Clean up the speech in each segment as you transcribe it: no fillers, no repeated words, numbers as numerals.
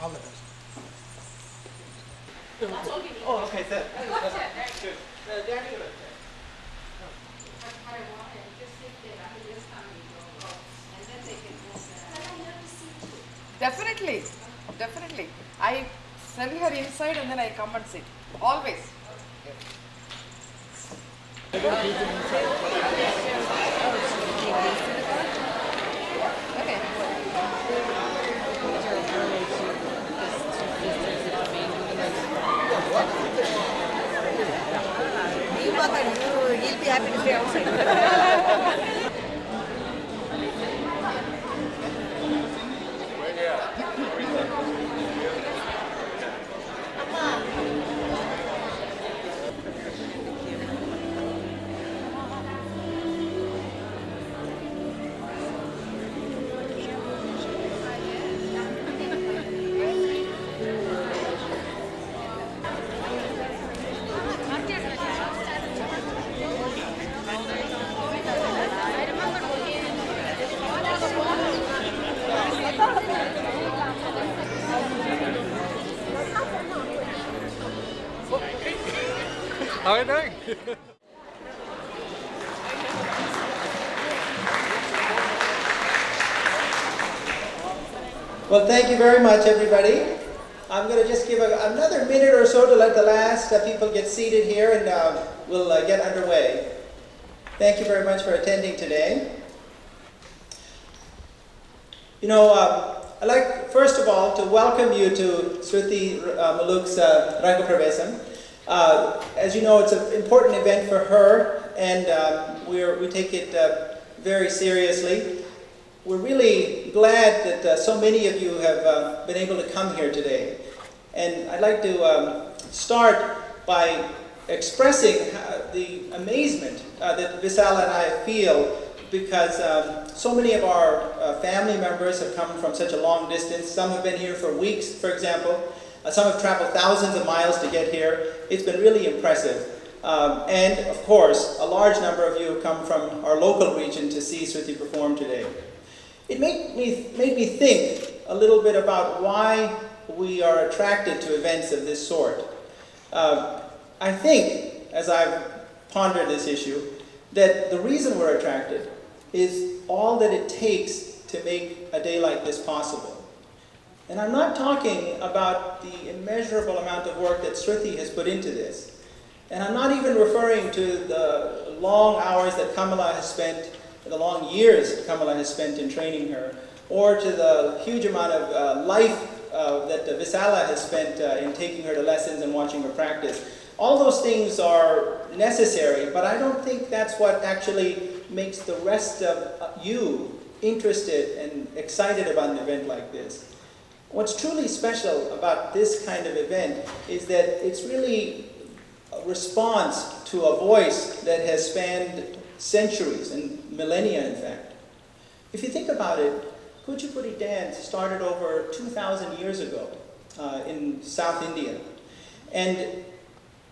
All the best. That's all you need. Oh, okay, good. That's it. Good. Danny, good. What I want is just sit there after this time you go, and then they can go there. But I love to see too. Definitely, definitely. I send her inside and then I come and sit. Always. Okay. He'll be happy to stay outside. How are you doing? Well, thank you very much, everybody. I'm going to just give another minute or so to let the last people get seated here, and we'll get underway. Thank you very much for attending today. You know, I'd like, first of all, to welcome you to Sruthi Rangapravesam. As you know, it's an important event for her, and we take it very seriously. We're really glad that so many of you have been able to come here today. And I'd like to start by expressing the amazement that Visala and I feel because so many of our family members have come from such a long distance. Some have been here for weeks, for example. Some have traveled thousands of miles to get here. It's been really impressive. And of course, a large number of you have come from our local region to see Sruthi perform today. It made me think a little bit about why we are attracted to events of this sort. I think, as I've pondered this issue, that the reason we're attracted is all that it takes to make a day like this possible. And I'm not talking about the immeasurable amount of work that Sruthi has put into this. And I'm not even referring to the long hours that Kamala has spent, the long years Kamala has spent in training her, or to the huge amount of life that Visala has spent in taking her to lessons and watching her practice. All those things are necessary, but I don't think that's what actually makes the rest of you interested and excited about an event like this. What's truly special about this kind of event is that it's really a response to a voice that has spanned centuries and millennia, in fact. If you think about it, Kuchipudi dance started over 2,000 years ago in South India. And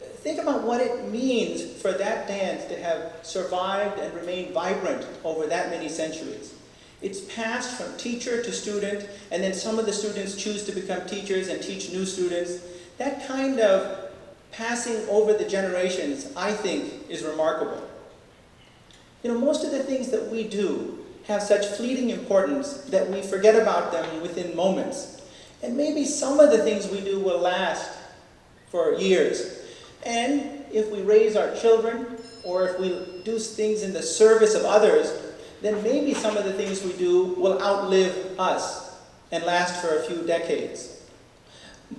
think about what it means for that dance to have survived and remained vibrant over that many centuries. It's passed from teacher to student, and then some of the students choose to become teachers and teach new students. That kind of passing over the generations, I think, is remarkable. You know, most of the things that we do have such fleeting importance that we forget about them within moments. And maybe some of the things we do will last for years. And if we raise our children, or if we do things in the service of others, then maybe some of the things we do will outlive us and last for a few decades.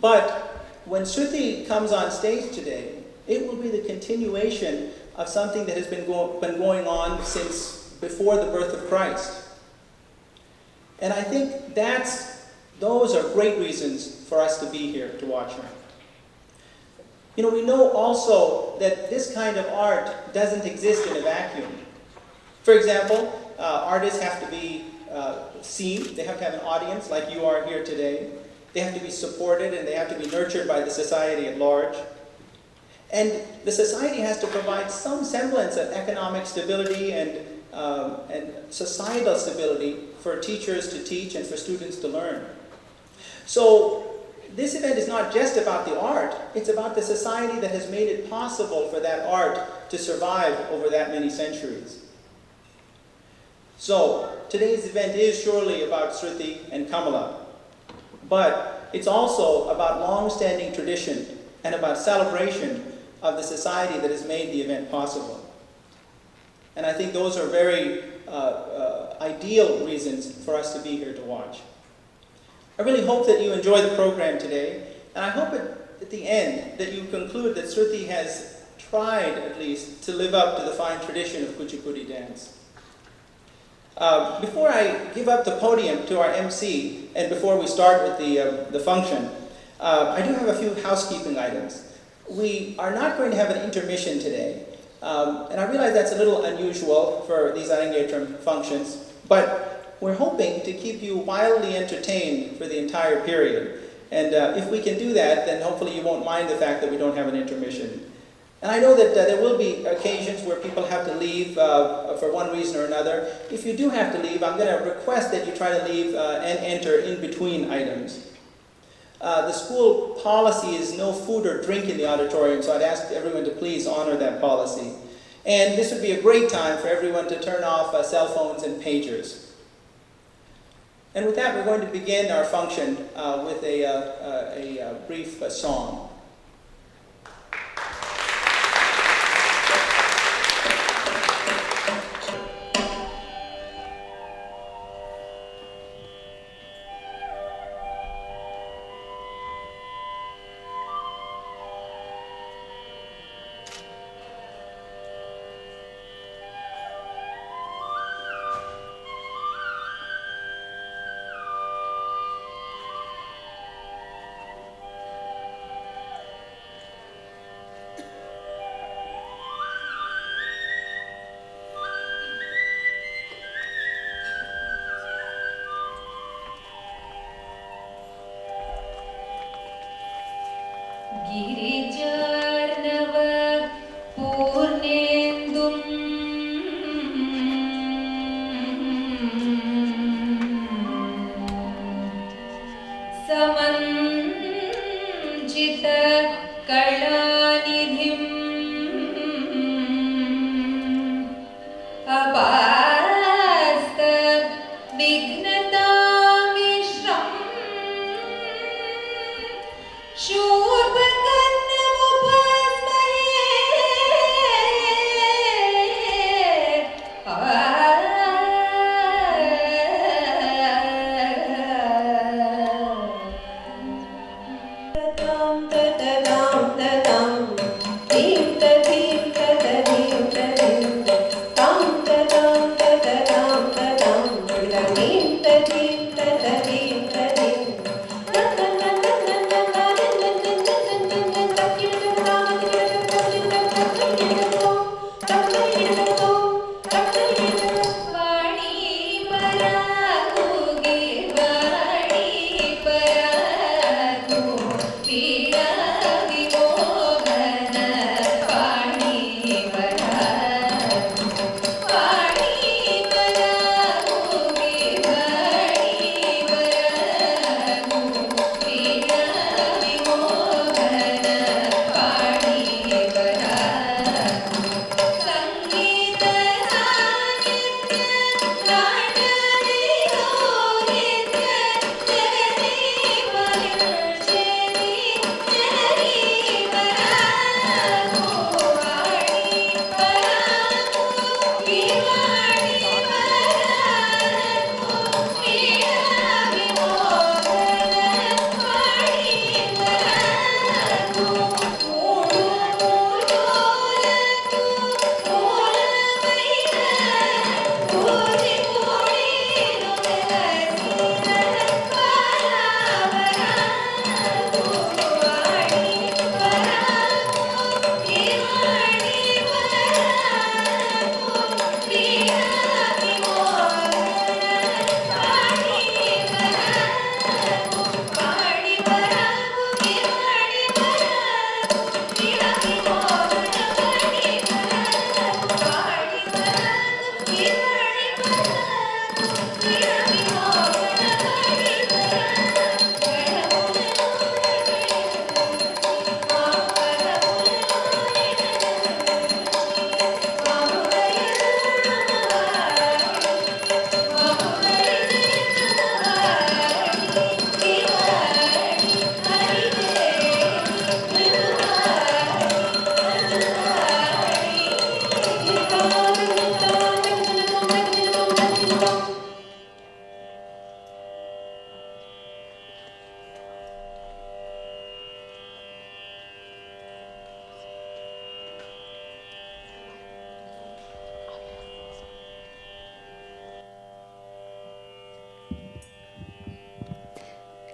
But when Sruthi comes on stage today, it will be the continuation of something that has been going on since before the birth of Christ. And I think those are great reasons for us to be here to watch her. You know, we know also that this kind of art doesn't exist in a vacuum. For example, artists have to be seen, they have to have an audience like you are here today. They have to be supported and they have to be nurtured by the society at large. And the society has to provide some semblance of economic stability and societal stability for teachers to teach and for students to learn. So this event is not just about the art, it's about the society that has made it possible for that art to survive over that many centuries. So today's event is surely about Sruthi and Kamala, but it's also about long-standing tradition and about celebration of the society that has made the event possible. And I think those are very ideal reasons for us to be here to watch. I really hope that you enjoy the program today, and I hope at the end that you conclude that Sruthi has tried, at least, to live up to the fine tradition of Kuchipudi dance. Before I give up the podium to our MC, and before we start with the function, I do have a few housekeeping items. We are not going to have an intermission today, and I realize that's a little unusual for these Arangetram functions, but we're hoping to keep you wildly entertained for the entire period. And if we can do that, then hopefully you won't mind the fact that we don't have an intermission. And I know that there will be occasions where people have to leave for one reason or another. If you do have to leave, I'm going to request that you try to leave and enter in between items. The school policy is no food or drink in the auditorium, so I'd ask everyone to please honor that policy. And this would be a great time for everyone to turn off cell phones and pagers. And with that, we're going to begin our function with a brief song. गिरिजार्णव पूर्णेन्दुं समञ्जित कलानिधिम् अपास्त विघ्नतामिश्रम्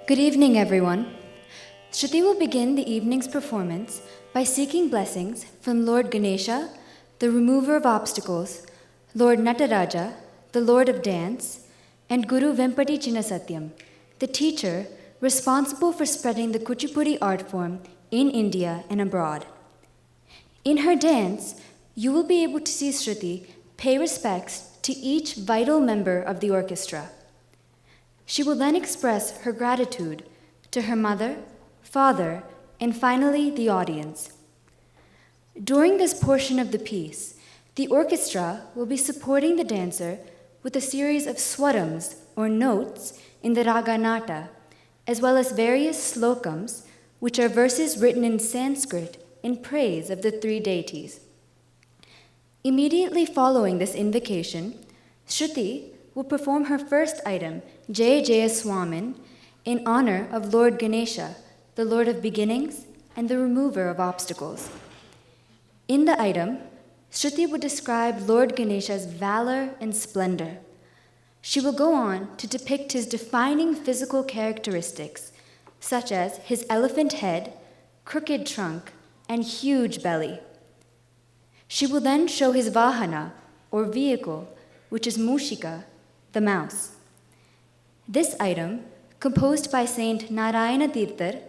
Good evening, everyone. Shruti will begin the evening's performance by seeking blessings from Lord Ganesha, the remover of obstacles, Lord Nataraja, the Lord of Dance, and Guru Vempati Chinnasatyam, the teacher responsible for spreading the Kuchipudi art form in India and abroad. In her dance, you will be able to see Shruti pay respects to each vital member of the orchestra. She will then express her gratitude to her mother, father, and finally the audience. During this portion of the piece, the orchestra will be supporting the dancer with a series of swarams, or notes, in the raga nata, as well as various slokams, which are verses written in Sanskrit in praise of the three deities. Immediately following this invocation, Shruti will perform her first item, Jaya Jaya Swamin, in honor of Lord Ganesha, the Lord of Beginnings and the remover of obstacles. In the item, Shruti would describe Lord Ganesha's valor and splendor. She will go on to depict his defining physical characteristics, such as his elephant head, crooked trunk, and huge belly. She will then show his vahana, or vehicle, which is Mushika, the mouse. This item, composed by Saint Narayana Tirthar,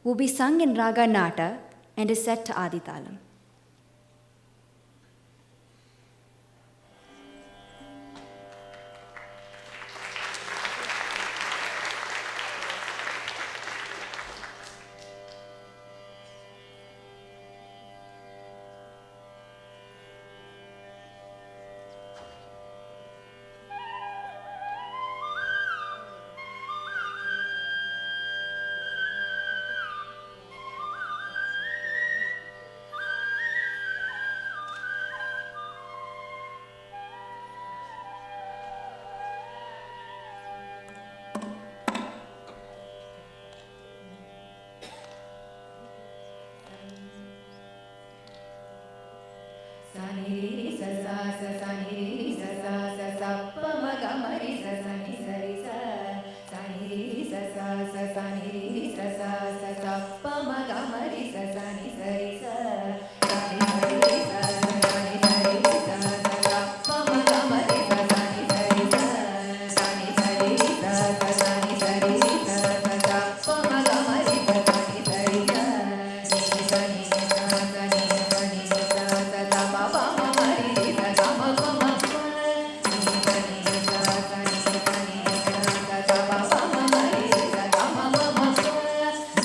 will be sung in Raga Nata and is set to Aditalam.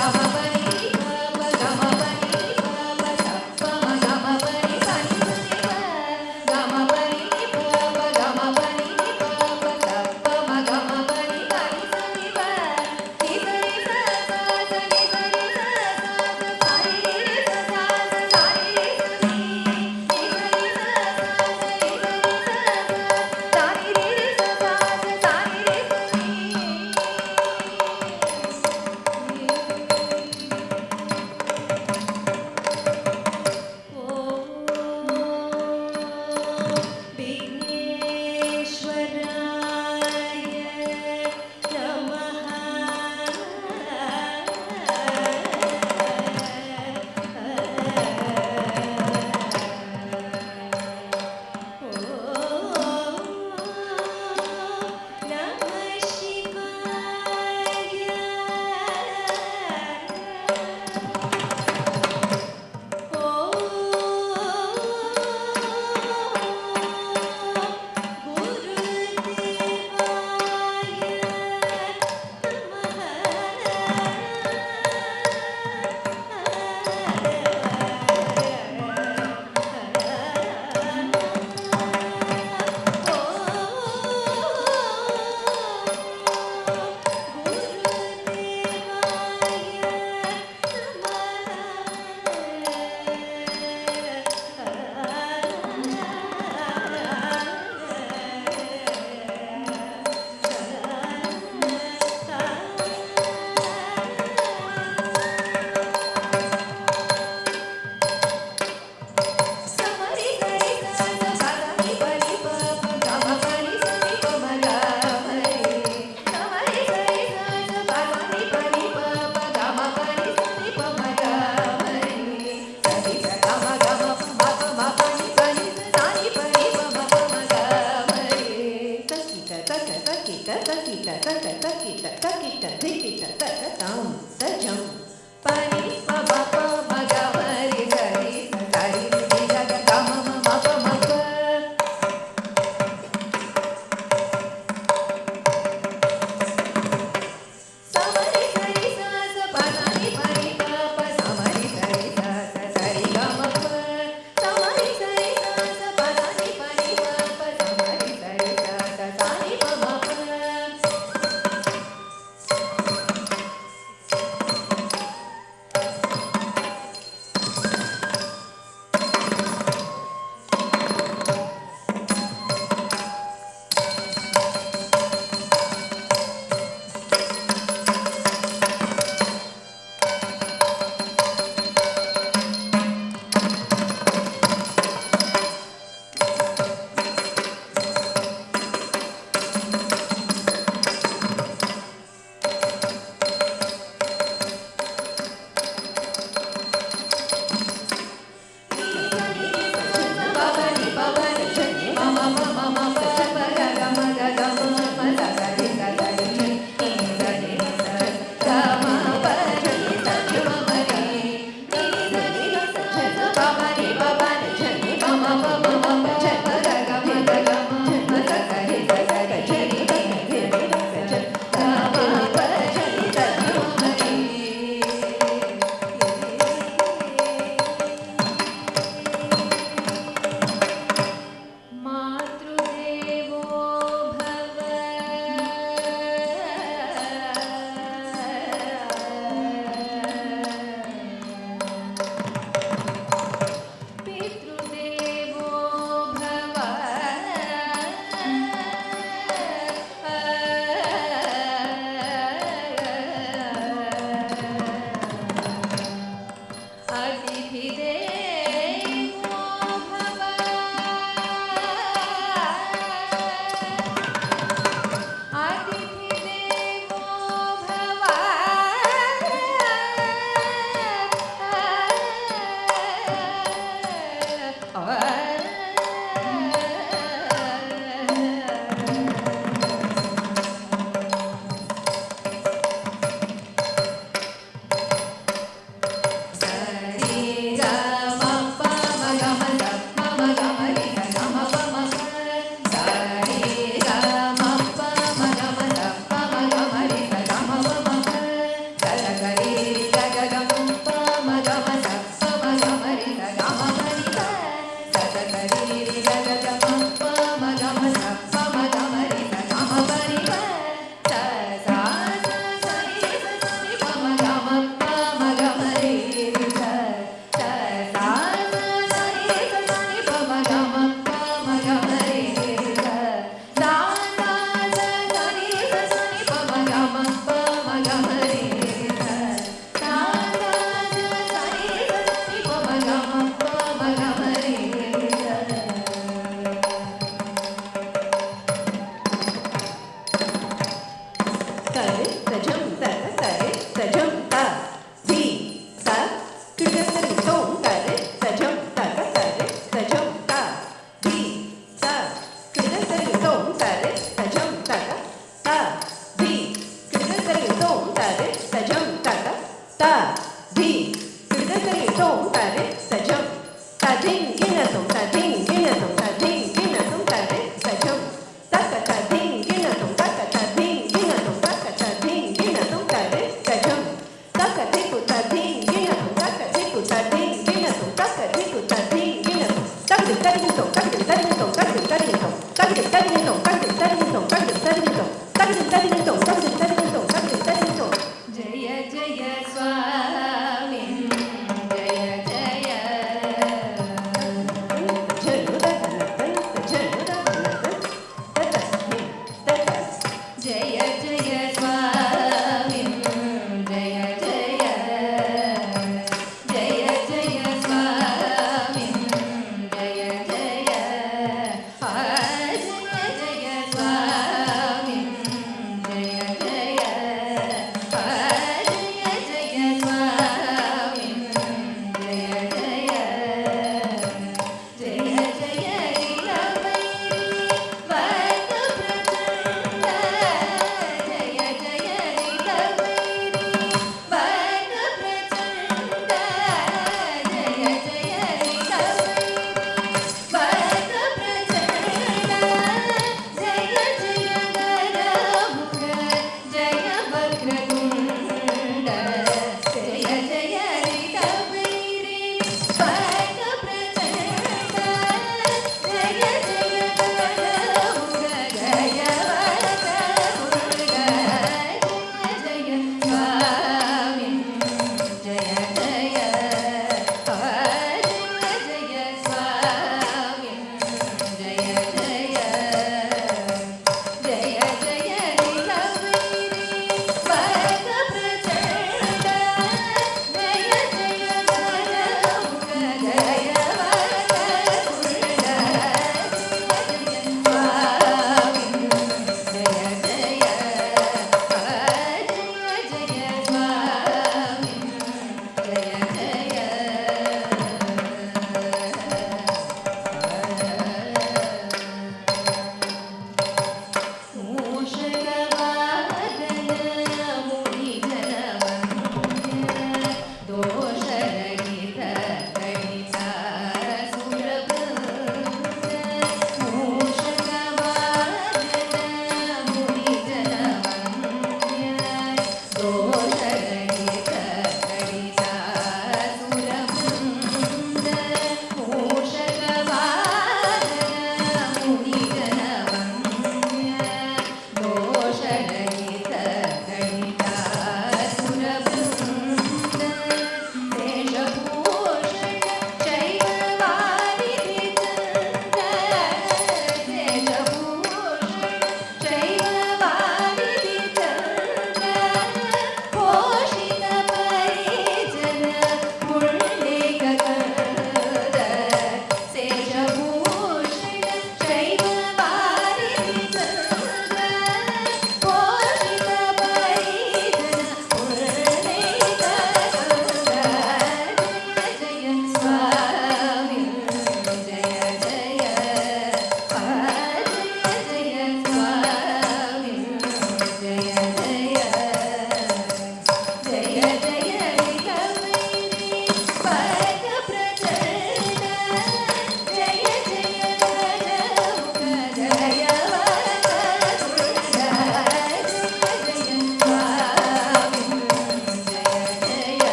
Gama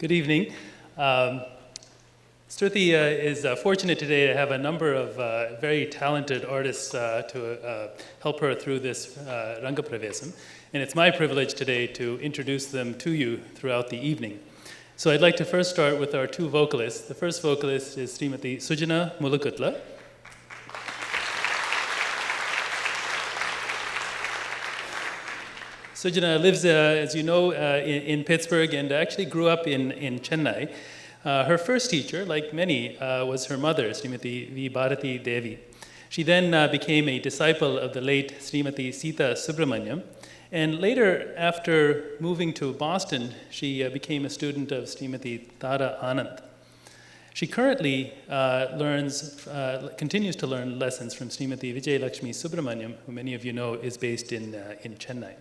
Good evening. Sruthi is fortunate today to have a number of very talented artists to help her through this Rangapravesam. And it's my privilege today to introduce them to you throughout the evening. So I'd like to first start with our two vocalists. The first vocalist is Srimati Sujana Mulukutla. Sujana lives, as you know, in Pittsburgh and actually grew up in Chennai. Her first teacher, like many, was her mother, Srimati V. Bharati Devi. She then became a disciple of the late Srimati Sita Subramanyam. And later, after moving to Boston, she became a student of Srimati Tara Anand. She currently continues to learn lessons from Srimati Vijay Lakshmi Subramanyam, who many of you know is based in Chennai.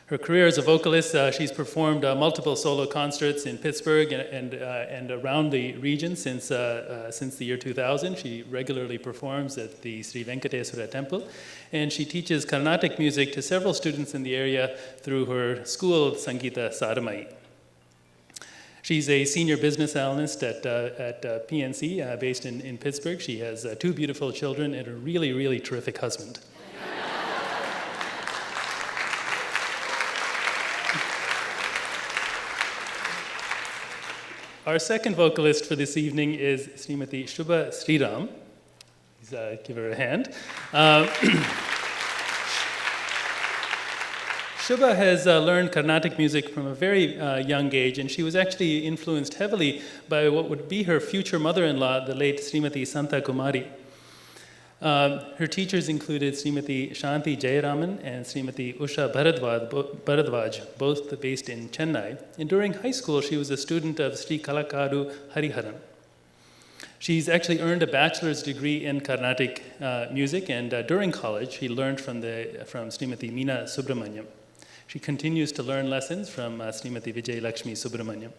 Her career as a vocalist, she's performed multiple solo concerts in Pittsburgh and around the region since the year 2000. She regularly performs at the Sri Venkateswara Temple, and she teaches Carnatic music to several students in the area through her school, Sangeeta Saramai. She's a senior business analyst at PNC, based in Pittsburgh. She has two beautiful children and a really, really terrific husband. Our second vocalist for this evening is Srimati Shubha Sriram. Please give her a hand. Shubha has learned Carnatic music from a very young age, and she was actually influenced heavily by what would be her future mother-in-law, the late Srimati Santa Kumari. Her teachers included Srimati Shanti Jayaraman and Srimati Usha Bharadwaj, both based in Chennai. And during high school, she was a student of Sri Kalakadu Hariharan. She's actually earned a bachelor's degree in Carnatic music, and during college, she learned from Srimati Meena Subramanyam. She continues to learn lessons from Srimati Vijay Lakshmi Subramanyam.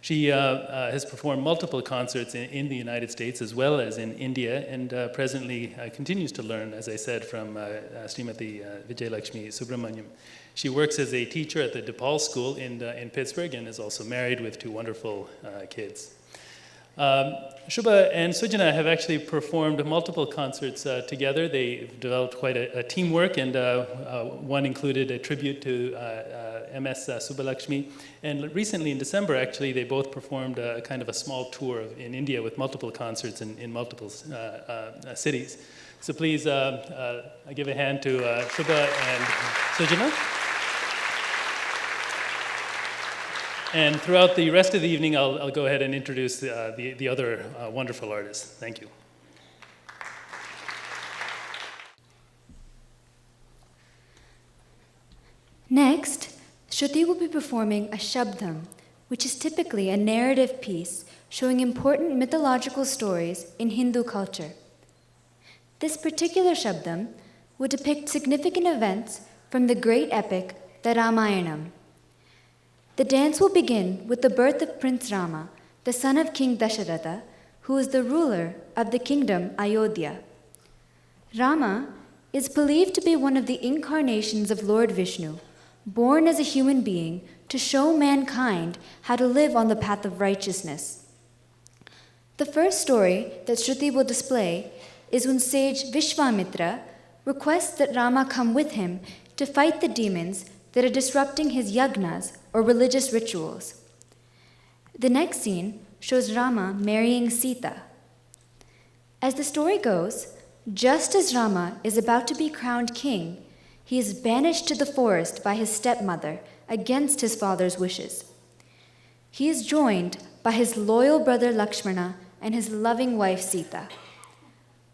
She has performed multiple concerts in the United States as well as in India, and presently continues to learn, as I said, from Srimati Vijay Lakshmi Subramanyam. She works as a teacher at the DePaul School in Pittsburgh and is also married with two wonderful kids. Shubha and Sujana have actually performed multiple concerts together. They developed quite a teamwork, and one included a tribute to MS Subbalakshmi. And recently in December, actually, they both performed a kind of a small tour in India with multiple concerts in multiple cities. So please give a hand to Shubha and Sujana. And throughout the rest of the evening, I'll go ahead and introduce the other wonderful artists. Thank you. Next, Shruti will be performing a shabdam, which is typically a narrative piece showing important mythological stories in Hindu culture. This particular shabdam would depict significant events from the great epic, the Ramayanam. The dance will begin with the birth of Prince Rama, the son of King Dasharatha, who is the ruler of the kingdom Ayodhya. Rama is believed to be one of the incarnations of Lord Vishnu, born as a human being to show mankind how to live on the path of righteousness. The first story that Shruti will display is when sage Vishwamitra requests that Rama come with him to fight the demons that are disrupting his yagnas, or religious rituals. The next scene shows Rama marrying Sita. As the story goes, just as Rama is about to be crowned king, he is banished to the forest by his stepmother against his father's wishes. He is joined by his loyal brother Lakshmana and his loving wife Sita.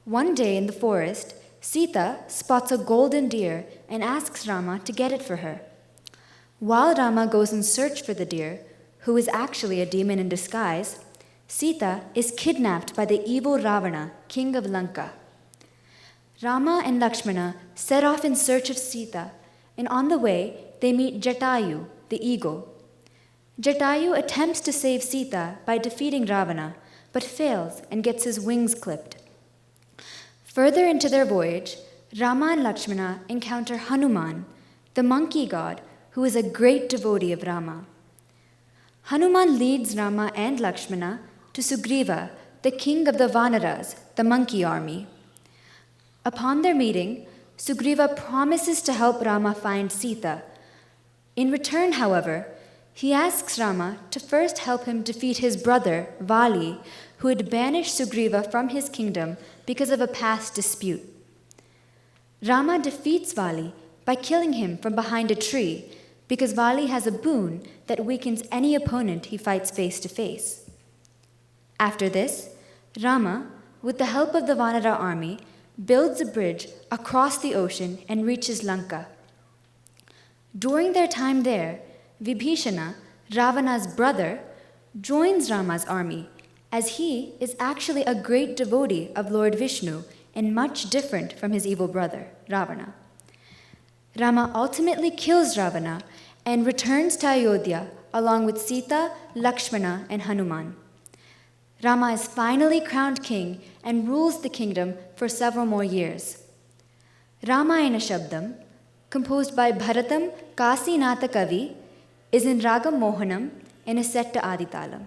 One day in the forest, Sita spots a golden deer and asks Rama to get it for her. While Rama goes in search for the deer, who is actually a demon in disguise, Sita is kidnapped by the evil Ravana, king of Lanka. Rama and Lakshmana set off in search of Sita, and on the way, they meet Jatayu, the eagle. Jatayu attempts to save Sita by defeating Ravana, but fails and gets his wings clipped. Further into their voyage, Rama and Lakshmana encounter Hanuman, the monkey god, who is a great devotee of Rama. Hanuman leads Rama and Lakshmana to Sugriva, the king of the Vanaras, the monkey army. Upon their meeting, Sugriva promises to help Rama find Sita. In return, however, he asks Rama to first help him defeat his brother, Vali, who had banished Sugriva from his kingdom because of a past dispute. Rama defeats Vali by killing him from behind a tree because Vali has a boon that weakens any opponent he fights face to face. After this, Rama, with the help of the Vanara army, builds a bridge across the ocean and reaches Lanka. During their time there, Vibhishana, Ravana's brother, joins Rama's army, as he is actually a great devotee of Lord Vishnu and much different from his evil brother, Ravana. Rama ultimately kills Ravana and returns to Ayodhya along with Sita, Lakshmana, and Hanuman. Rama is finally crowned king and rules the kingdom for several more years. Ramayana Shabdam, composed by Bharatam Kasinatha Kavi, is in Ragam Mohanam and is set to Aditalam.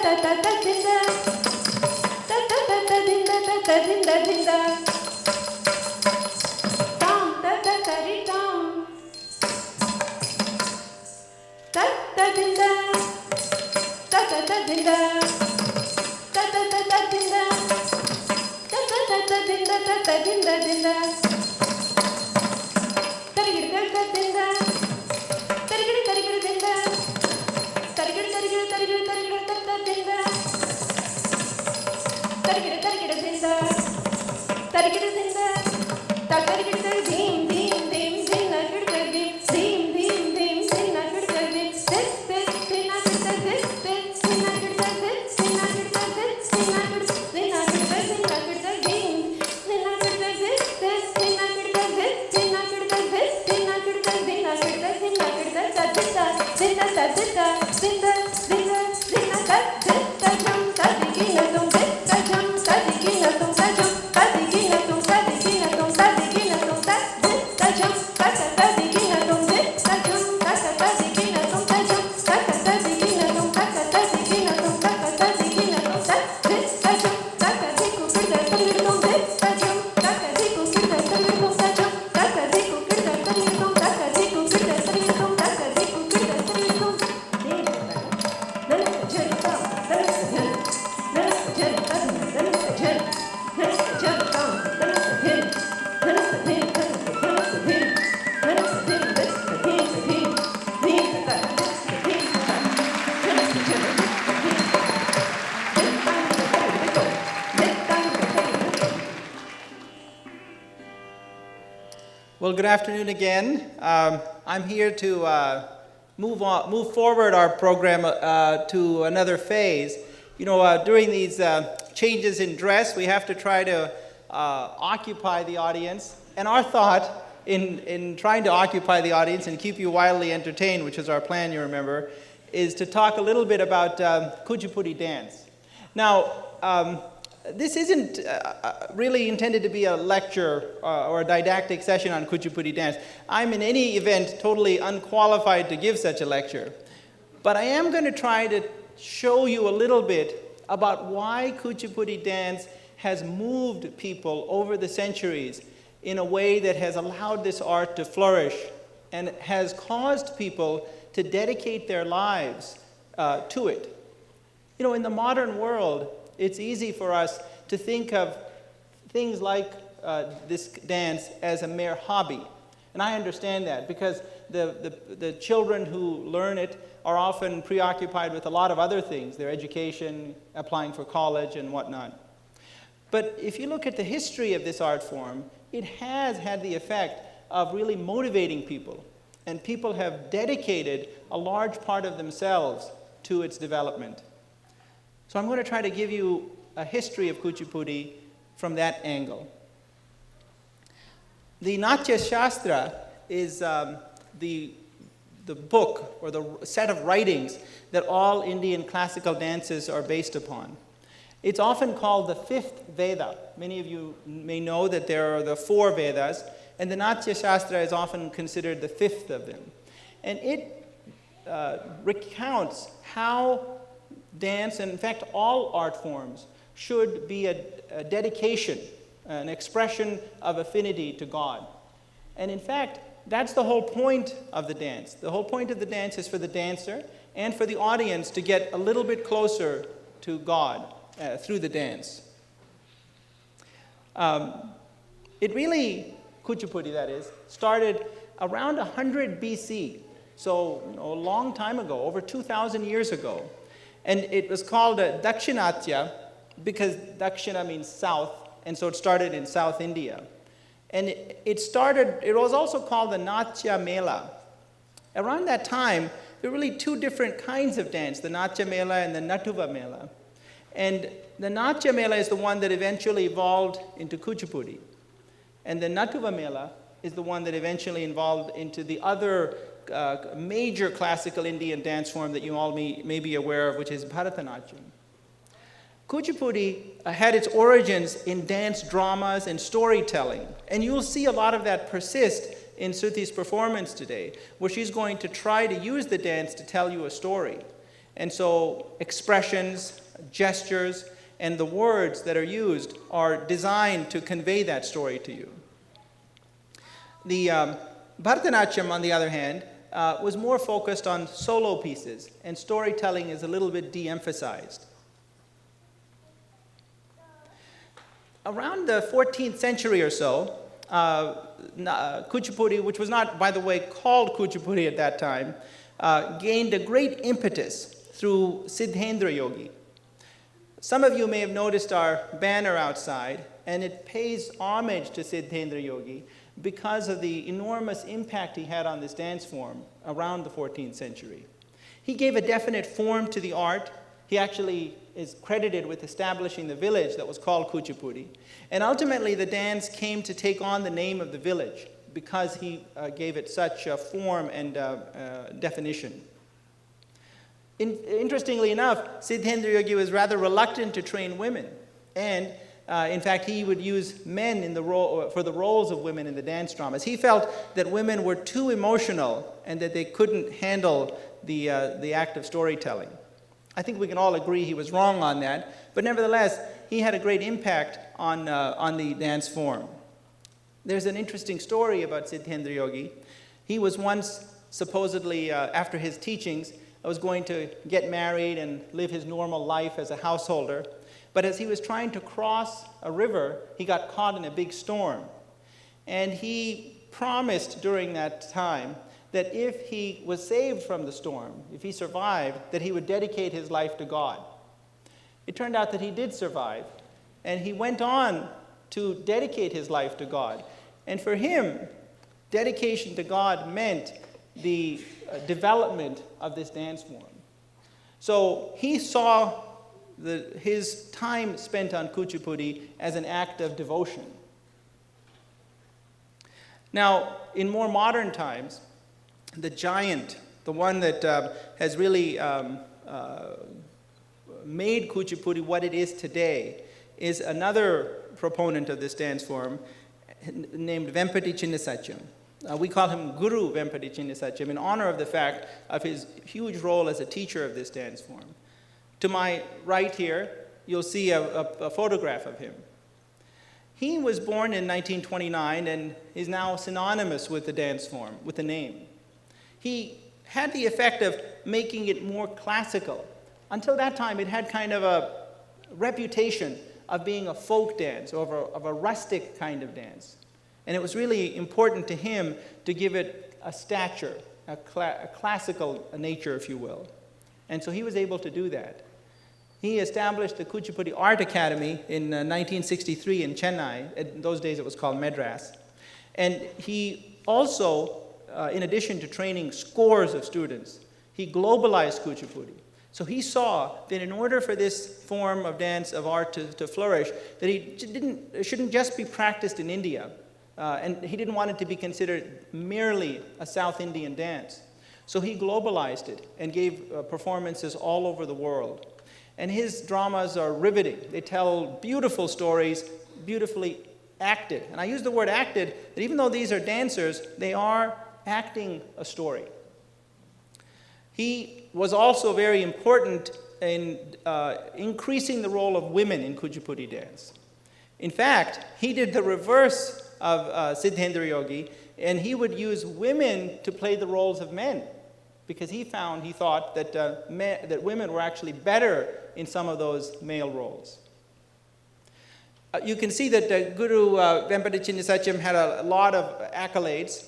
ta ta ta dinda. Ta ta ta ta dinda ta ta dinda dinda. Tom ta ta ta ri tom. Ta ta dinda. Ta ta ta dinda. Ta ta ta ta dinda. Ta ta ta ta dinda ta ta dinda dinda. Tarigir ta dinda. Tarigir tarigir dinda. Tarigir tarigir tarigir tarigir ta ta dinda. Tarigir tarigir dinda. Tarigir dinda. Ta tarigir ta dim dim dim dim na gir ta dim dim dim dim dim na gir ta dim this this dim na gir ta this this dim na gir ta this dim na gir ta this dim na gir ta dim na gir ta dim na gir ta dim na gir ta this this dim na gir ta this dim na gir ta this dim na gir ta dim na gir ta dim na gir ta ta ta dim ta ta ta dim ta dim ta dim na ta dim ta jam ta digi na tum dim ta jam ta digi na tum ta jam ta digi na tum ta digi na tum ta digi na tum ta dim ta jam ta ta digi na tum dim ta jam ta ta digi na tum ta jam ta ta digi na tum ta ta digi na tum ta ta digi na tum ta dim ta jam ta diku kirda talir tum dim ta jam ta diku kirda talir tum ta jam ta diku kirda talir tum ta diku kirda talir tum ta diku kirda talir tum dim dana jari tam dana jari dana jari tam dana jari dana jari tam dana jari dana jari dana jari dana jari this dim dim dim ta dim dana jari Well, good afternoon again. I'm here to move forward our program to another phase. You know, during these changes in dress, we have to try to occupy the audience. And our thought in trying to occupy the audience and keep you wildly entertained, which is our plan, you remember, is to talk a little bit about Kuchipudi dance. Now, this isn't really intended to be a lecture or a didactic session on Kuchipudi dance. I'm in any event totally unqualified to give such a lecture. But I am going to try to show you a little bit about why Kuchipudi dance has moved people over the centuries in a way that has allowed this art to flourish and has caused people to dedicate their lives to it. You know, in the modern world, it's easy for us to think of things like this dance as a mere hobby. And I understand that because the children who learn it are often preoccupied with a lot of other things, their education, applying for college, and whatnot. But if you look at the history of this art form, it has had the effect of really motivating people. And people have dedicated a large part of themselves to its development. So I'm going to try to give you a history of Kuchipudi from that angle. The Natya Shastra is the book or the set of writings that all Indian classical dances are based upon. It's often called the fifth Veda. Many of you may know that there are the four Vedas, and the Natya Shastra is often considered the fifth of them. And it recounts how dance, and in fact all art forms, should be a dedication, an expression of affinity to God. And in fact, that's the whole point of the dance. The whole point of the dance is for the dancer and for the audience to get a little bit closer to God through the dance. It really, Kuchipudi that is, started around 100 BC. So a long time ago, over 2,000 years ago. And it was called Dakshinatya because Dakshina means south, and so it started in South India. And it was also called the Natya Mela. Around that time, there were really two different kinds of dance, the Natya Mela and the Natuva Mela. And the Natya Mela is the one that eventually evolved into Kuchipudi. And the Natuva Mela is the one that eventually evolved into the other major classical Indian dance form that you all may be aware of, which is Bharatanatyam. Kuchipudi had its origins in dance dramas and storytelling, and you'll see a lot of that persist in Sruthi's performance today, where she's going to try to use the dance to tell you a story. And so expressions, gestures, and the words that are used are designed to convey that story to you. The Bharatanatyam, on the other hand, was more focused on solo pieces, and storytelling is a little bit de-emphasized. Around the 14th century or so, Kuchipudi, which was not, by the way, called Kuchipudi at that time, gained a great impetus through Siddhendra Yogi. Some of you may have noticed our banner outside, and it pays homage to Siddhendra Yogi because of the enormous impact he had on this dance form around the 14th century. He gave a definite form to the art. He actually is credited with establishing the village that was called Kuchipudi. And ultimately, the dance came to take on the name of the village because he gave it such a form and definition. Interestingly enough, Siddhendra Yogi was rather reluctant to train women. And in fact, he would use men in for the roles of women in the dance dramas. He felt that women were too emotional and that they couldn't handle the act of storytelling. I think we can all agree he was wrong on that, but nevertheless, he had a great impact on the dance form. There's an interesting story about Siddhendra Yogi. He was once supposedly, after his teachings, was going to get married and live his normal life as a householder. But as he was trying to cross a river, he got caught in a big storm. And he promised during that time that if he was saved from the storm, if he survived, that he would dedicate his life to God. It turned out that he did survive, and he went on to dedicate his life to God. And for him, dedication to God meant the development of this dance form. So he saw his time spent on Kuchipudi as an act of devotion. Now, in more modern times, the giant, the one that has really made Kuchipudi what it is today, is another proponent of this dance form named Vempati Chinnasatyam. We call him Guru Vempati Chinnasatyam in honor of the fact of his huge role as a teacher of this dance form. To my right here, you'll see a photograph of him. He was born in 1929 and is now synonymous with the dance form, with the name. He had the effect of making it more classical. Until that time, it had kind of a reputation of being a folk dance or of a rustic kind of dance. And it was really important to him to give it a stature, a classical nature, if you will. And so he was able to do that. He established the Kuchipudi Art Academy in 1963 in Chennai. In those days, it was called Madras. And he also, in addition to training scores of students, he globalized Kuchipudi. So he saw that in order for this form of dance, of art to flourish, that it shouldn't just be practiced in India. And he didn't want it to be considered merely a South Indian dance. So he globalized it and gave performances all over the world. And his dramas are riveting. They tell beautiful stories, beautifully acted. And I use the word acted, that even though these are dancers, they are acting a story. He was also very important in increasing the role of women in Kuchipudi dance. In fact, he did the reverse of Siddhendra Yogi, and he would use women to play the roles of men, because he thought that that women were actually better in some of those male roles. You can see that Guru Vempati Chinnasatyam had a lot of accolades.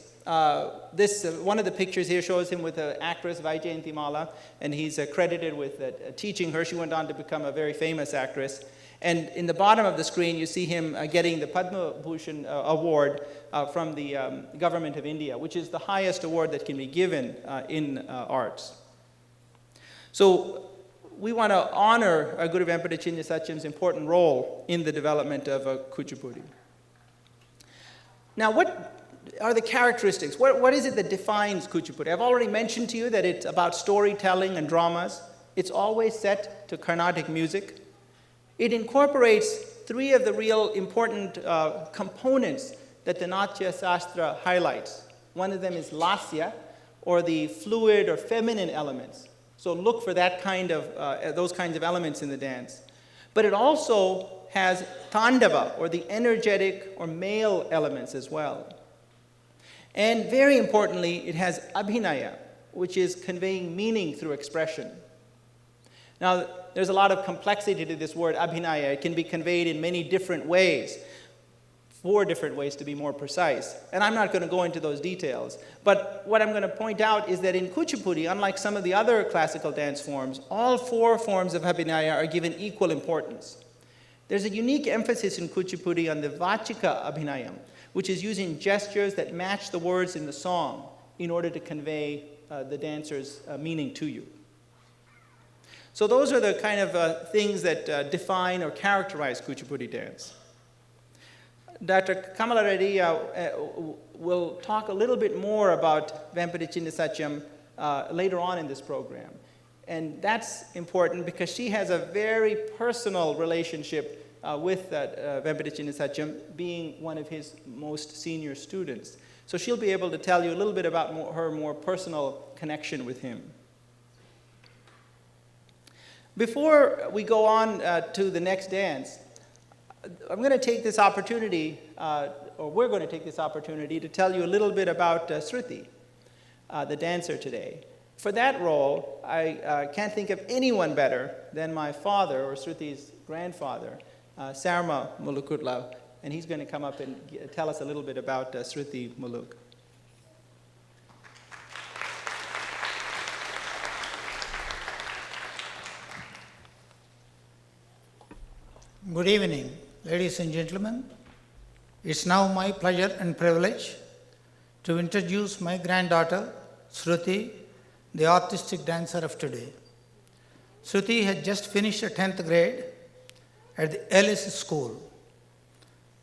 One of the pictures here shows him with an actress, Vaijayanti Mala, and he's credited with teaching her. She went on to become a very famous actress. And in the bottom of the screen, you see him getting the Padma Bhushan award from the government of India, which is the highest award that can be given in arts. So we want to honor Guru Vempati Chinnasatyam's important role in the development of Kuchipudi. Now, what are the characteristics? What is it that defines Kuchipudi? I've already mentioned to you that it's about storytelling and dramas. It's always set to Carnatic music. It incorporates three of the real important components that the Natya Sastra highlights. One of them is lasya, or the fluid or feminine elements. So look for that kind of, those kinds of elements in the dance. But it also has tandava, or the energetic or male elements as well. And very importantly, it has abhinaya, which is conveying meaning through expression. Now, there's a lot of complexity to this word abhinaya. It can be conveyed in many different ways, 4 different ways to be more precise. And I'm not going to go into those details. But what I'm going to point out is that in Kuchipudi, unlike some of the other classical dance forms, all 4 forms of abhinaya are given equal importance. There's a unique emphasis in Kuchipudi on the vachika abhinayam, which is using gestures that match the words in the song in order to convey the dancer's meaning to you. So those are the kind of things that define or characterize Kuchipudi dance. Dr. Kamala Reddy will talk a little bit more about Vempati Chinnasatyam later on in this program. And that's important because she has a very personal relationship with Vempati Chinnasatyam, being one of his most senior students. So she'll be able to tell you a little bit about her more personal connection with him. Before we go on to the next dance, I'm going to take this opportunity, or we're going to take this opportunity to tell you a little bit about Sruthi, the dancer today. For that role, I can't think of anyone better than my father, or Sruthi's grandfather, Sarma Mulukutla, and he's going to come up and tell us a little bit about Sruthi Muluk. Good evening, ladies and gentlemen. It's now my pleasure and privilege to introduce my granddaughter, Sruthi, the artistic dancer of today. Sruthi had just finished the 10th grade at the Ellis School.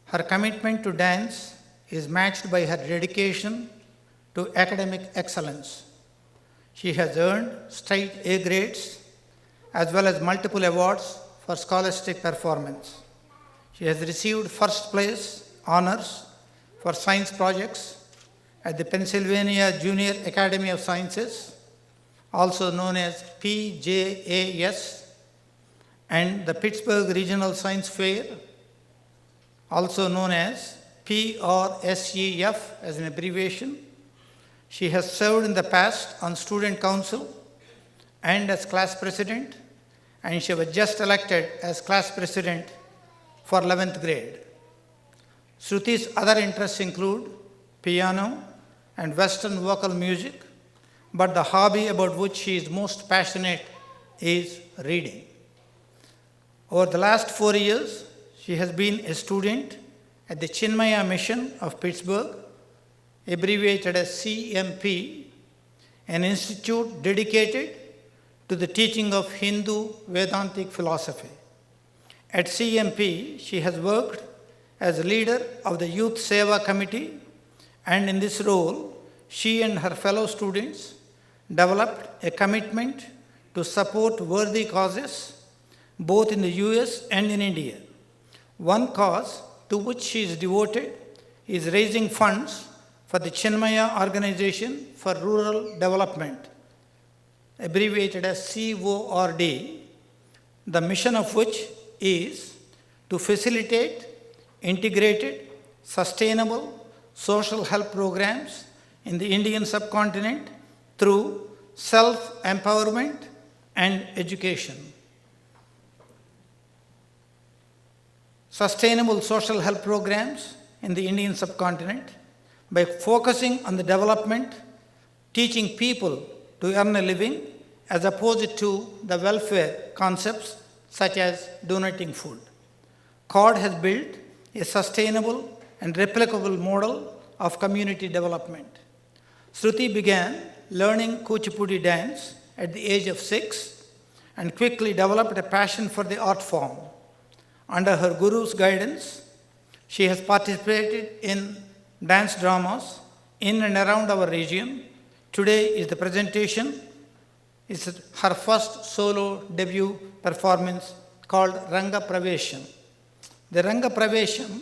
Her commitment to dance is matched by her dedication to academic excellence. She has earned straight A grades as well as multiple awards for scholastic performance. She has received first place honors for science projects at the Pennsylvania Junior Academy of Sciences, also known as PJAS, and the Pittsburgh Regional Science Fair, also known as PRSEF as an abbreviation. She has served in the past on student council and as class president, and she was just elected as class president for 11th grade. Sruthi's other interests include piano and Western vocal music, but the hobby about which she is most passionate is reading. Over the last 4 years, she has been a student at the Chinmaya Mission of Pittsburgh, abbreviated as CMP, an institute dedicated to the teaching of Hindu Vedantic philosophy. At CMP, she has worked as leader of the Youth Seva Committee, and in this role, she and her fellow students developed a commitment to support worthy causes both in the US and in India. One cause to which she is devoted is raising funds for the Chinmaya Organization for Rural Development, abbreviated as CORD, the mission of which is to facilitate integrated, sustainable social help programs in the Indian subcontinent through self-empowerment and education. Sustainable social help programs in the Indian subcontinent by focusing on the development, teaching people to earn a living as opposed to the welfare concepts such as donating food. CORD has built a sustainable and replicable model of community development. Sruthi began learning Kuchipudi dance at the age of 6 and quickly developed a passion for the art form. Under her guru's guidance, she has participated in dance dramas in and around our region. Today is the presentation. It's her first solo debut performance called Rangapravesam. The Rangapravesam,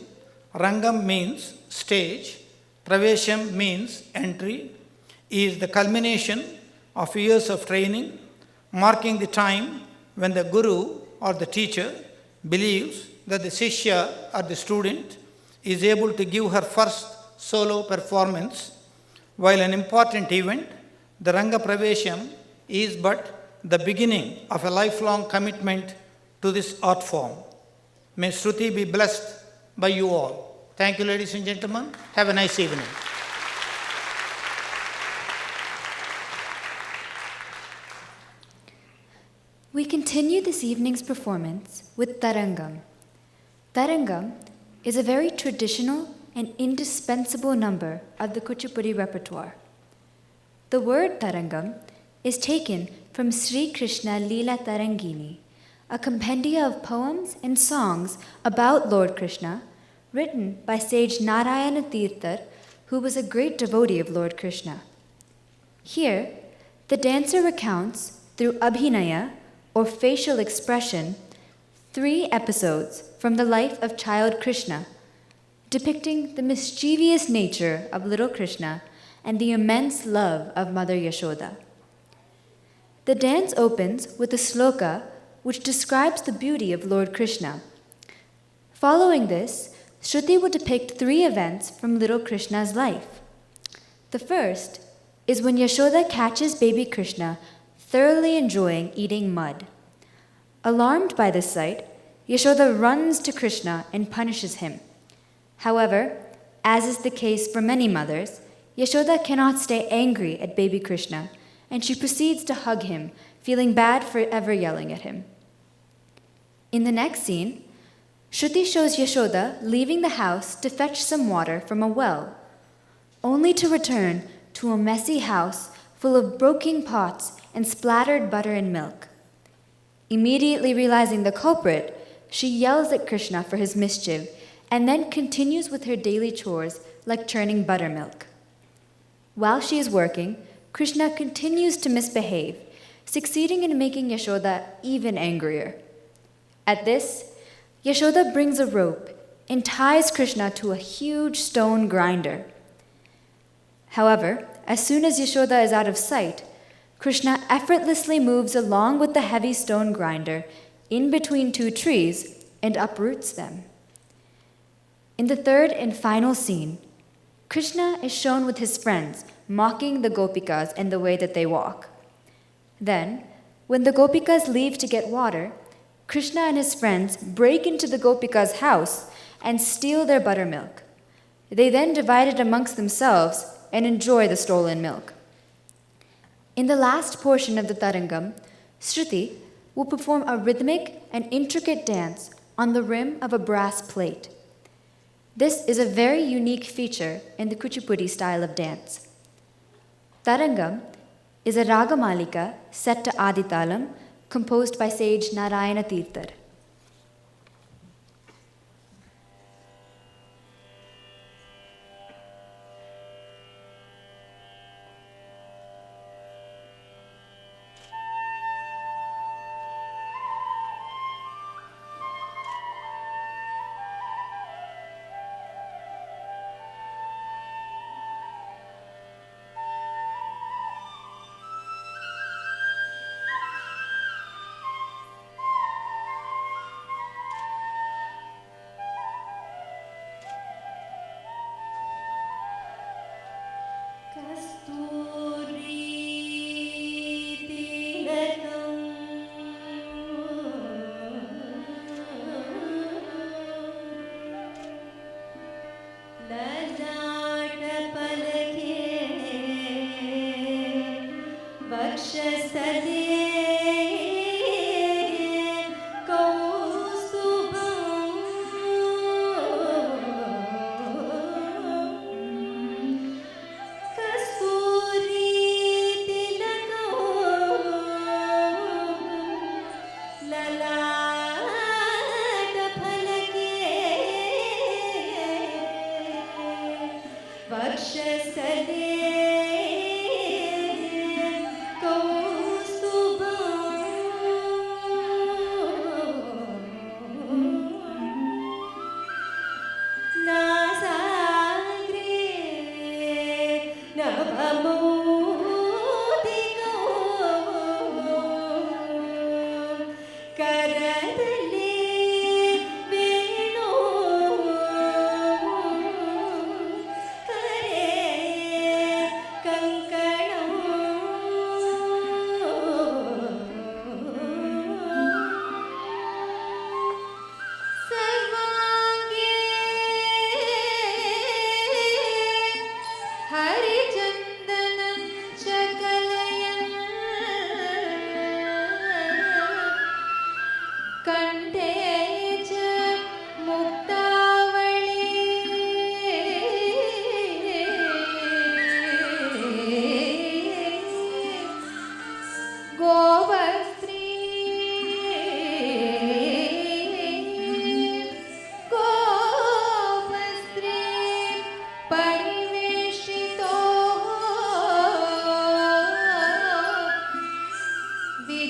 Rangam means stage, Pravesam means entry, is the culmination of years of training marking the time when the guru or the teacher believes that the Shishya or the student is able to give her first solo performance, while an important event, the Rangapravesam, is but the beginning of a lifelong commitment to this art form. May Sruthi be blessed by you all. Thank you, ladies and gentlemen. Have a nice evening. We continue this evening's performance with Tarangam. Tarangam is a very traditional and indispensable number of the Kuchipudi repertoire. The word Tarangam is taken from Sri Krishna Leela Tarangini, a compendia of poems and songs about Lord Krishna, written by sage Narayana Tirthar, who was a great devotee of Lord Krishna. Here, the dancer recounts, through abhinaya, or facial expression, 3 episodes from the life of child Krishna, depicting the mischievous nature of little Krishna and the immense love of Mother Yashoda. The dance opens with a sloka which describes the beauty of Lord Krishna. Following this, Shruti will depict 3 events from little Krishna's life. The first is when Yashoda catches baby Krishna thoroughly enjoying eating mud. Alarmed by this sight, Yashoda runs to Krishna and punishes him. However, as is the case for many mothers, Yashoda cannot stay angry at baby Krishna, and she proceeds to hug him, feeling bad for ever yelling at him. In the next scene, Shruti shows Yashoda leaving the house to fetch some water from a well, only to return to a messy house full of broken pots and splattered butter and milk. Immediately realizing the culprit, she yells at Krishna for his mischief and then continues with her daily chores like churning buttermilk. While she is working, Krishna continues to misbehave, succeeding in making Yashoda even angrier. At this, Yashoda brings a rope and ties Krishna to a huge stone grinder. However, as soon as Yashoda is out of sight, Krishna effortlessly moves along with the heavy stone grinder in between 2 trees and uproots them. In the third and final scene, Krishna is shown with his friends mocking the Gopikas and the way that they walk. Then, when the Gopikas leave to get water, Krishna and his friends break into the Gopikas' house and steal their buttermilk. They then divide it amongst themselves and enjoy the stolen milk. In the last portion of the Tarangam, Shruti will perform a rhythmic and intricate dance on the rim of a brass plate. This is a very unique feature in the Kuchipudi style of dance. Tarangam is a ragamalika set to Aditalam, composed by sage Narayana Tirthar.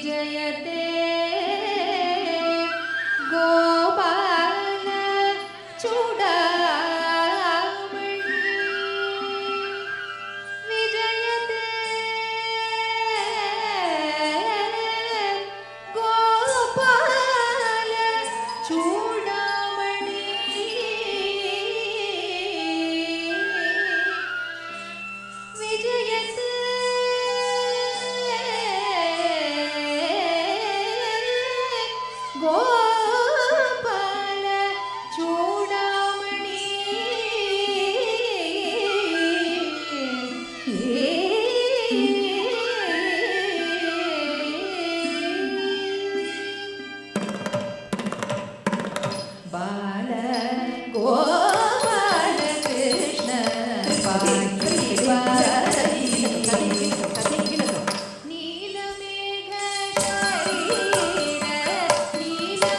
विजयते गोपाल चूडामणि विजयते गोपाल चूडामणि विजयते गोपाल चूडामणि बाल गोपाल कृष्ण नीलमेघ शरीर नीलमेघ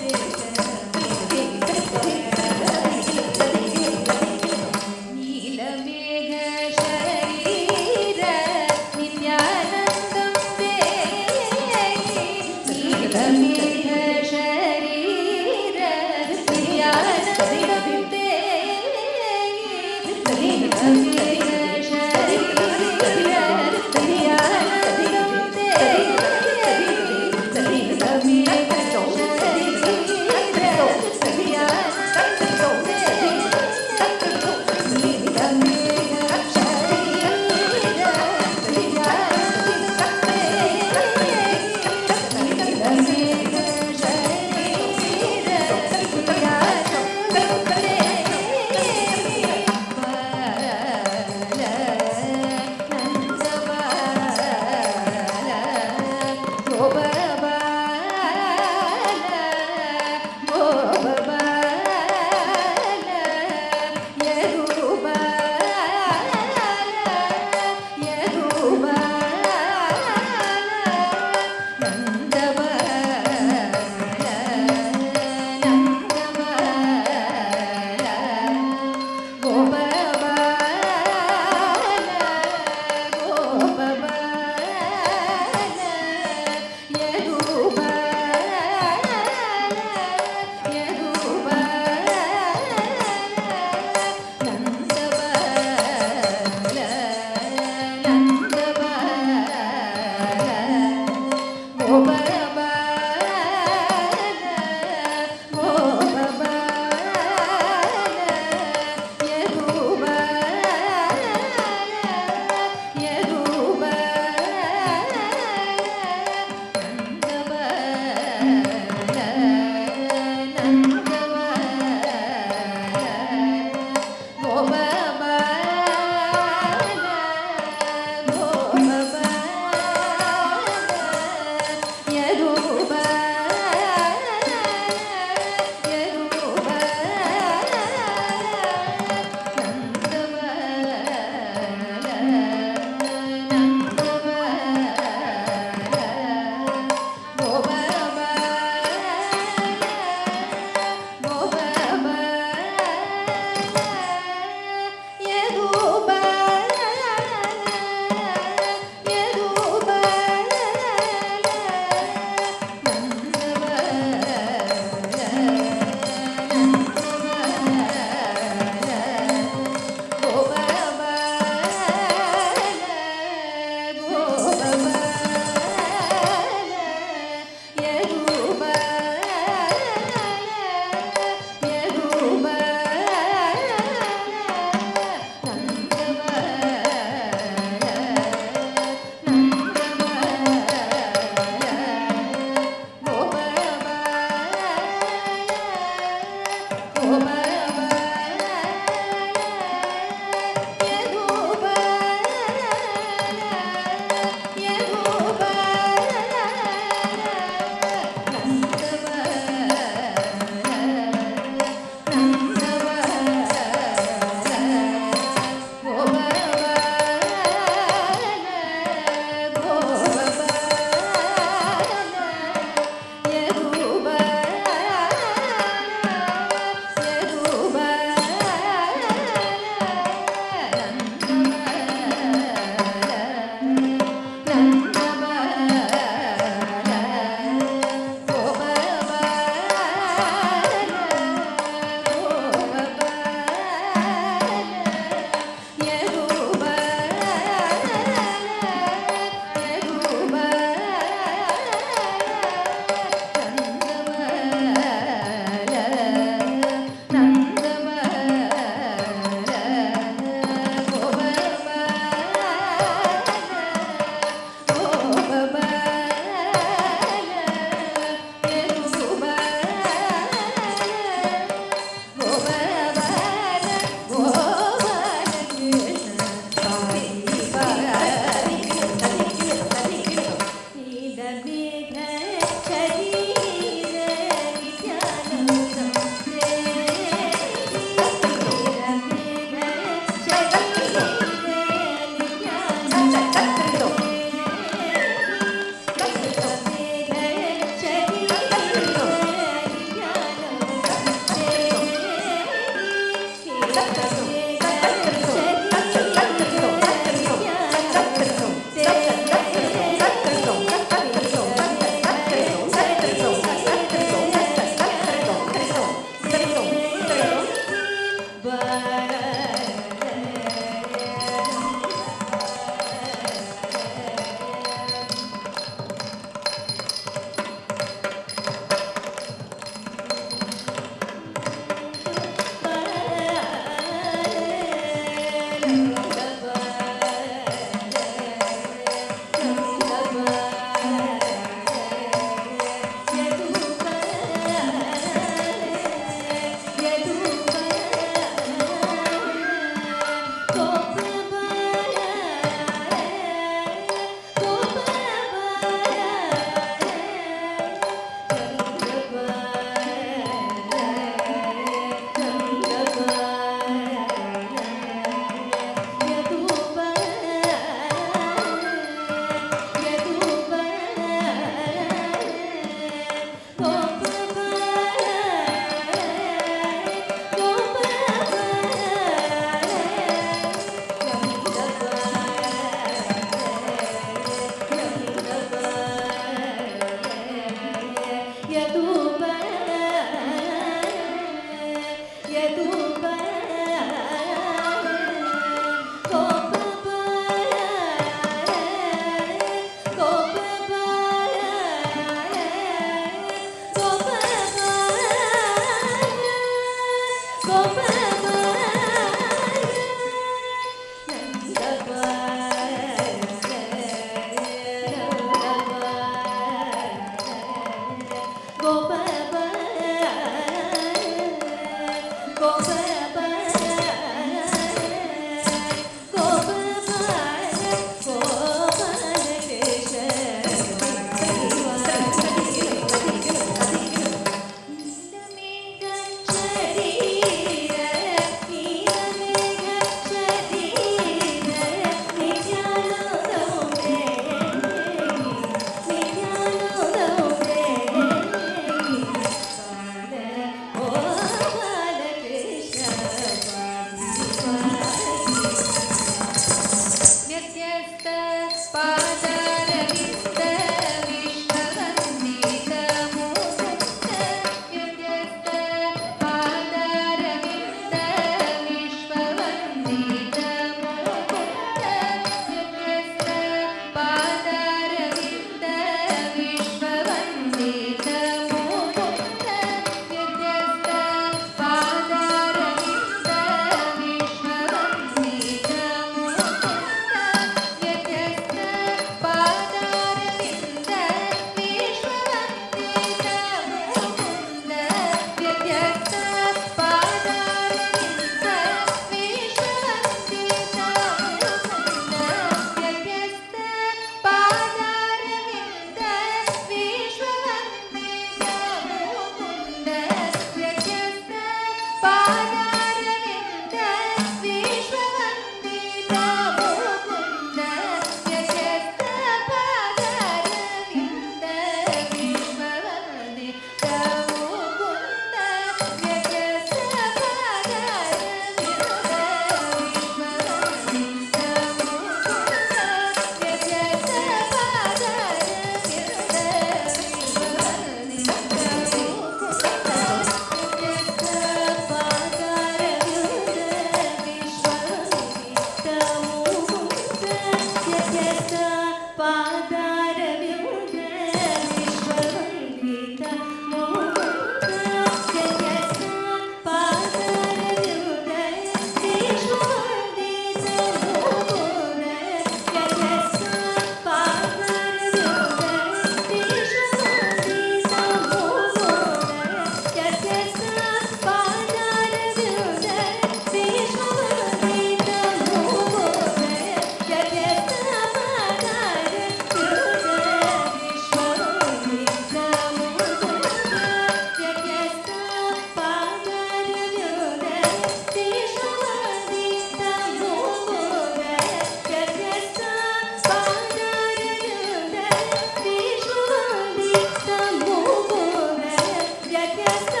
Thank you.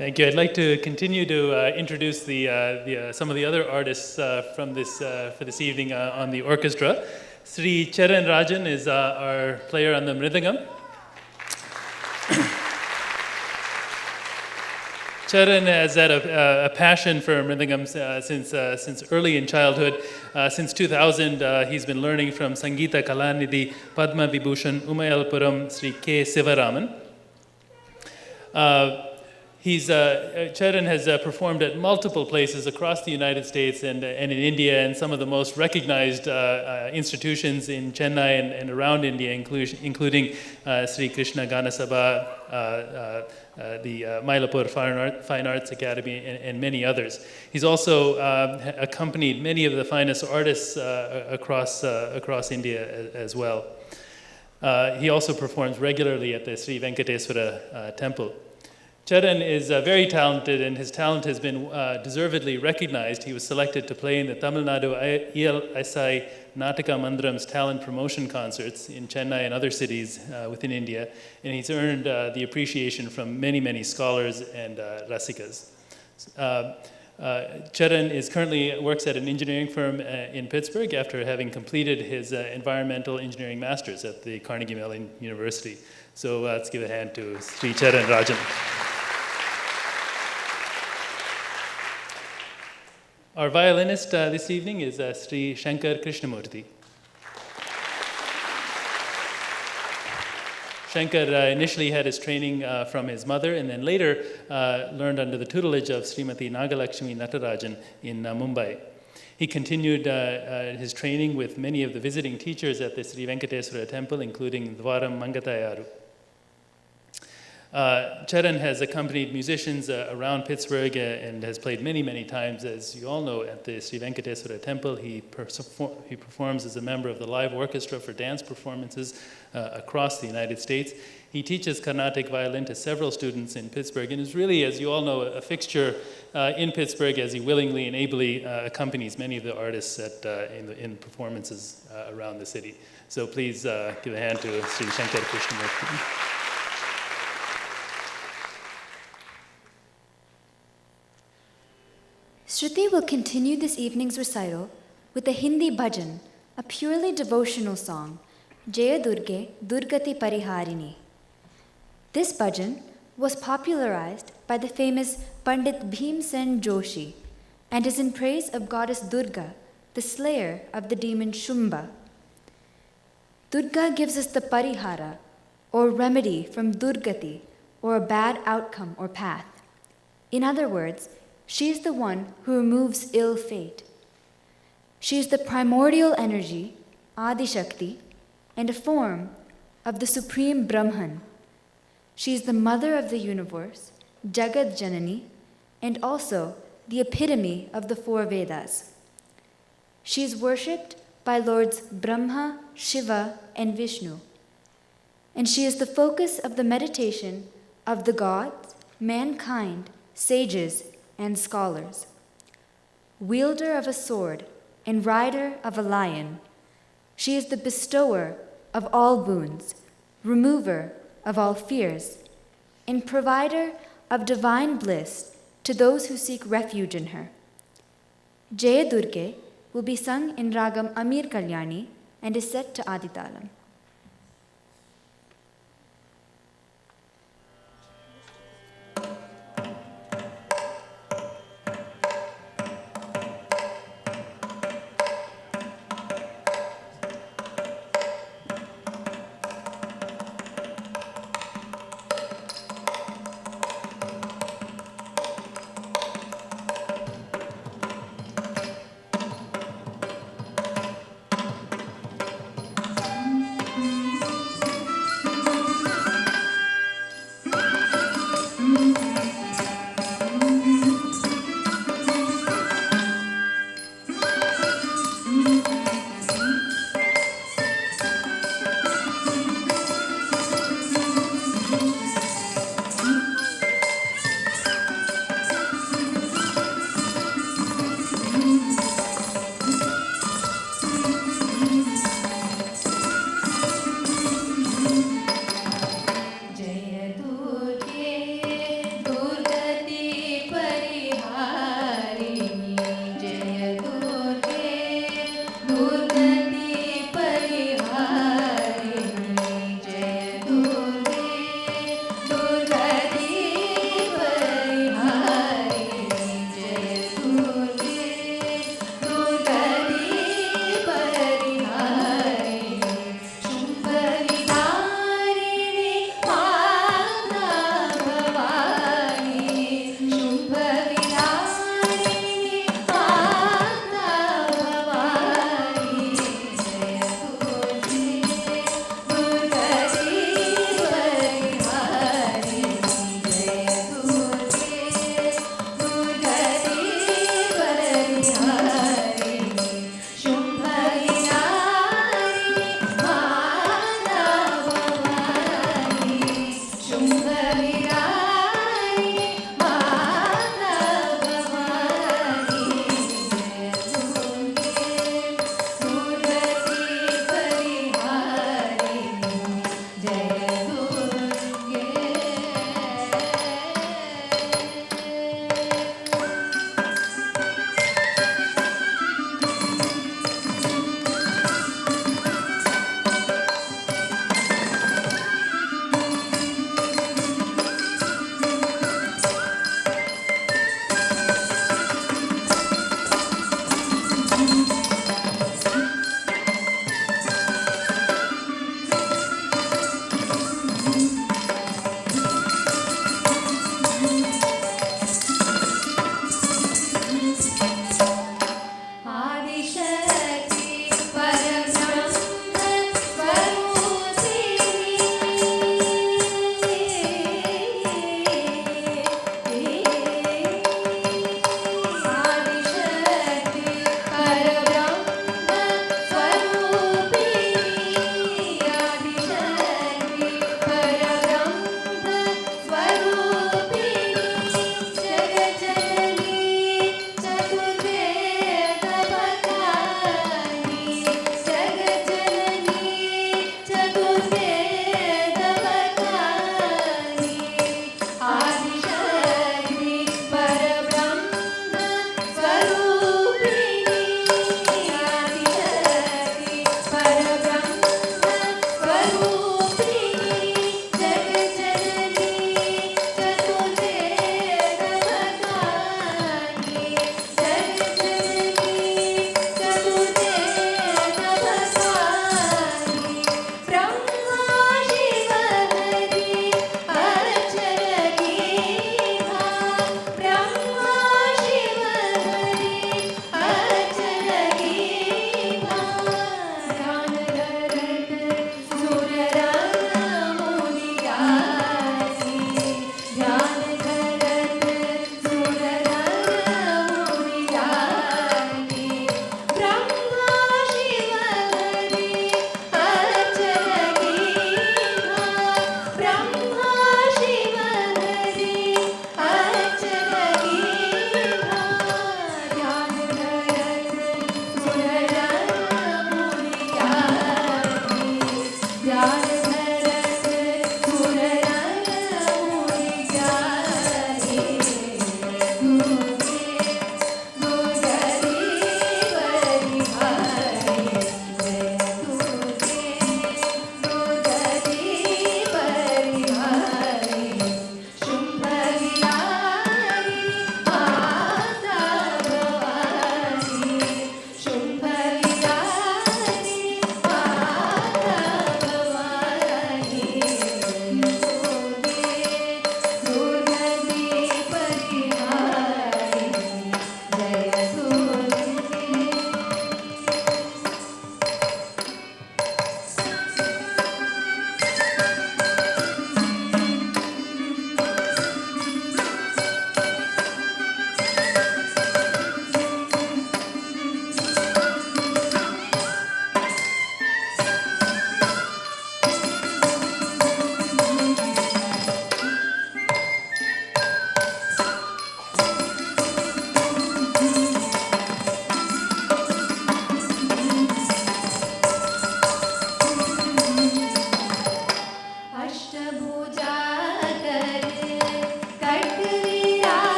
Thank you. I'd like to continue to introduce some of the other artists from for this evening on the orchestra. Sri Charan Rajan is our player on the mridangam. Charan has had a passion for mridangam since early in childhood. Since 2000, he's been learning from Sangeeta Kalanidhi, Padma Vibhushan, Umayalpuram, Sri K. Sivaraman. Charan has performed at multiple places across the United States and in India, and some of the most recognized institutions in Chennai and around India, including Sri Krishna Gana Sabha, the Mylapore Fine Arts Academy, and many others. He's also accompanied many of the finest artists across India as well. He also performs regularly at the Sri Venkateswara temple. Charan is very talented, and his talent has been deservedly recognized. He was selected to play in the Tamil Nadu ELSI Nataka Mandiram's talent promotion concerts in Chennai and other cities within India, and he's earned the appreciation from many, many scholars and rasikas. Charan currently works at an engineering firm in Pittsburgh after having completed his environmental engineering master's at the Carnegie Mellon University. So let's give a hand to Sri Charan Rajan. Our violinist this evening is Sri Shankar Krishnamurthy. Shankar initially had his training from his mother, and then later learned under the tutelage of Srimati Nagalakshmi Natarajan in Mumbai. He continued his training with many of the visiting teachers at the Sri Venkateswara temple, including Dwaram Mangatayaru. Charan has accompanied musicians around Pittsburgh and has played many, many times, as you all know, at the Sri Venkateswara temple. He performs as a member of the live orchestra for dance performances across the United States. He teaches Carnatic violin to several students in Pittsburgh and is really, as you all know, a fixture in Pittsburgh, as he willingly and ably accompanies many of the artists in performances around the city. So please give a hand to Sri Shankar Krishnamurthy. Shruti will continue this evening's recital with a Hindi bhajan, a purely devotional song, Jaya Durge Durgati Pariharini. This bhajan was popularized by the famous Pandit Bhimsen Joshi and is in praise of goddess Durga, the slayer of the demon Shumba. Durga gives us the parihara, or remedy from Durgati, or a bad outcome or path. In other words, she is the one who removes ill fate. She is the primordial energy, Adi Shakti, and a form of the supreme Brahman. She is the mother of the universe, Jagad Janani, and also the epitome of the four Vedas. She is worshipped by Lords Brahma, Shiva, and Vishnu. And she is the focus of the meditation of the gods, mankind, sages, and scholars. Wielder of a sword and rider of a lion, she is the bestower of all boons, remover of all fears, and provider of divine bliss to those who seek refuge in her. Jaya Durge will be sung in Ragam Amir Kalyani and is set to Aditalam.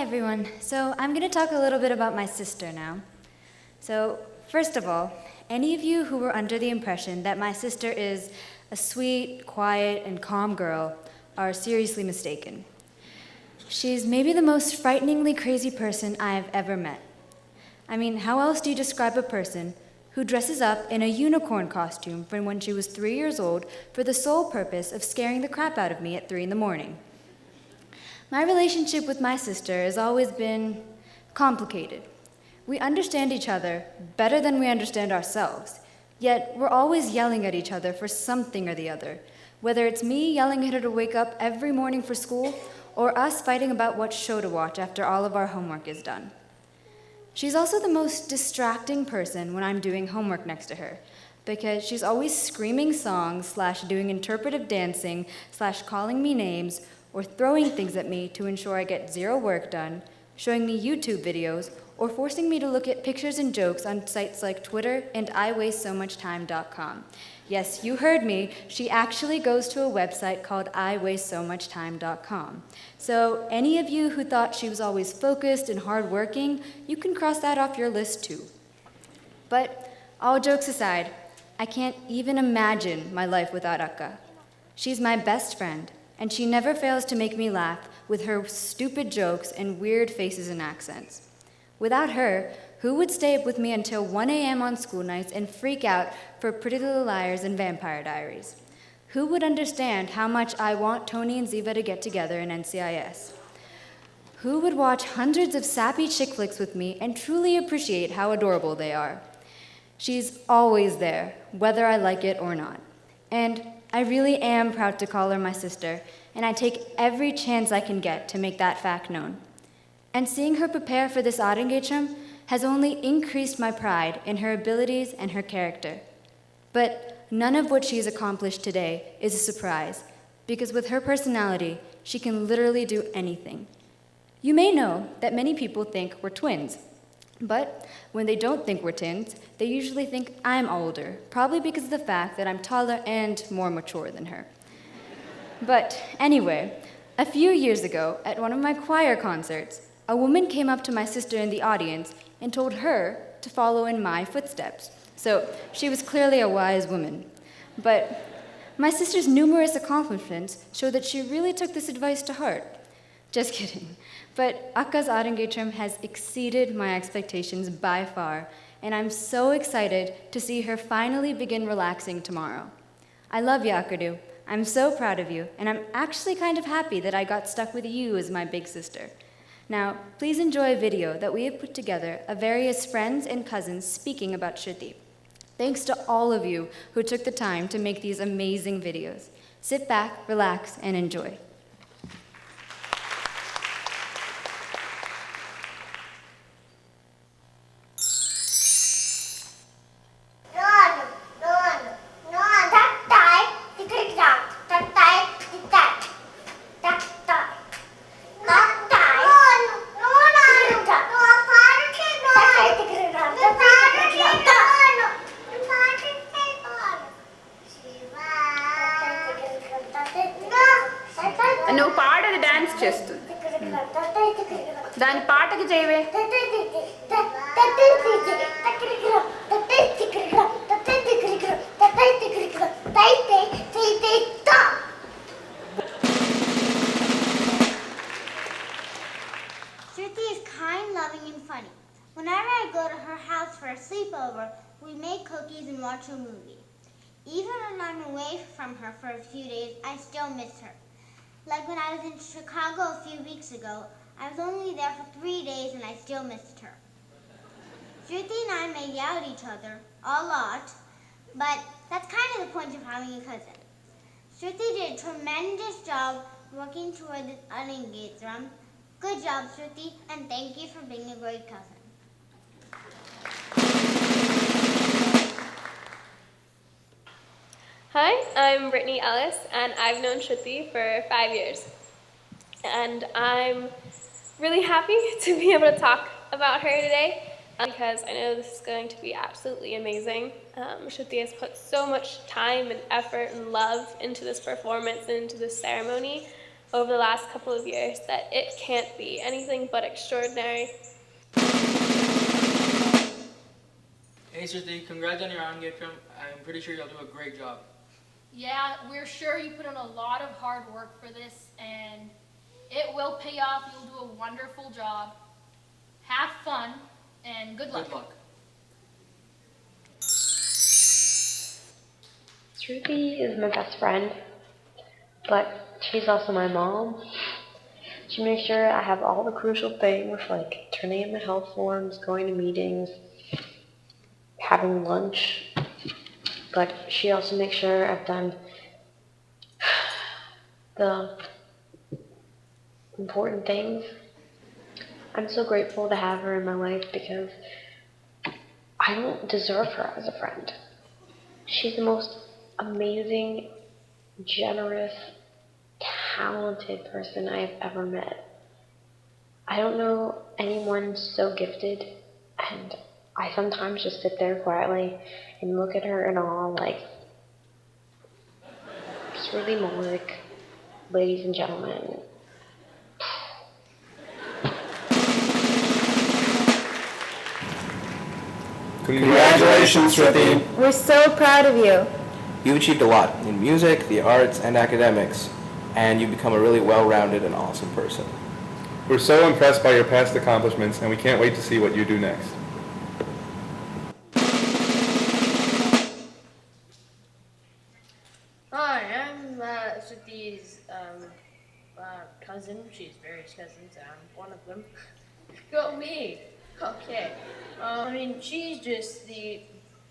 everyone. So I'm going to talk a little bit about my sister now. So first of all, any of you who were under the impression that my sister is a sweet, quiet, and calm girl are seriously mistaken. She's maybe the most frighteningly crazy person I've ever met. I mean, how else do you describe a person who dresses up in a unicorn costume from when she was 3 years old for the sole purpose of scaring the crap out of me at 3 in the morning? My relationship with my sister has always been complicated. We understand each other better than we understand ourselves, yet we're always yelling at each other for something or the other, whether it's me yelling at her to wake up every morning for school or us fighting about what show to watch after all of our homework is done. She's also the most distracting person when I'm doing homework next to her, because she's always screaming songs / doing interpretive dancing / calling me names or throwing things at me to ensure I get zero work done, showing me YouTube videos, or forcing me to look at pictures and jokes on sites like Twitter and iwastesomuchtime.com. Yes, you heard me. She actually goes to a website called iwastesomuchtime.com. So any of you who thought she was always focused and hardworking, you can cross that off your list too. But all jokes aside, I can't even imagine my life without Akka. She's my best friend, and she never fails to make me laugh with her stupid jokes and weird faces and accents. Without her, who would stay up with me until 1 a.m. on school nights and freak out for Pretty Little Liars and Vampire Diaries? Who would understand how much I want Tony and Ziva to get together in NCIS? Who would watch hundreds of sappy chick flicks with me and truly appreciate how adorable they are? She's always there, whether I like it or not. And I really am proud to call her my sister, and I take every chance I can get to make that fact known. And seeing her prepare for this Adengecham has only increased my pride in her abilities and her character. But none of what she's accomplished today is a surprise, because with her personality, she can literally do anything. You may know that many people think we're twins, but when they don't think we're twins, they usually think I'm older, probably because of the fact that I'm taller and more mature than her. But anyway, a few years ago, at one of my choir concerts, a woman came up to my sister in the audience and told her to follow in my footsteps. So she was clearly a wise woman. But my sister's numerous accomplishments show that she really took this advice to heart. Just kidding. But Akka's Adengecham has exceeded my expectations by far, and I'm so excited to see her finally begin relaxing tomorrow. I love you, Akkadu. I'm so proud of you, and I'm actually kind of happy that I got stuck with you as my big sister. Now, please enjoy a video that we have put together of various friends and cousins speaking about Shruthi. Thanks to all of you who took the time to make these amazing videos. Sit back, relax, and enjoy. నువ్వు పాడది dance చేస్తుంది దాని పాటకి చేయవే Shruthi is kind, loving, and funny. Whenever I go to her house for a sleepover, we make cookies and watch a movie. Even when I'm away from her for a few days, I still miss her. Like when I was in Chicago a few weeks ago, I was only there for 3 days and I still missed her. Shruthi and I may yell at each other a lot, but that's kind of the point of having a cousin. Shruthi did a tremendous job working toward this Adengecham. Good job, Shruthi, and thank you for being a great cousin. Hi, I'm Brittany Ellis, and I've known Shruthi for 5 years. And I'm really happy to be able to talk about her today because I know this is going to be absolutely amazing. Shruthi has put so much time and effort and love into this performance and into this ceremony. over the last couple of years that it can't be anything but extraordinary. Hey Sruthi, congrats on your engagement. I'm pretty sure you'll do a great job. Yeah, we're sure you put in a lot of hard work for this, and it will pay off. You'll do a wonderful job. Have fun, and good luck. Good luck. Sruthi is my best friend, but she's also my mom. She makes sure I have all the crucial things, like turning in my health forms, going to meetings, having lunch. But she also makes sure I've done the important things. I'm so grateful to have her in my life because I don't deserve her as a friend. She's the most amazing, generous, talented person I've ever met. I don't know anyone so gifted, and I sometimes just sit there quietly and look at her in awe like, Sruthi Malik, ladies and gentlemen. Congratulations, Sruthi. We're so proud of you. You achieved a lot in music, the arts, and academics, and you've become a really well-rounded and awesome person. We're so impressed by your past accomplishments, and we can't wait to see what you do next. Hi, I'm Sruthi's cousin. She's various cousins, and I'm one of them. Go me! Okay. I mean, she's just the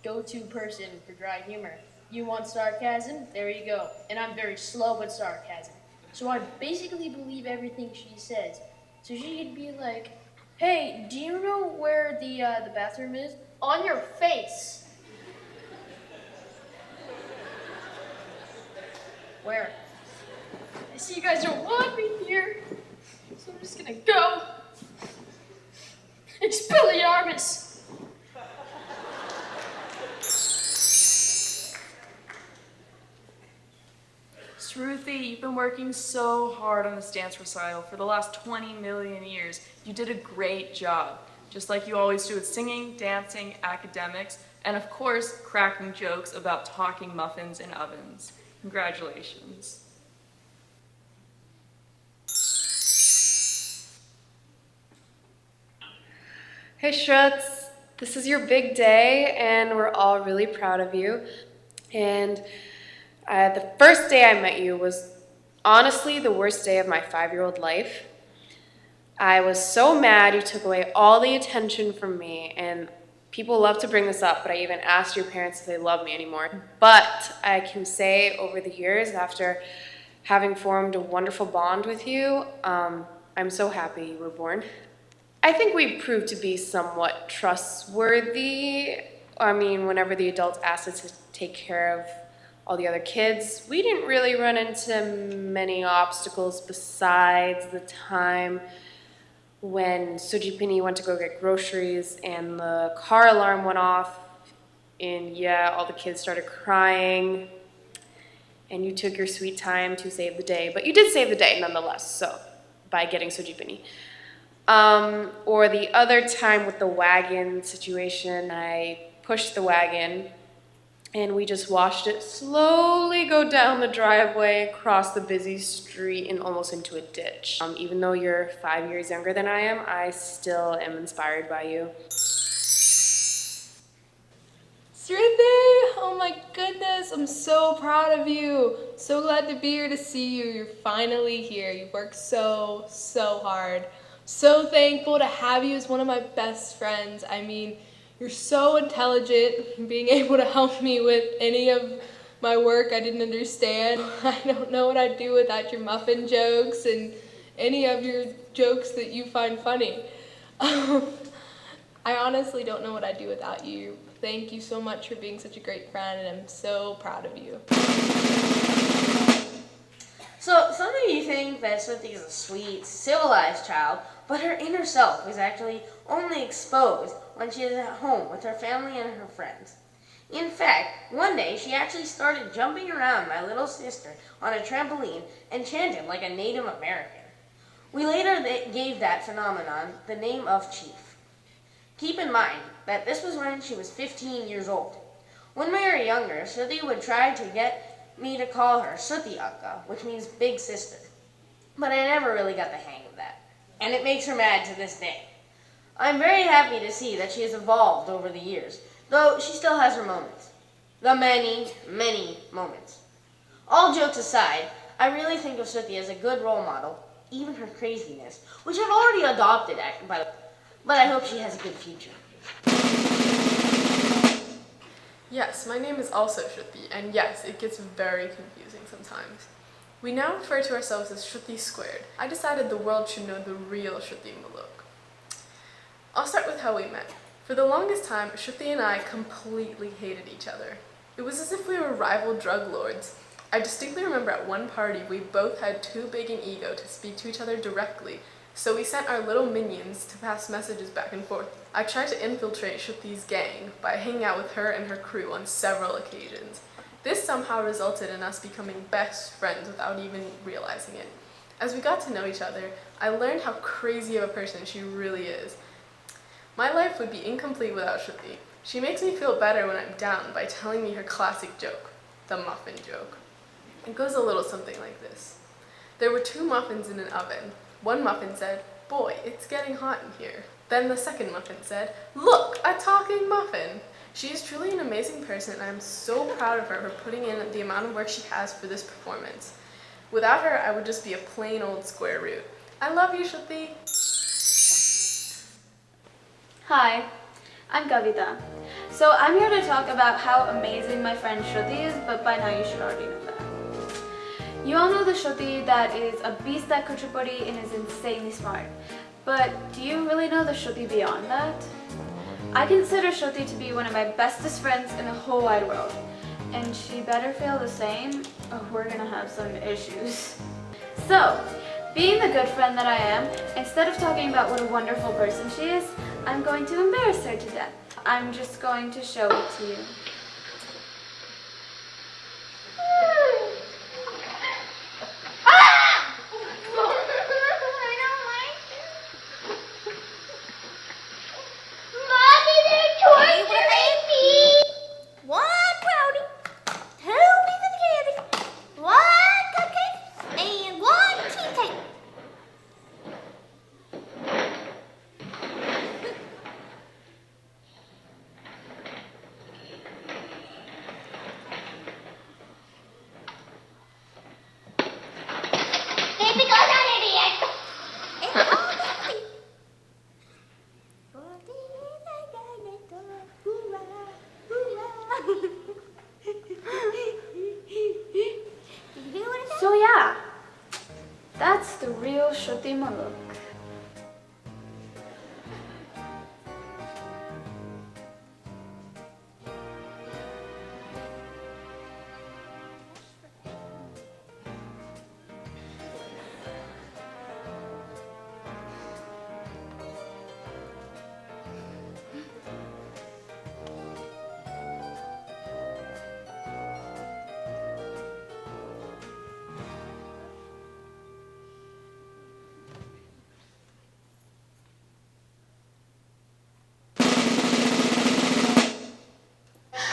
go-to person for dry humor. You want sarcasm? There you go. And I'm very slow with sarcasm. So I basically believe everything she says. So she could be like, hey, do you know where the bathroom is? On your face! Where? I see you guys don't want me here, so I'm just gonna go. Expelliarmus! Sruthi, you've been working so hard on this dance recital for the last 20 million years. You did a great job, just like you always do with singing, dancing, academics, and of course, cracking jokes about talking muffins in ovens. Congratulations. Hey Shruts, this is your big day and we're all really proud of you. And the first day I met you was honestly the worst day of my 5-year-old life. I was so mad you took away all the attention from me, and people love to bring this up, but I even asked your parents if they love me anymore. But I can say over the years, after having formed a wonderful bond with you, I'm so happy you were born. I think we proved to be somewhat trustworthy. I mean, whenever the adults asked us to take care of all the other kids, we didn't really run into many obstacles besides the time when Sujipini went to go get groceries and the car alarm went off, and yeah, all the kids started crying, and you took your sweet time to save the day, but you did save the day nonetheless, so, by getting Sujipini. Or the other time with the wagon situation, I pushed the wagon and we just watched it slowly go down the driveway, across the busy street, and almost into a ditch. Even though you're 5 years younger than I am, I still am inspired by you. Sruthi, oh my goodness, I'm so proud of you. So glad to be here to see you. You're finally here. You worked so hard. So thankful to have you as one of my best friends. I mean, you're so intelligent, being able to help me with any of my work I didn't understand. I don't know what I'd do without your muffin jokes and any of your jokes that you find funny. I honestly don't know what I'd do without you. Thank you so much for being such a great friend, and I'm so proud of you. So, some of you think that Sruthi is a sweet, civilized child, but her inner self is actually only exposed when she is at home with her family and her friends. In fact, one day she actually started jumping around my little sister on a trampoline and chanted like a Native American. We later gave that phenomenon the name of Chief. Keep in mind that this was when she was 15 years old. When we were younger, Sruthi would try to get me to call her Sruthi Akka, which means big sister. But I never really got the hang of that, and it makes her mad to this day. I'm very happy to see that she has evolved over the years, though she still has her moments. The many, many moments. All jokes aside, I really think of Sruthi as a good role model, even her craziness, which I've already adopted, but I hope she has a good future. Yes, my name is also Shruti, and yes, it gets very confusing sometimes. We now refer to ourselves as Shruti Squared. I decided the world should know the real Sruthi Maluk. I'll start with how we met. For the longest time, Shruti and I completely hated each other. It was as if we were rival drug lords. I distinctly remember at one party we both had too big an ego to speak to each other directly, so we sent our little minions to pass messages back and forth. I tried to infiltrate Shruti's gang by hanging out with her and her crew on several occasions. This somehow resulted in us becoming best friends without even realizing it. As we got to know each other, I learned how crazy of a person she really is. My life would be incomplete without Shruti. She makes me feel better when I'm down by telling me her classic joke, the muffin joke. It goes a little something like this. There were 2 muffins in an oven. One muffin said, "Boy, it's getting hot in here." Then the second muffin said, "Look, a talking muffin." She is truly an amazing person, and I'm so proud of her for putting in the amount of work she has for this performance. Without her, I would just be a plain old square root. I love you, Shruti. Hi, I'm Kavita. So I'm here to talk about how amazing my friend Shruti is, but by now you should already know that. You all know the Shruti that is a beast at Kuchipudi and is insanely smart. But do you really know the Shruti beyond that? I consider Shruti to be one of my bestest friends in the whole wide world. And she better feel the same, or we're gonna have some issues. So, being the good friend that I am, instead of talking about what a wonderful person she is, I'm going to embarrass her to death. I'm just going to show it to you. One brownie, 2 pieces of candy, 1 cupcake, and 1 cheesecake. Because I'm an idiot. It's all nasty. So yeah, that's the real Shruti Maluk.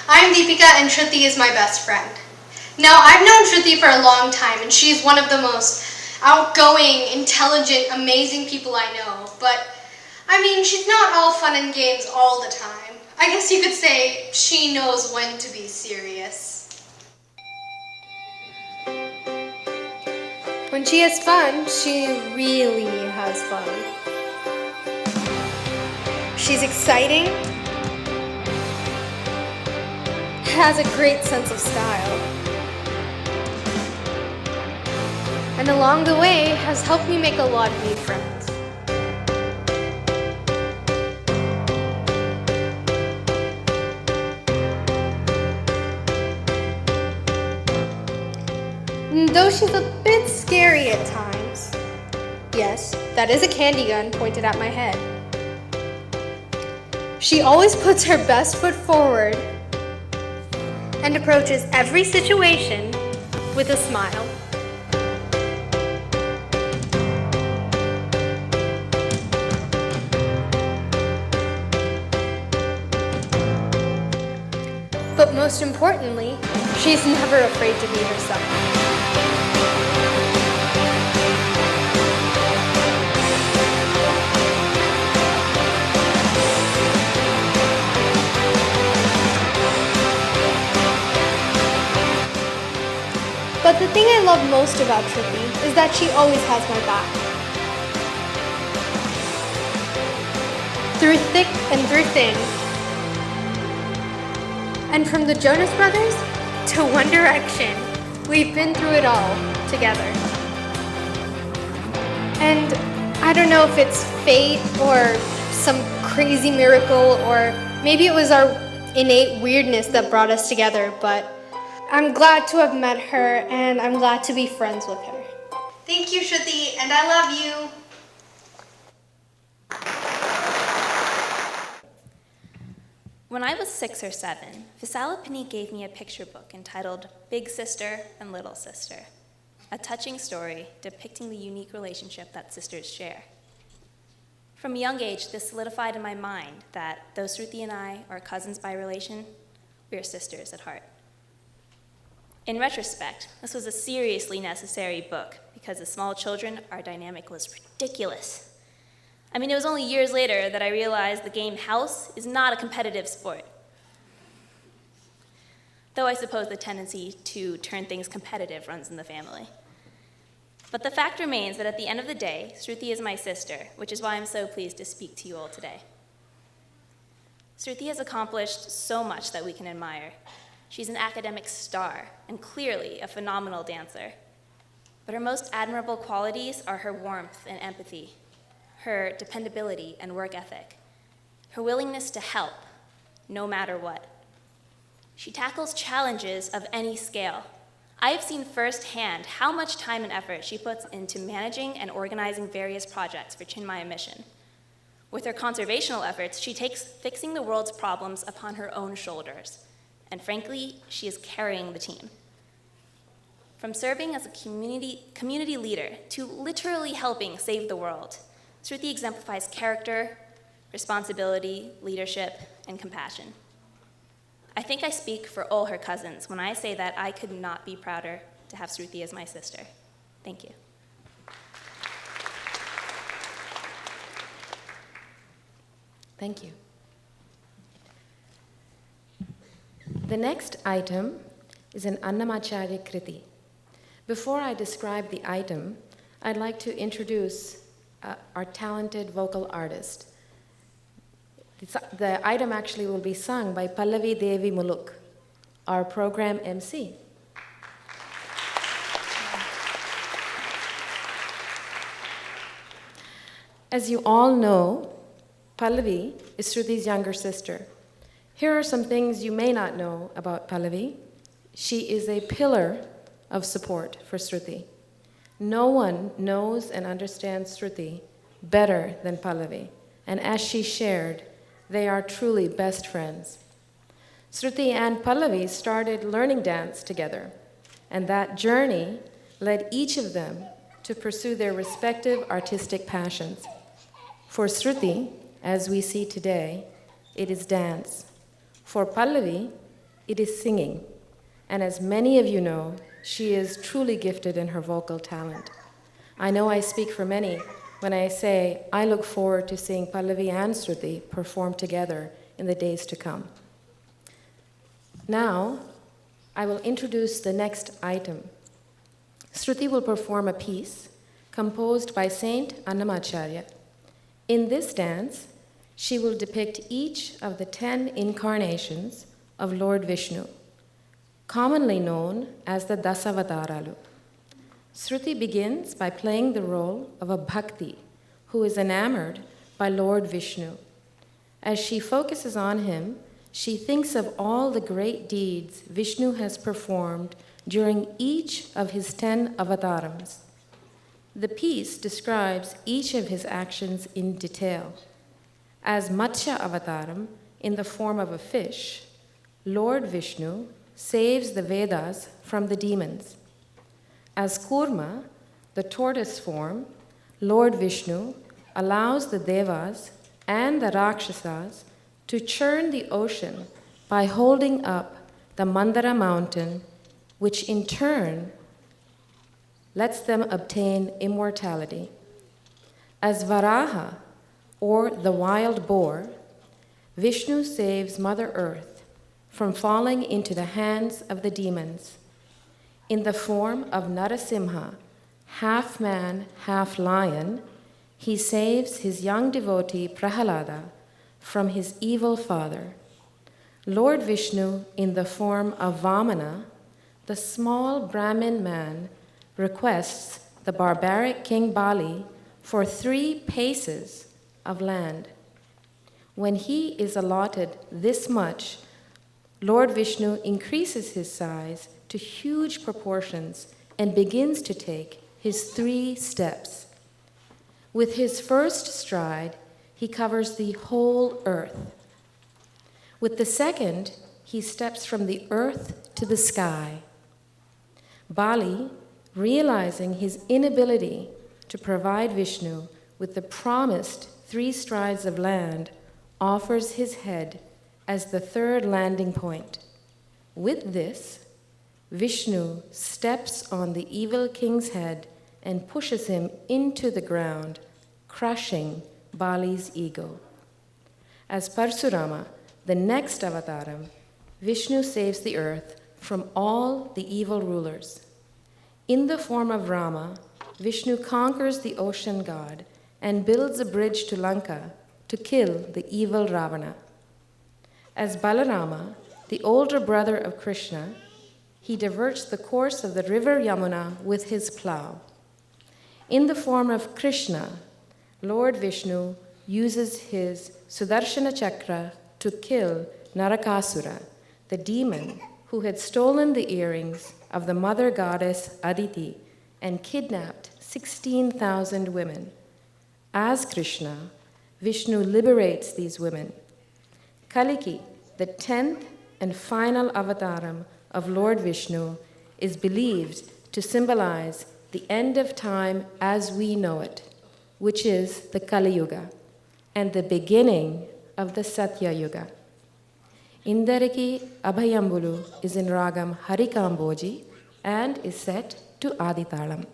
I'm Deepika and Shruti is my best friend. Now, I've known Shruti for a long time and she's one of the most outgoing, intelligent, amazing people I know. But, I mean, she's not all fun and games all the time. I guess you could say she knows when to be serious. When she has fun, she really has fun. She's exciting, has a great sense of style, and along the way has helped me make a lot of new friends. And though she's a bit scary at times, yes, that is a candy gun pointed at my head, she always puts her best foot forward and approaches every situation with a smile. But most importantly, she's never afraid to be herself. But the thing I love most about Sruthi is that she always has my back. Through thick and through thin. And from the Jonas Brothers to One Direction, we've been through it all together. And I don't know if it's fate or some crazy miracle, or maybe it was our innate weirdness that brought us together, but I'm glad to have met her, and I'm glad to be friends with her. Thank you, Shruti, and I love you. When I was 6 or 7, Visalapini gave me a picture book entitled Big Sister and Little Sister, a touching story depicting the unique relationship that sisters share. From a young age, this solidified in my mind that though Sruthi and I are cousins by relation, we are sisters at heart. In retrospect, this was a seriously necessary book because as small children, our dynamic was ridiculous. I mean, it was only years later that I realized the game house is not a competitive sport. Though I suppose the tendency to turn things competitive runs in the family. But the fact remains that at the end of the day, Sruthi is my sister, which is why I'm so pleased to speak to you all today. Sruthi has accomplished so much that we can admire. She's an academic star and clearly a phenomenal dancer. But her most admirable qualities are her warmth and empathy, her dependability and work ethic, her willingness to help, no matter what. She tackles challenges of any scale. I have seen firsthand how much time and effort she puts into managing and organizing various projects for Chinmaya Mission. With her conservational efforts, she takes fixing the world's problems upon her own shoulders. And frankly, she is carrying the team. From serving as a community leader to literally helping save the world, Sruthi exemplifies character, responsibility, leadership, and compassion. I think I speak for all her cousins when I say that I could not be prouder to have Sruthi as my sister. Thank you. Thank you. The next item is an Annamacharya Kriti. Before I describe the item, I'd like to introduce our talented vocal artist. The item actually will be sung by Pallavi Devi Muluk, our program MC. As you all know, Pallavi is Sruthi's younger sister. Here are some things you may not know about Pallavi. She is a pillar of support for Sruthi. No one knows and understands Sruthi better than Pallavi, and as she shared, they are truly best friends. Sruthi and Pallavi started learning dance together, and that journey led each of them to pursue their respective artistic passions. For Sruthi, as we see today, it is dance. For Pallavi, it is singing. And as many of you know, she is truly gifted in her vocal talent. I know I speak for many when I say I look forward to seeing Pallavi and Sruthi perform together in the days to come. Now, I will introduce the next item. Sruthi will perform a piece composed by Saint Annamacharya. In this dance, she will depict each of the 10 incarnations of Lord Vishnu, commonly known as the Dasavataralu. Sruthi begins by playing the role of a bhakti who is enamored by Lord Vishnu. As she focuses on him, she thinks of all the great deeds Vishnu has performed during each of his 10 avatarams. The piece describes each of his actions in detail. As Matsya Avataram, in the form of a fish, Lord Vishnu saves the Vedas from the demons. As Kurma, the tortoise form, Lord Vishnu allows the Devas and the Rakshasas to churn the ocean by holding up the Mandara mountain, which in turn lets them obtain immortality. As Varaha, or the wild boar, Vishnu saves Mother Earth from falling into the hands of the demons. In the form of Narasimha, half man, half lion, he saves his young devotee Prahalada from his evil father. Lord Vishnu, in the form of Vamana, the small Brahmin man, requests the barbaric King Bali for 3 paces of land. When he is allotted this much, Lord Vishnu increases his size to huge proportions and begins to take his 3 steps. With his first stride, he covers the whole earth. With the second, he steps from the earth to the sky. Bali, realizing his inability to provide Vishnu with the promised 3 strides of land, offers his head as the 3rd landing point. With this, Vishnu steps on the evil king's head and pushes him into the ground, crushing Bali's ego. As Parsurama, the next avataram, Vishnu saves the earth from all the evil rulers. In the form of Rama, Vishnu conquers the ocean god and builds a bridge to Lanka to kill the evil Ravana. As Balarama, the older brother of Krishna, he diverts the course of the river Yamuna with his plow. In the form of Krishna, Lord Vishnu uses his Sudarshana Chakra to kill Narakasura, the demon who had stolen the earrings of the mother goddess Aditi and kidnapped 16,000 women. As Krishna, Vishnu liberates these women. Kaliki, the 10th and final avataram of Lord Vishnu, is believed to symbolize the end of time as we know it, which is the Kali Yuga, and the beginning of the Satya Yuga. Indariki Abhayambulu is in Ragam Harikamboji and is set to Aditalam.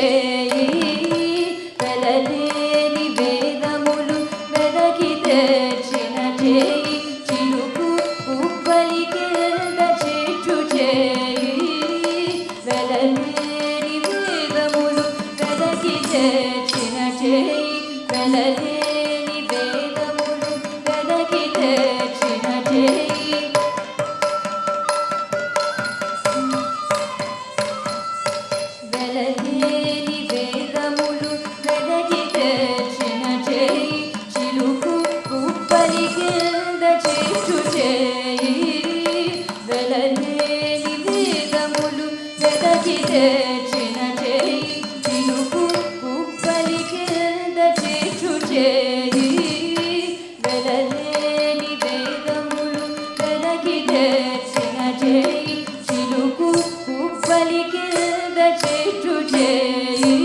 చేయి వెలలేని వేదములు వెదకి తెచ్చిన చేయి చిలుకు ఉబ్బలి కింద చేర్చు చేయి వెలలేని వేదములు వెదకి తెచ్చిన చేయి వెలలేని వేదములు వెదకి తెచ్చిన చేయి వెలలేని వేదములు వెదకి తెచ్చిన చేయి చిలుకు ఉబ్బలి కింద చేర్చు చేయి వెలలేని వేదములు వెదకి తెచ్చిన చేయి చిలుకు ఉబ్బలి కింద చేర్చు చేయి వెలలేని వేదములు వెదకి తెచ్చిన చేయి చిలుకు ఉబ్బలి కింద చేర్చు చేయి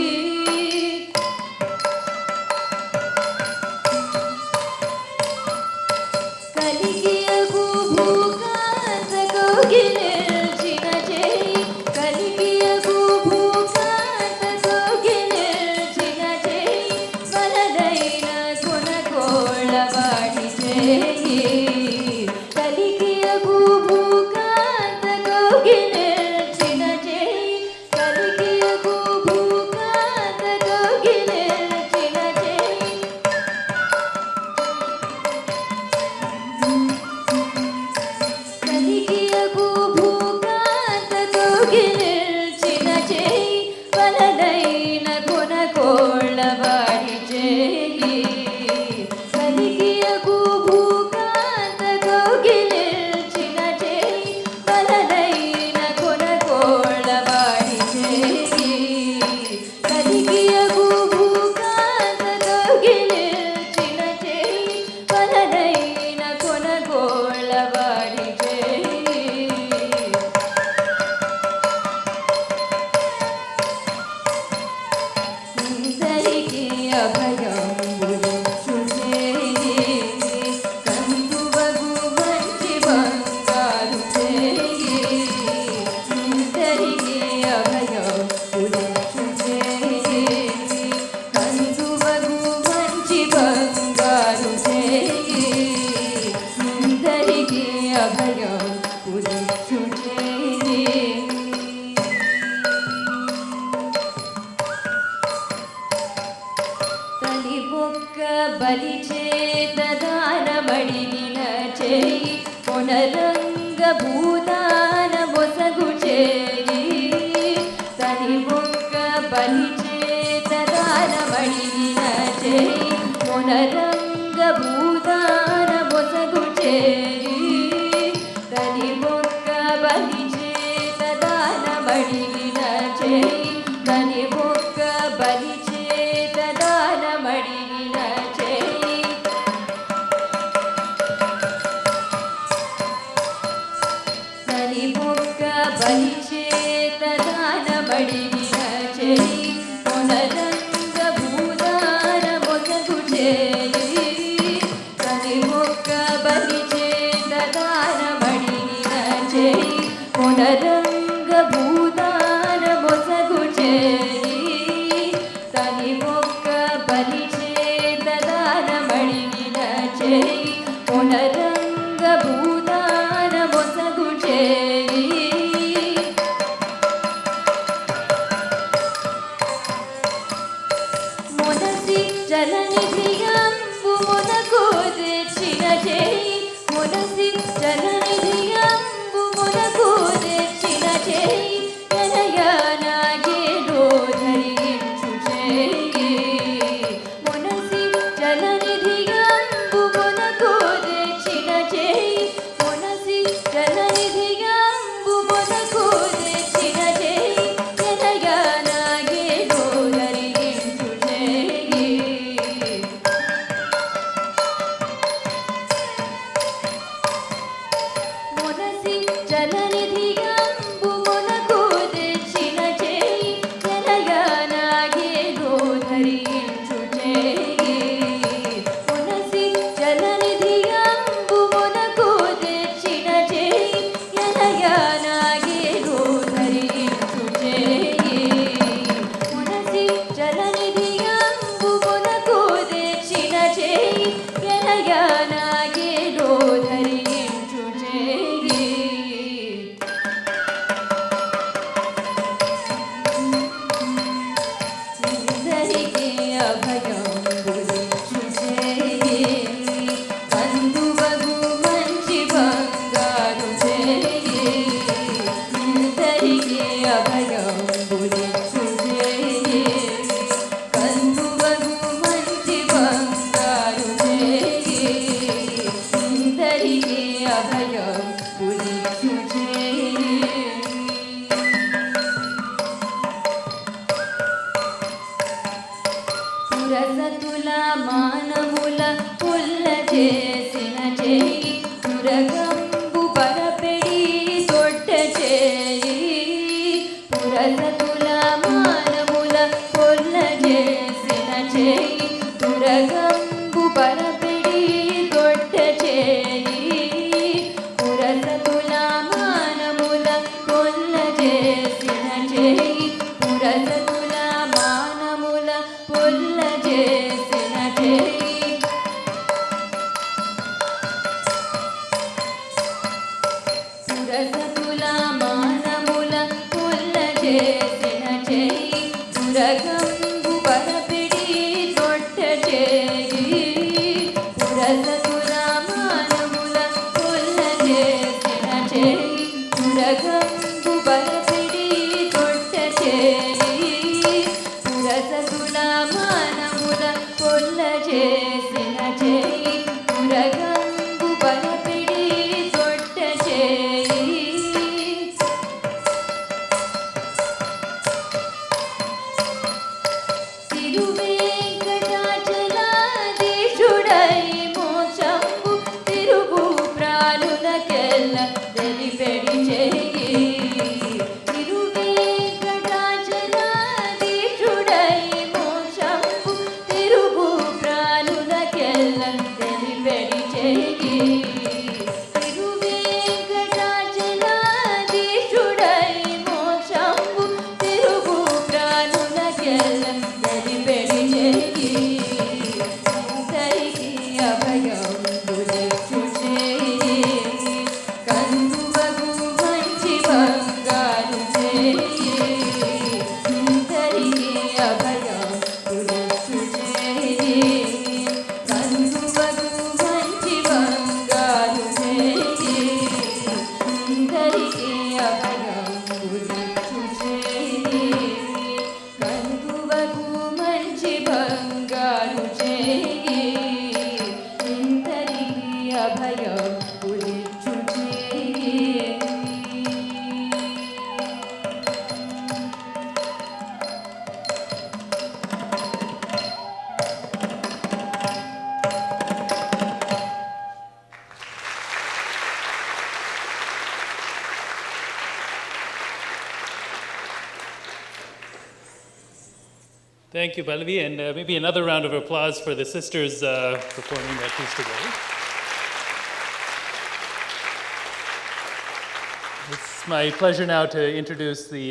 కలిగియగు భూకాంత కోగిలిల్చిన చేయి కలిగియగు భూకాంత కోగిలిల్చిన చేయి వలదైన కొనకోళ్ళవాడి చేయి కలిగియగు భూకాంత కోగిలిల్చిన చేయి కలిగియగు భూకాంత కోగిలిల్చిన చేయి కలిగియగు భూకాంత కోగిలిల్చిన చేయి వలదైన కొనకోళ్ళవాడి చేయి కలిగియగు భూకాంత కోగిలిల్చిన చేయి వలదైన కొనకోళ్ళవాడి చేయి కలిగియగు భూకాంత కోగిలిల్చిన చేయి వలదైన కొనకోళ్ళవాడి చేయి అందరికీ అభయంబులిచ్చు చేయి కందువగు మంచి బంగారు చేయి అందరికీ అభయంబులిచ్చు చేయి కందువగు మంచి బంగారు చేయి అందరికీ అభయంబులిచ్చు చేయి తలి బొక్క బలి చేత దానమడిగిన చేయి కొనరంగ భూదాన మొసగు చేయి తలి బొక్క బలి చేత దానమడిగిన చేయి కొనరంగ భూదాన మొసగు చేయి తలి బొక్క బలి చేత దానమడిగిన చేయి తలి బొక్క బలి చేత దానమడిగిన చేయి తలి బొక్క బలి చేత దానమడిగిన చేయి కొనరంగ భూదాన మొసగు చేయి తలి బొక్క బలి చేత దానమడిగిన చేయి కొనరంగ భూదాన మొసగు చేయి తలి బొక్క బలి చేత దానమడిగిన చేయి కొనరంగ భూదాన మొసగు చేయి మొదటి జలనిధియంబు మొదకు తెచ్చిన చేయి మొదటి జలనిధియంబు మొదకు తెచ్చిన చేయి ఎనయనాగేదో ధరించు చేయి మొనసి జలనిధియంబు మొదకు తెచ్చిన చేయి మొనసి జలనిధియంబు మొదకు తెచ్చిన చేయి ఎనయనాగేదో ధరించు చేయి పురసతుల మానముల పుల్ల చేసిన చేయి పురగంబు పరపెడి తొట్ట చేయి పురసతుల మానముల పుల్ల చేసిన చేయి పురగంబు పరపెడి తొట్ట చేయి పురసతుల మానముల పుల్ల చేసిన చేయి పురసతుల మానముల పుల్ల చేసిన చేయి పురసతుల మానముల పుల్ల చేసిన చేయి పురగంబు పరపిడి తొట్ట చేయి పురసతుల మానముల పుల్ల చేసిన చేయి పురగంబు పరపిడి తొట్ట చేయి పురసతుల మానముల పుల్ల చేసిన చేయి పురగంబు పరపిడి తొట్ట చేయి తిరువేంకటాచలాధీశుడై మోక్షంబు తిరుగు ప్రాణులకెల్ల తెలిపెడి చేయి తిరువేంకటాచలాధీశుడై మోక్షంబు తిరుగు ప్రాణులకెల్ల తెలిపెడి చేయి తిరువేంకటాచలాధీశుడై మోక్షంబు తిరుగు ప్రాణులకెల్ల తెలిపెడి చేయి అందరికీ అభయంబులిచ్చు చేయి కందువగు మంచి బంగారు చేయి అందరికీ అభయంబులిచ్చు చేయి కందువగు మంచి బంగారు చేయి అందరికీ అభయంబులిచ్చు చేయి కందువగు మంచి బంగారు చేయి ఇందరికీ అభయంబులిచ్చు చేయి Thank you, Pallavi, and maybe another round of applause for the sisters performing that piece today. It's my pleasure now to introduce the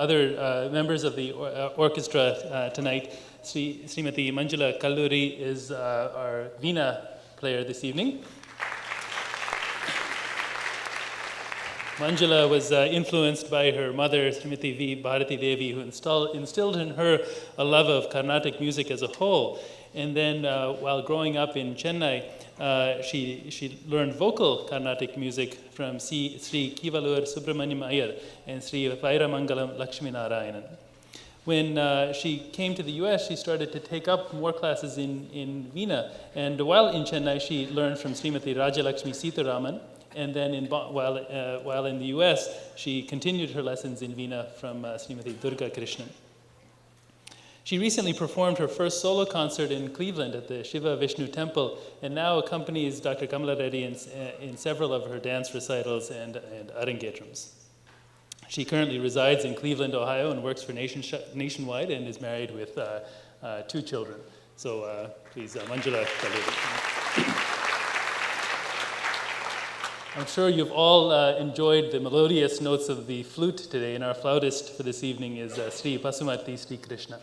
other members of the orchestra tonight. Srimati Manjula Kalluri is our Veena player this evening. Manjula was influenced by her mother, Srimati V. Bharati Devi, who instilled in her a love of Carnatic music as a whole. And then while growing up in Chennai, she learned vocal Carnatic music from Sri Kivalur Subramaniam Iyer and Sri Vairamangalam Lakshmi Narayanan. When she came to the US, she started to take up more classes in Veena. And while in Chennai, she learned from Srimati Rajalakshmi Sitaraman. And then while in the US, she continued her lessons in Veena from Srimati Durga Krishnan. She recently performed her first solo concert in Cleveland at the Shiva Vishnu Temple, and now accompanies Dr. Kamala Reddy in several of her dance recitals and arangetrams. She currently resides in Cleveland, Ohio, and works for Nationwide, and is married with 2 children. So please, Manjula Kalluri. I'm sure you've all enjoyed the melodious notes of the flute today, and our flautist for this evening is Sri Pasumati Sri Krishna.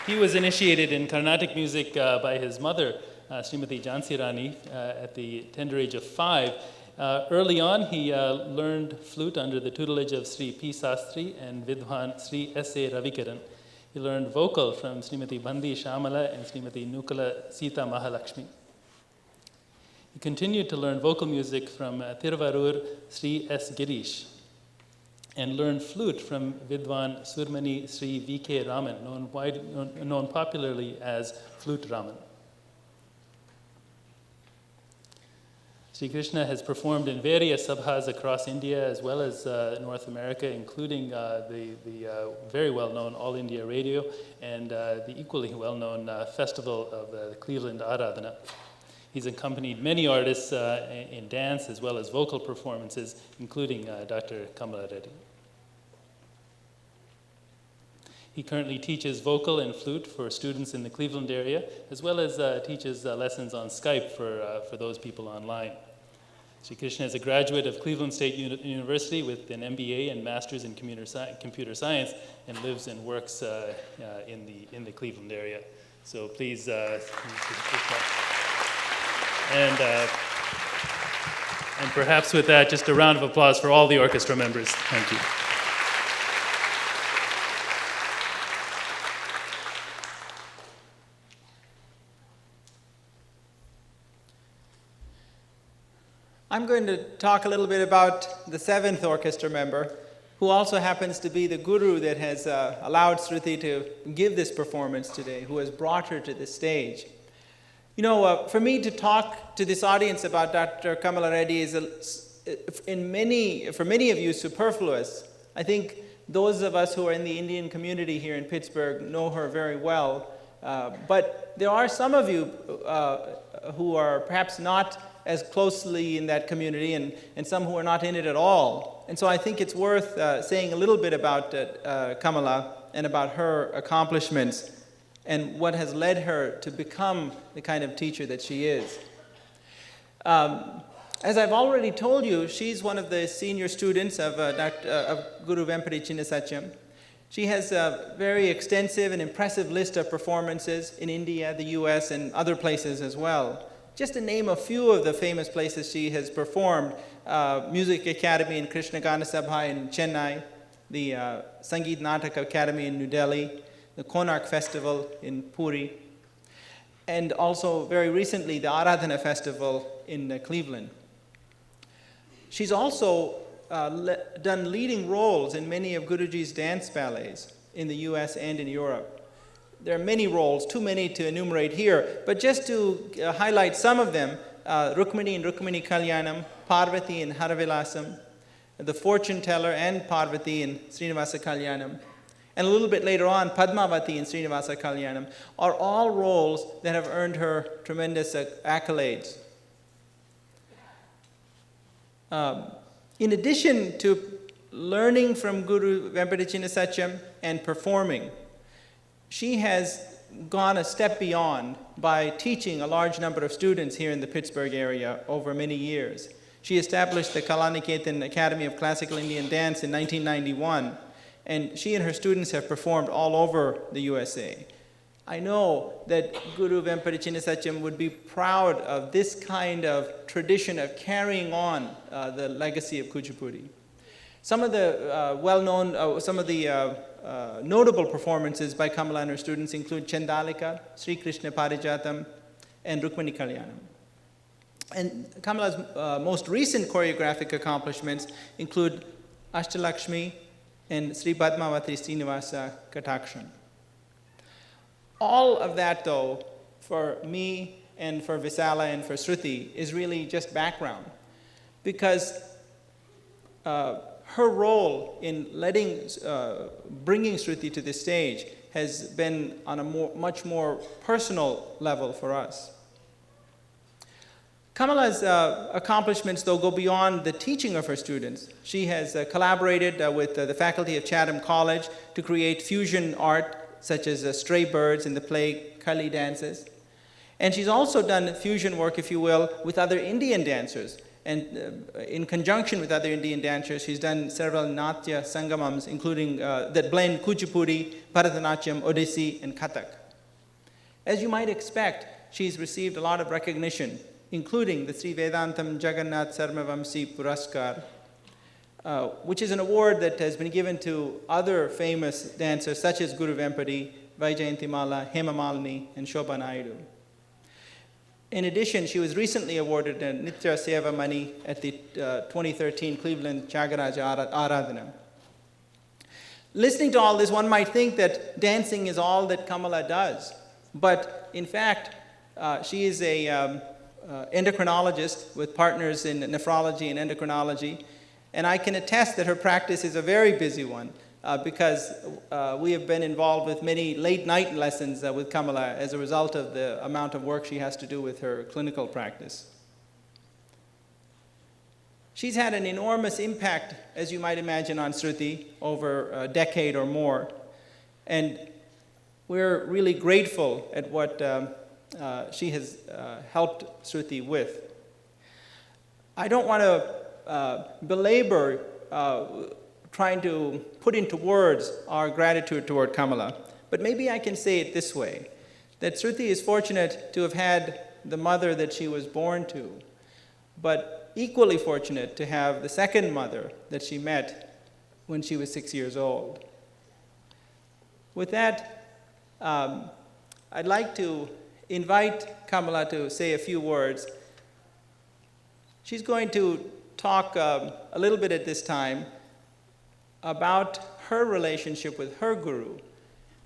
He was initiated in Carnatic music by his mother, Srimati Jhansi Rani, at the tender age of 5. Early on, he learned flute under the tutelage of Sri P. Sastri and Vidwan Sri S. A. Ravikaran. He learned vocal from Srimati Bandi Shamala and Srimati Nukala Sita Mahalakshmi. He continued to learn vocal music from Thiruvarur Sri S. Girish and learned flute from Vidwan Surmani Sri V.K. Raman, known popularly as Flute Raman. Sri Krishna has performed in various sabhas across India as well as North America, including the very well-known All India Radio and the equally well-known festival of the Cleveland Aradhana. He's accompanied many artists in dance as well as vocal performances, including Dr. Kamala Reddy. He currently teaches vocal and flute for students in the Cleveland area, as well as teaches lessons on Skype for those people online. Sri Krishna is a graduate of Cleveland State University with an MBA and Master's in Computer Science, and lives and works in the Cleveland area. So please, and perhaps with that, just a round of applause for all the orchestra members. Thank you. I'm going to talk a little bit about the seventh orchestra member, who also happens to be the guru that has allowed Sruthi to give this performance today, who has brought her to the stage. You know, for me to talk to this audience about Dr. Kamala Reddy is, for many of you, superfluous. I think those of us who are in the Indian community here in Pittsburgh know her very well, but there are some of you who are perhaps not as closely in that community, and some who are not in it at all. And so I think it's worth saying a little bit about Kamala and about her accomplishments and what has led her to become the kind of teacher that she is. As I've already told you, she's one of the senior students of Guru Vempati Chinnasatyam. She has a very extensive and impressive list of performances in India, the US, and other places as well. Just to name a few of the famous places she has performed: Music Academy in Krishna Gana Sabha in Chennai, the Sangeet Natak Academy in New Delhi, the Konark Festival in Puri, and also very recently the Aradhana Festival in Cleveland. She's also done leading roles in many of Guruji's dance ballets in the US and in Europe. There are many roles, too many to enumerate here, but just to highlight some of them: Rukmini in Rukmini Kalyanam, Parvati in Haravilasam, the Fortune Teller and Parvati in Srinivasa Kalyanam, and a little bit later on, Padmavati in Srinivasa Kalyanam, are all roles that have earned her tremendous accolades. In addition to learning from Guru Vempati Chinnasatyam and performing, she has gone a step beyond by teaching a large number of students here in the Pittsburgh area over many years. She established the Kalaniketan Academy of Classical Indian Dance in 1991, and she and her students have performed all over the USA. I know that Guru Vempati Chinnasatyam would be proud of this kind of tradition of carrying on the legacy of Kuchipudi. Some of the notable performances by Kamala and her students include Chandalika, Sri Krishna Parijatam, and Rukmini Kalyanam. And Kamala's most recent choreographic accomplishments include Ashtalakshmi and Sri Padmavati Srinivasa Kataksham. All of that, though, for me and for Visala and for Sruthi, is really just background, because her role in bringing Sruthi to this stage has been on a much more personal level for us. Kamala's accomplishments, though, go beyond the teaching of her students. She has collaborated with the faculty of Chatham College to create fusion art, such as Stray Birds in the play Kali Dances. And she's also done fusion work, if you will, with other Indian dancers. And in conjunction with other Indian dancers, she's done several Natya Sangamams, including that blend Kuchipudi, Bharatanatyam, Odissi, and Kathak. As you might expect, she's received a lot of recognition, including the Sri Vedantam Jagannath Sarmavamsi Puraskar, which is an award that has been given to other famous dancers such as Guru Vempati, Vaijayantimala, Hema Malini, and Shobha Naidu. In addition, she was recently awarded a Nitya Seva Mani at the 2013 Cleveland Tyagaraja Aradhana. Listening to all this, one might think that dancing is all that Kamala does. But in fact, she is a endocrinologist with partners in nephrology and endocrinology, and I can attest that her practice is a very busy one because we have been involved with many late night lessons with Kamala as a result of the amount of work she has to do with her clinical practice. She's had an enormous impact, as you might imagine, on Sruthi over a decade or more. And we're really grateful at what she has helped Sruthi with. I don't want to belabor trying to put into words our gratitude toward Kamala, but maybe I can say it this way, that Sruthi is fortunate to have had the mother that she was born to, but equally fortunate to have the second mother that she met when she was 6 years old. With that, I'd like to invite Kamala to say a few words. She's going to talk a little bit at this time about her relationship with her guru.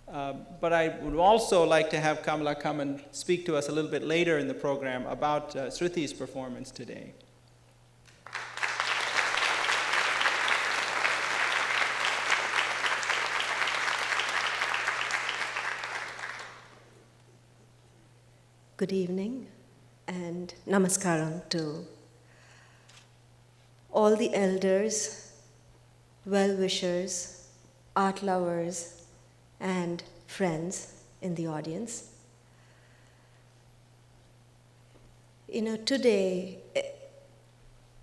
But I would also like to have Kamala come and speak to us a little bit later in the program about Sruthi's performance today. Good evening and namaskaram to all the elders, well-wishers, art lovers, and friends in the audience. You know, today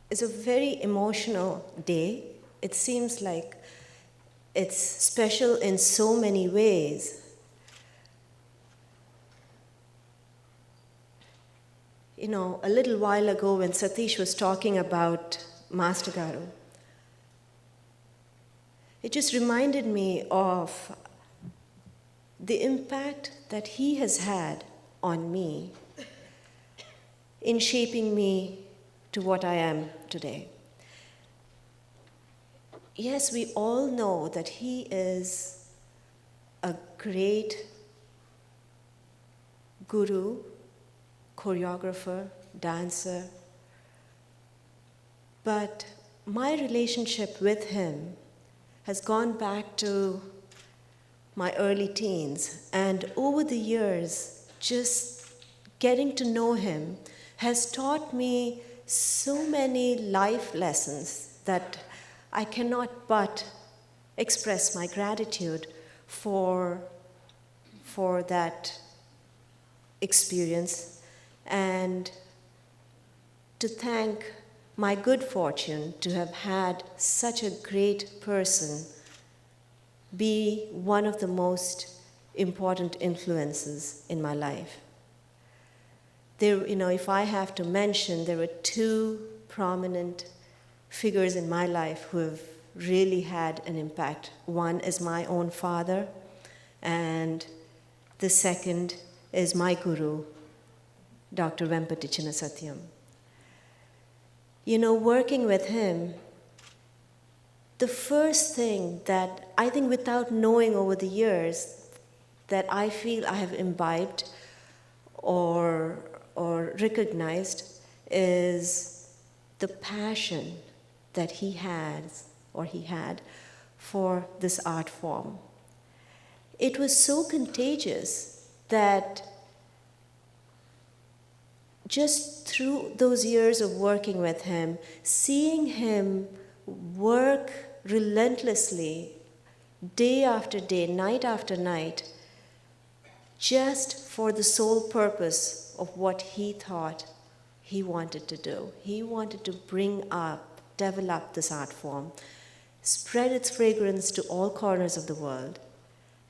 is a very emotional day. It seems like it's special in so many ways. You know, a little while ago when Satish was talking about Master Garu, it just reminded me of the impact that he has had on me in shaping me to what I am today. Yes, we all know that he is a great guru, choreographer, dancer, but my relationship with him has gone back to my early teens, and over the years, just getting to know him has taught me so many life lessons that I cannot but express my gratitude for that experience, and to thank my good fortune to have had such a great person be one of the most important influences in my life. There, you know, if I have to mention, there were two prominent figures in my life who have really had an impact. One is my own father, and the second is my guru, Dr. Vempatichinna Satyam. You know, working with him, the first thing that I think, without knowing over the years, that I feel I have imbibed or recognized is the passion that he has or he had for this art form. It was so contagious that just through those years of working with him, seeing him work relentlessly, day after day, night after night, just for the sole purpose of what he thought he wanted to do. He wanted to bring up, develop this art form, spread its fragrance to all corners of the world,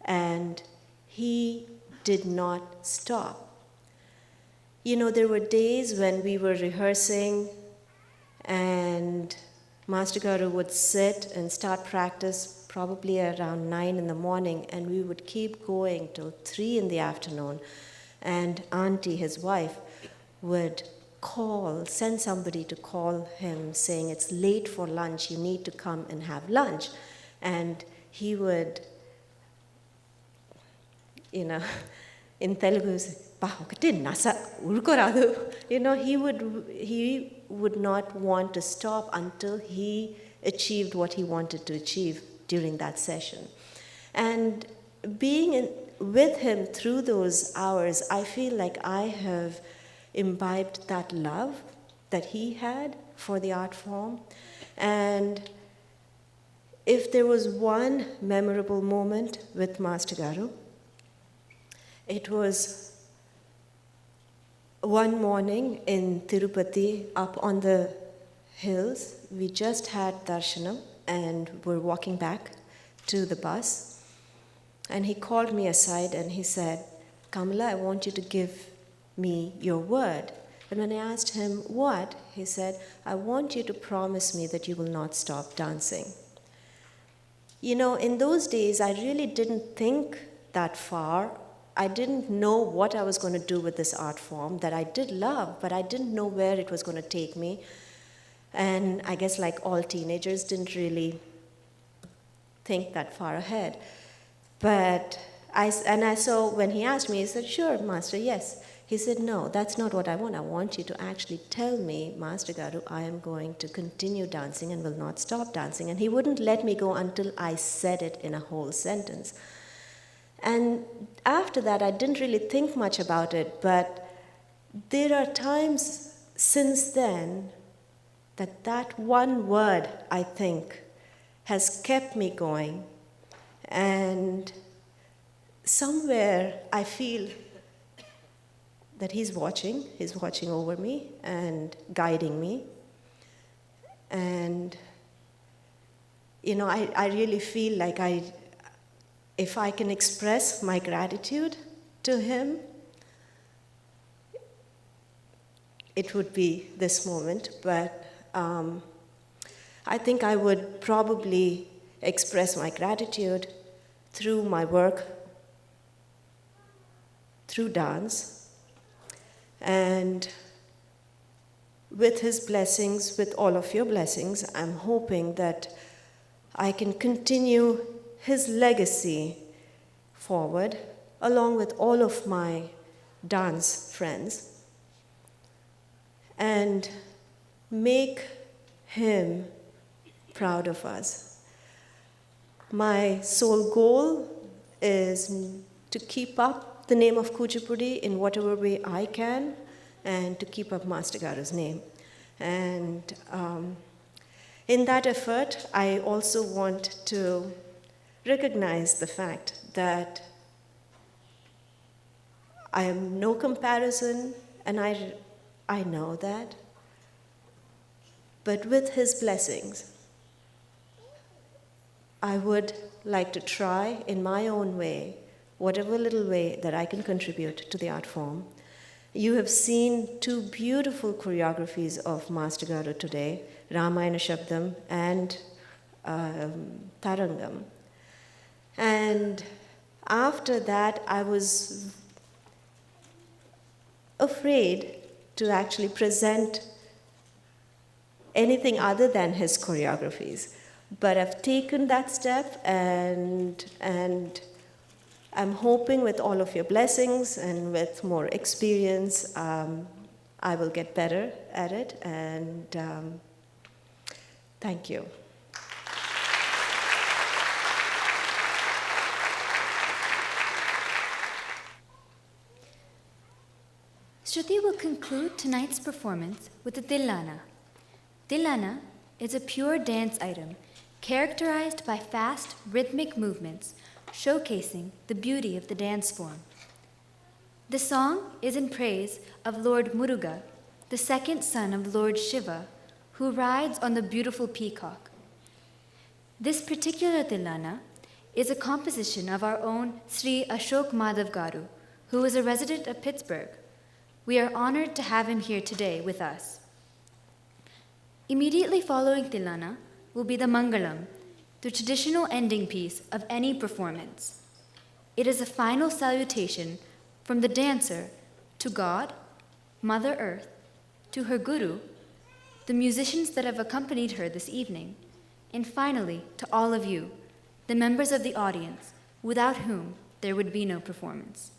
and he did not stop. You know, there were days when we were rehearsing and Master Garu would sit and start practice probably around 9 in the morning, and we would keep going till 3 in the afternoon. And Auntie, his wife, would send somebody to call him saying, "It's late for lunch, you need to come and have lunch." And he would, you know, in Telugu, he would not want to stop until he achieved what he wanted to achieve during that session. And with him through those hours, I feel like I have imbibed that love that he had for the art form. And if there was one memorable moment with Master Garu, it was one morning in Tirupati, up on the hills. We just had darshanam and were walking back to the bus. And he called me aside and he said, "Kamala, I want you to give me your word." And when I asked him what, he said, "I want you to promise me that you will not stop dancing." You know, in those days, I really didn't think that far. I didn't know what I was going to do with this art form that I did love, but I didn't know where it was going to take me. And I guess, like all teenagers, didn't really think that far ahead. But so when he asked me, he said, "Sure, Master, yes." He said, "No, that's not what I want. I want you to actually tell me, Master Garu, I am going to continue dancing and will not stop dancing." And he wouldn't let me go until I said it in a whole sentence. And after that, I didn't really think much about it, but there are times since then that one word, I think, has kept me going. And somewhere I feel that he's watching over me and guiding me. And, you know, I really feel like if I can express my gratitude to him, it would be this moment. But I think I would probably express my gratitude through my work, through dance, and with his blessings, with all of your blessings, I'm hoping that I can continue his legacy forward, along with all of my dance friends, and make him proud of us. My sole goal is to keep up the name of Kuchipudi in whatever way I can, and to keep up Master Garu's name. And in that effort, I also want to recognize the fact that I am no comparison, and I know that. But with his blessings, I would like to try in my own way, whatever little way that I can contribute to the art form. You have seen two beautiful choreographies of Master Garu today, Ramayana Shabdam and Tarangam. And after that, I was afraid to actually present anything other than his choreographies. But I've taken that step, and I'm hoping with all of your blessings and with more experience, I will get better at it. And thank you. Shruti will conclude tonight's performance with the Dillana. Dillana is a pure dance item characterized by fast, rhythmic movements, showcasing the beauty of the dance form. The song is in praise of Lord Muruga, the second son of Lord Shiva, who rides on the beautiful peacock. This particular Dillana is a composition of our own Sri Ashok Madhav Garu, who is a resident of Pittsburgh. We are honored to have him here today with us. Immediately following Dillana will be the Mangalam, the traditional ending piece of any performance. It is a final salutation from the dancer to God, Mother Earth, to her Guru, the musicians that have accompanied her this evening, and finally to all of you, the members of the audience, without whom there would be no performance.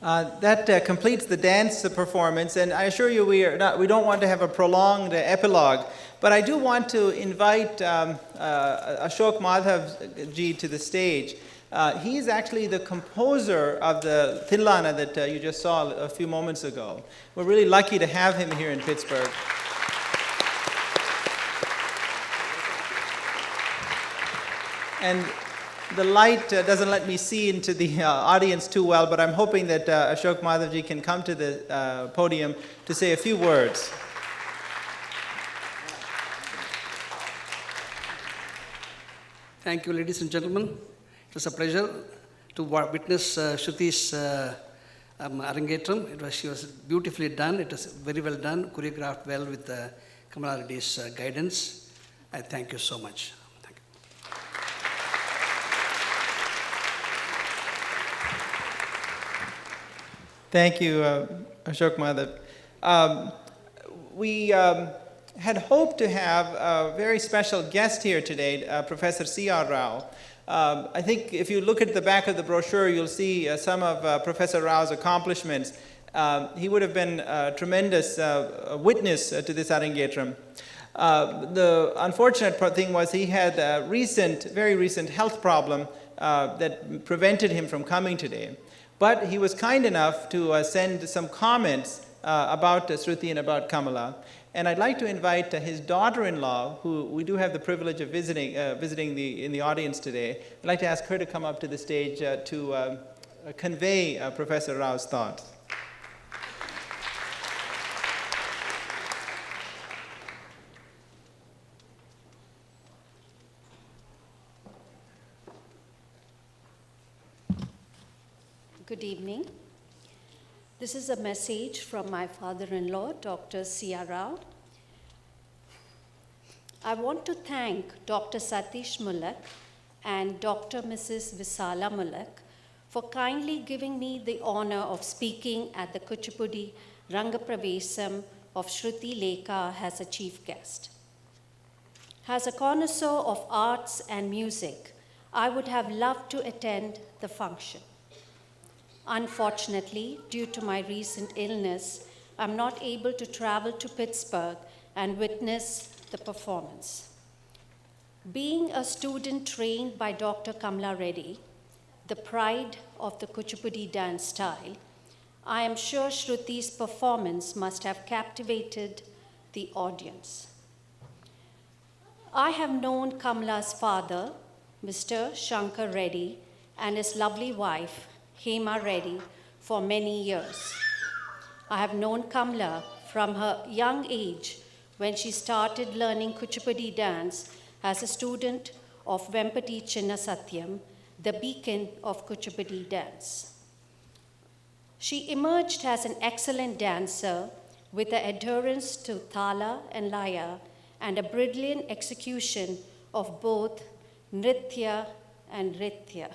That completes the dance performance, and I assure you we don't want to have a prolonged epilogue, but I do want to invite Ashok Madhav ji to the stage. He's actually the composer of the Tinlana that you just saw a few moments ago. We're really lucky to have him here in Pittsburgh. And the light doesn't let me see into the audience too well, but I'm hoping that Ashok Madhavji can come to the podium to say a few words. Thank you, ladies and gentlemen. It was a pleasure to witness Shruti's Arangetram. She was beautifully done. It was very well done, choreographed well with Kamala Reddy's guidance. I thank you so much. Thank you, Ashok Madhav. We had hoped to have a very special guest here today, Professor C.R. Rao. I think if you look at the back of the brochure, you'll see some of Professor Rao's accomplishments. He would have been a tremendous witness to this Arangetram. The unfortunate thing was he had a very recent health problem that prevented him from coming today. But he was kind enough to send some comments about Sruthi and about Kamala. And I'd like to invite his daughter-in-law, who we do have the privilege of visiting in the audience today. I'd like to ask her to come up to the stage to convey Professor Rao's thoughts. Good evening. This is a message from my father-in-law, Dr. C.R. Rao. I want to thank Dr. Satish Mulak and Dr. Mrs. Visala Mulak for kindly giving me the honor of speaking at the Kuchipudi Rangapravesam of Shruti Lekha as a chief guest. As a connoisseur of arts and music, I would have loved to attend the function. Unfortunately, due to my recent illness, I'm not able to travel to Pittsburgh and witness the performance. Being a student trained by Dr. Kamala Reddy, the pride of the Kuchipudi dance style, I am sure Shruti's performance must have captivated the audience. I have known Kamala's father, Mr. Shankar Reddy, and his lovely wife, Hema Reddy, for many years. I have known Kamala from her young age when she started learning Kuchipudi dance as a student of Vempati Chinna Satyam, the beacon of Kuchipudi dance. She emerged as an excellent dancer with an adherence to Thala and Laya and a brilliant execution of both Nritya and Ritya.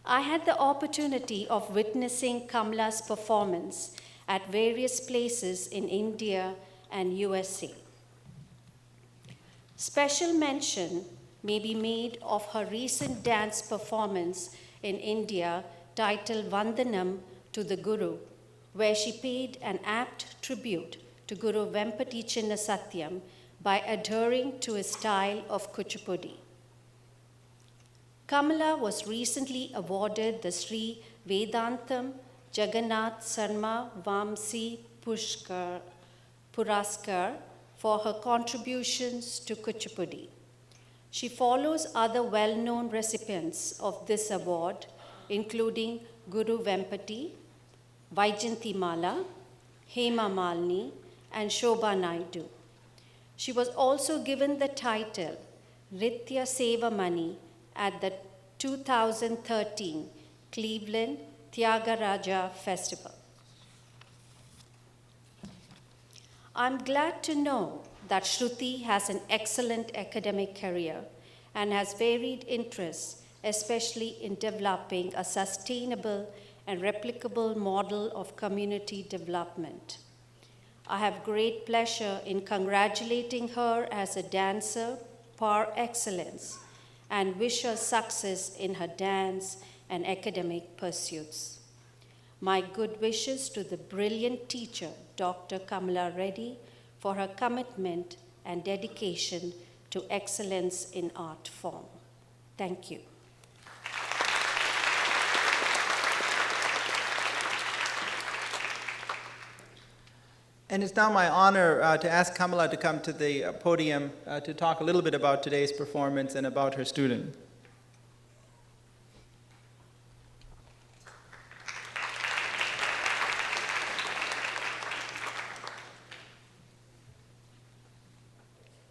I had the opportunity of witnessing Kamala's performance at various places in India and USA. Special mention may be made of her recent dance performance in India titled Vandanam to the Guru, where she paid an apt tribute to Guru Vempati Chinna Satyam by adhering to his style of Kuchipudi. Kamala was recently awarded the Sri Vedantam Jagannath Sarma Vamsi Puraskar for her contributions to Kuchipudi. She follows other well-known recipients of this award, including Guru Vempati, Vaijanti Mala, Hema Malini, and Shobha Naidu. She was also given the title Ritya Sevamani at the 2013 Cleveland Tyagaraja Festival. I'm glad to know that Shruti has an excellent academic career and has varied interests, especially in developing a sustainable and replicable model of community development. I have great pleasure in congratulating her as a dancer par excellence and wish her success in her dance and academic pursuits. My good wishes to the brilliant teacher, Dr. Kamala Reddy, for her commitment and dedication to excellence in art form. Thank you. And it's now my honor to ask Kamala to come to the podium to talk a little bit about today's performance and about her student.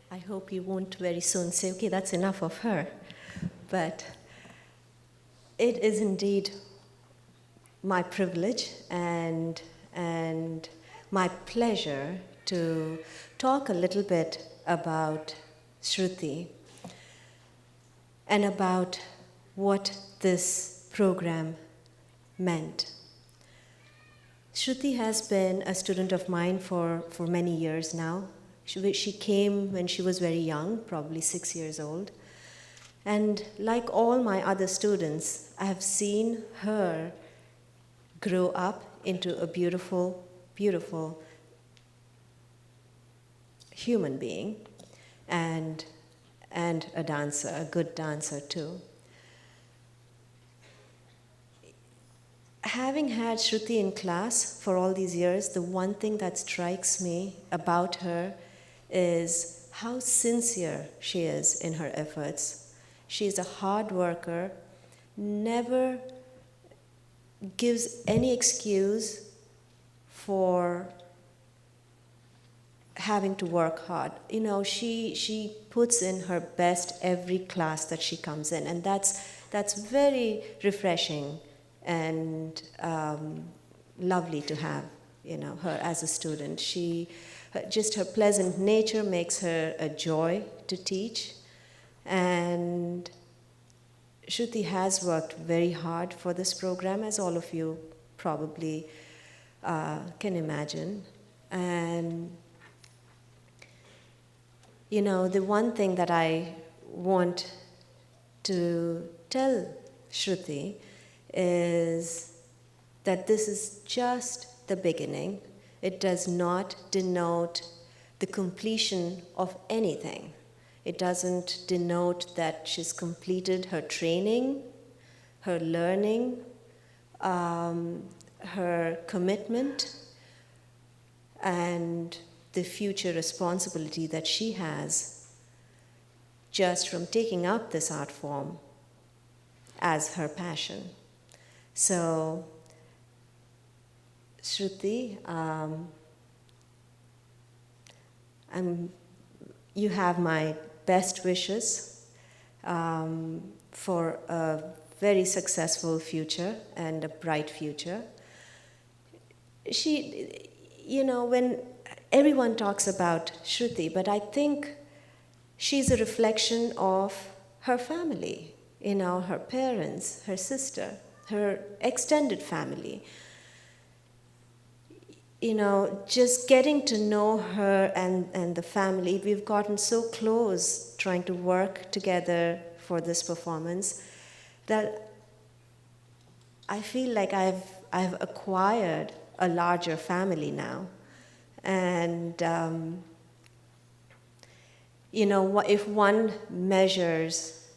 I hope you won't very soon say, okay, that's enough of her. But it is indeed my privilege and my pleasure to talk a little bit about Sruthi and about what this program meant. Sruthi has been a student of mine for many years now. She came when she was very young, probably 6 years old. And like all my other students, I have seen her grow up into a beautiful, beautiful human being and a dancer, a good dancer too. Having had Sruthi in class for all these years, the one thing that strikes me about her is how sincere she is in her efforts. She is a hard worker, never gives any excuse for having to work hard. You know, she puts in her best every class that she comes in, and that's very refreshing and lovely to have, you know, her as a student. Just her pleasant nature makes her a joy to teach, and Shruti has worked very hard for this program, as all of you probably can imagine. And you know, the one thing that I want to tell Shruti is that this is just the beginning. It does not denote the completion of anything. It doesn't denote that she's completed her training, her learning, her commitment, and the future responsibility that she has just from taking up this art form as her passion. So, Shruti, you have my best wishes for a very successful future and a bright future. You know, when everyone talks about Shruti, but I think she's a reflection of her family, you know, her parents, her sister, her extended family. You know, just getting to know her and the family, we've gotten so close trying to work together for this performance that I feel like I've acquired a larger family now. And, you know, if one measures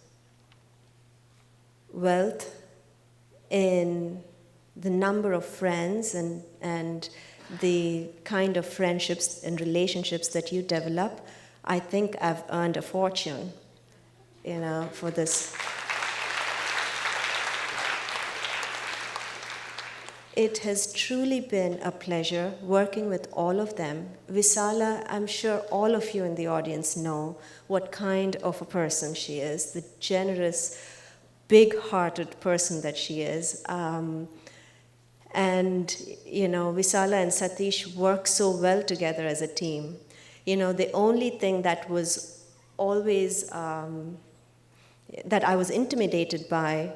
wealth in the number of friends and the kind of friendships and relationships that you develop, I think I've earned a fortune, you know, for this. It has truly been a pleasure working with all of them. Visala, I'm sure all of you in the audience know what kind of a person she is, the generous, big-hearted person that she is. And, you know, Visala and Satish work so well together as a team. You know, the only thing that was always, that I was intimidated by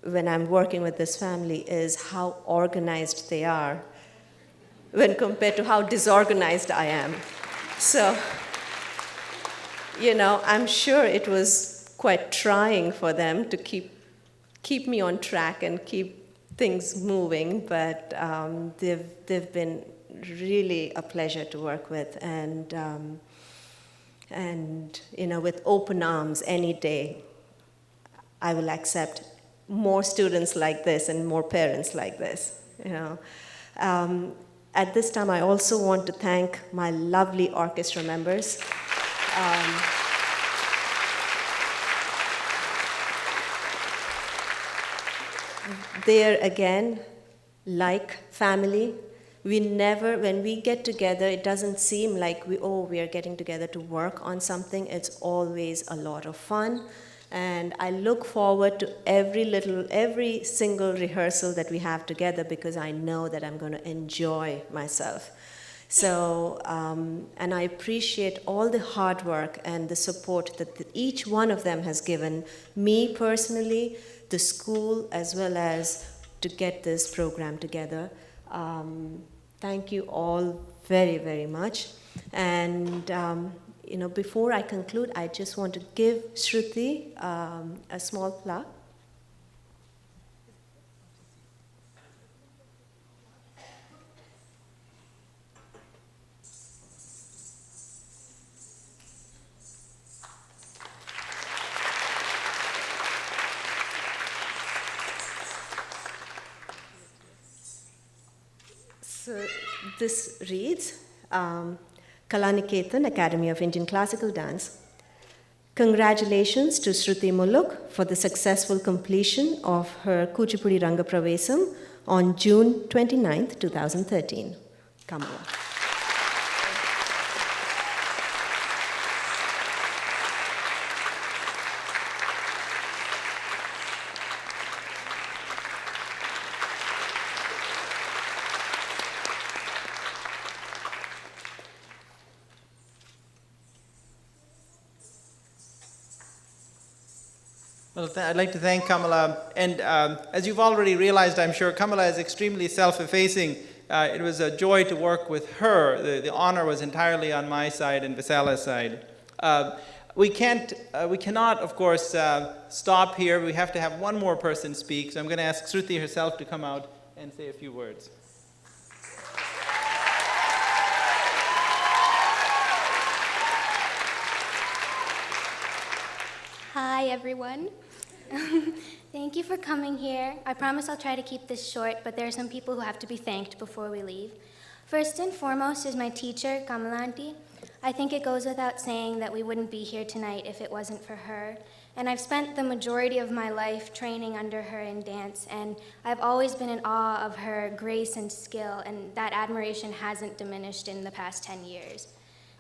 when I'm working with this family is how organized they are when compared to how disorganized I am. So, you know, I'm sure it was quite trying for them to keep me on track and keep things moving, but they've been really a pleasure to work with, and with open arms any day. I will accept more students like this and more parents like this. At this time, I also want to thank my lovely orchestra members. They're again like family. When we get together, it doesn't seem like we are getting together to work on something. It's always a lot of fun. And I look forward to every single rehearsal that we have together, because I know that I'm going to enjoy myself. So, and I appreciate all the hard work and the support that each one of them has given me personally, the school, as well as to get this program together. Thank you all very, very much. And before I conclude, I just want to give Shruti a small plaque. So this reads, Kalaniketan, Academy of Indian Classical Dance. Congratulations to Sruthi Muluk for the successful completion of her Kuchipudi Rangapravesam on June 29th, 2013. Kamala. Well, I'd like to thank Kamala, and as you've already realized, I'm sure, Kamala is extremely self-effacing. It was a joy to work with her. The honor was entirely on my side and Visala's side. We cannot, of course, stop here. We have to have one more person speak, so I'm going to ask Sruthi herself to come out and say a few words. Hi, everyone. Thank you for coming here. I promise I'll try to keep this short, but there are some people who have to be thanked before we leave. First and foremost is my teacher, Kamalanti. I think it goes without saying that we wouldn't be here tonight if it wasn't for her. And I've spent the majority of my life training under her in dance, and I've always been in awe of her grace and skill, and that admiration hasn't diminished in the past 10 years.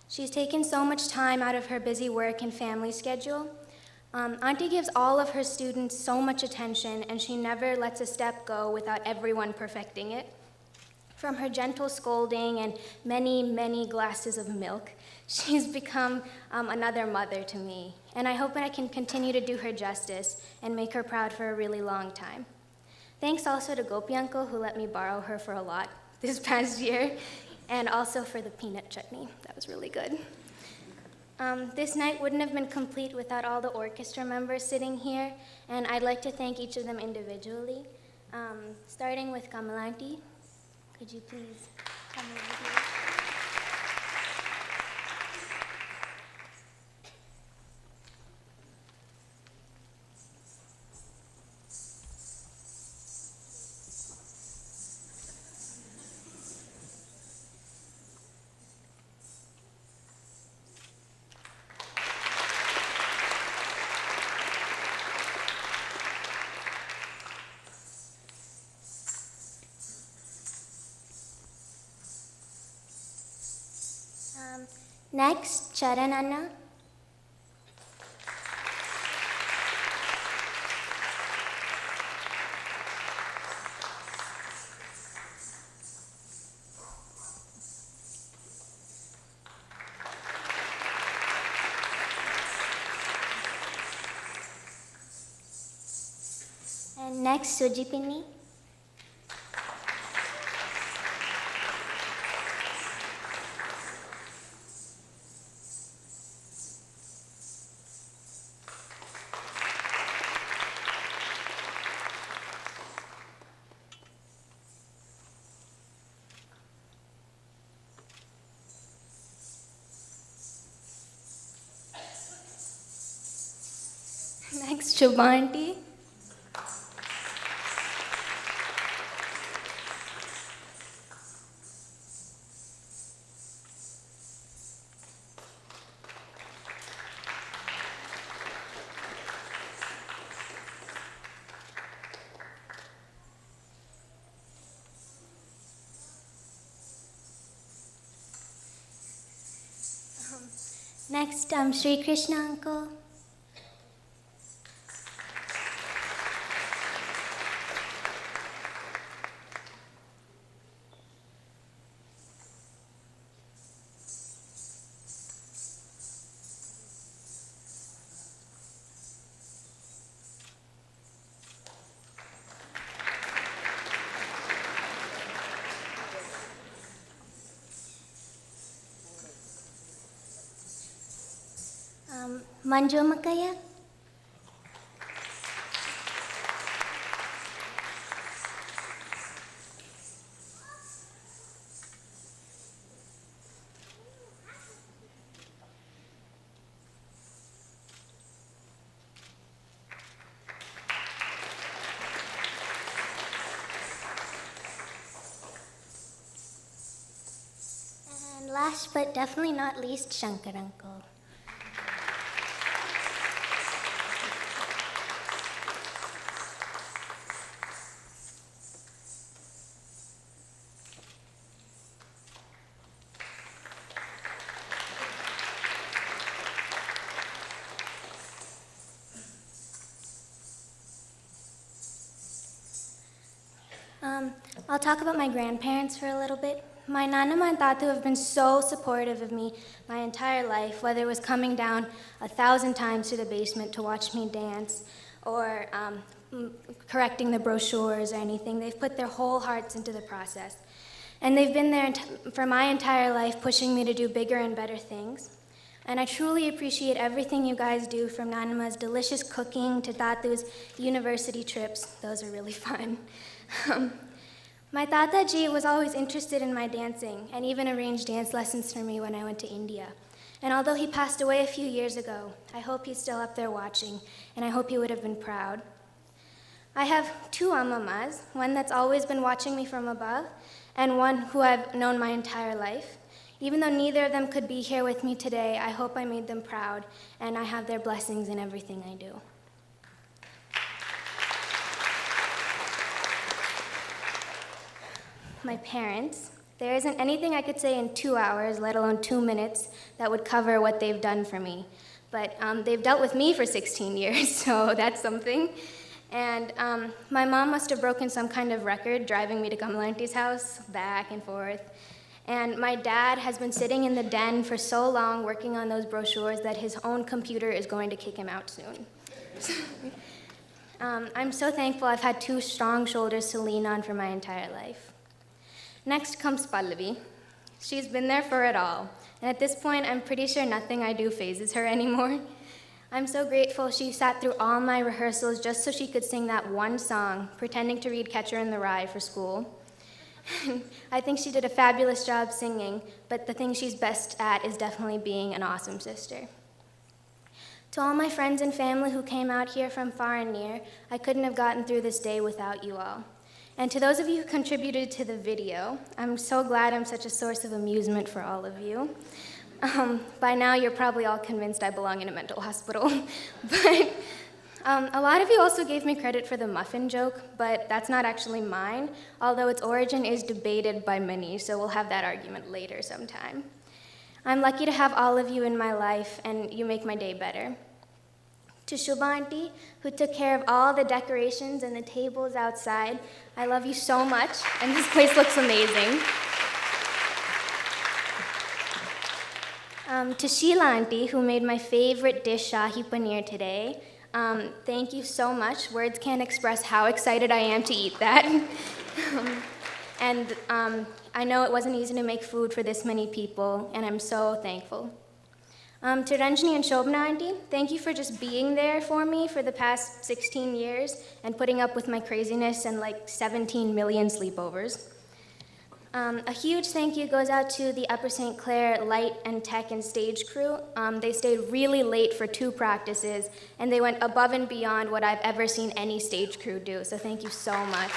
She's taken so much time out of her busy work and family schedule. Auntie gives all of her students so much attention, and she never lets a step go without everyone perfecting it. From her gentle scolding and many, many glasses of milk, she's become another mother to me. And I hope that I can continue to do her justice and make her proud for a really long time. Thanks also to Gopi Uncle, who let me borrow her for a lot this past year, and also for the peanut chutney. That was really good. This night wouldn't have been complete without all the orchestra members sitting here, and I'd like to thank each of them individually. Starting with Kamalanti. Could you please come over here? Next, Charan Anna. And next, Sujipini. Next, Shubhanti. Next, Sri Krishna uncle. Manju Makaya. And last but definitely not least, Shankar uncle. I'll talk about my grandparents for a little bit. My Nanama and Tatu have been so supportive of me my entire life, whether it was coming down 1,000 times to the basement to watch me dance or correcting the brochures or anything. They've put their whole hearts into the process. And they've been there for my entire life, pushing me to do bigger and better things. And I truly appreciate everything you guys do, from Nanama's delicious cooking to Tatu's university trips. Those are really fun. My Tataji was always interested in my dancing and even arranged dance lessons for me when I went to India. And although he passed away a few years ago, I hope he's still up there watching, and I hope he would have been proud. I have two amamas, one that's always been watching me from above, and one who I've known my entire life. Even though neither of them could be here with me today, I hope I made them proud, and I have their blessings in everything I do. My parents. There isn't anything I could say in 2 hours, let alone 2 minutes, that would cover what they've done for me. But they've dealt with me for 16 years, so that's something. And my mom must have broken some kind of record driving me to Kamalanti's house, back and forth. And my dad has been sitting in the den for so long working on those brochures that his own computer is going to kick him out soon. I'm so thankful I've had two strong shoulders to lean on for my entire life. Next comes Pallavi. She's been there for it all, and at this point, I'm pretty sure nothing I do phases her anymore. I'm so grateful she sat through all my rehearsals just so she could sing that one song, pretending to read Catcher in the Rye for school. I think she did a fabulous job singing, but the thing she's best at is definitely being an awesome sister. To all my friends and family who came out here from far and near, I couldn't have gotten through this day without you all. And to those of you who contributed to the video, I'm so glad I'm such a source of amusement for all of you. By now, you're probably all convinced I belong in a mental hospital. But a lot of you also gave me credit for the muffin joke, but that's not actually mine, although its origin is debated by many, so we'll have that argument later sometime. I'm lucky to have all of you in my life, and you make my day better. To Shubhanti, who took care of all the decorations and the tables outside, I love you so much, and this place looks amazing. To Sheila Auntie, who made my favorite dish, Shahi Paneer, today, thank you so much. Words can't express how excited I am to eat that. And I know it wasn't easy to make food for this many people, and I'm so thankful. To Ranjini and Shobna Auntie, thank you for just being there for me for the past 16 years and putting up with my craziness and like 17 million sleepovers. A huge thank you goes out to the Upper St. Clair Light and Tech and Stage crew. They stayed really late for 2 practices, and they went above and beyond what I've ever seen any stage crew do, so thank you so much.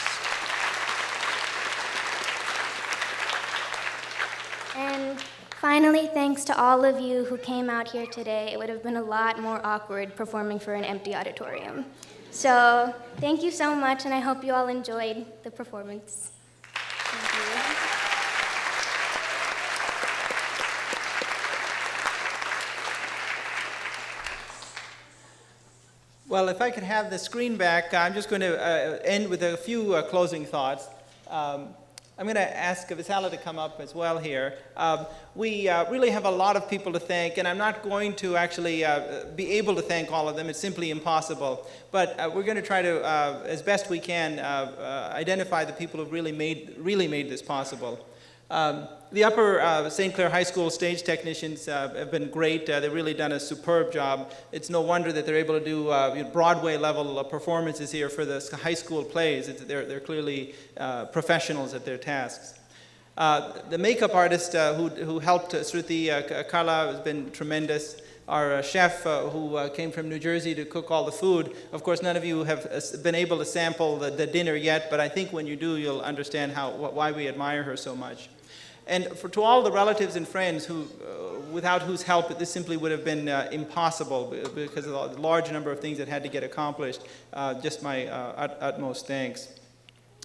And finally, thanks to all of you who came out here today. It would have been a lot more awkward performing for an empty auditorium. So thank you so much, and I hope you all enjoyed the performance. Thank you. Well, if I could have the screen back, I'm just going to end with a few closing thoughts. I'm going to ask Visala to come up as well here. We really have a lot of people to thank, and I'm not going to actually be able to thank all of them. It's simply impossible. But we're going to try to, as best we can, identify the people who've really made this possible. The Upper St. Clair High School stage technicians have been great. They've really done a superb job. It's no wonder that they're able to do Broadway-level performances here for the high school plays. They're clearly professionals at their tasks. The makeup artist who helped Sruthi, Carla, has been tremendous. Our chef who came from New Jersey to cook all the food. Of course, none of you have been able to sample the dinner yet, but I think when you do, you'll understand why we admire her so much. And to all the relatives and friends who, without whose help this simply would have been impossible because of the large number of things that had to get accomplished, just my utmost thanks.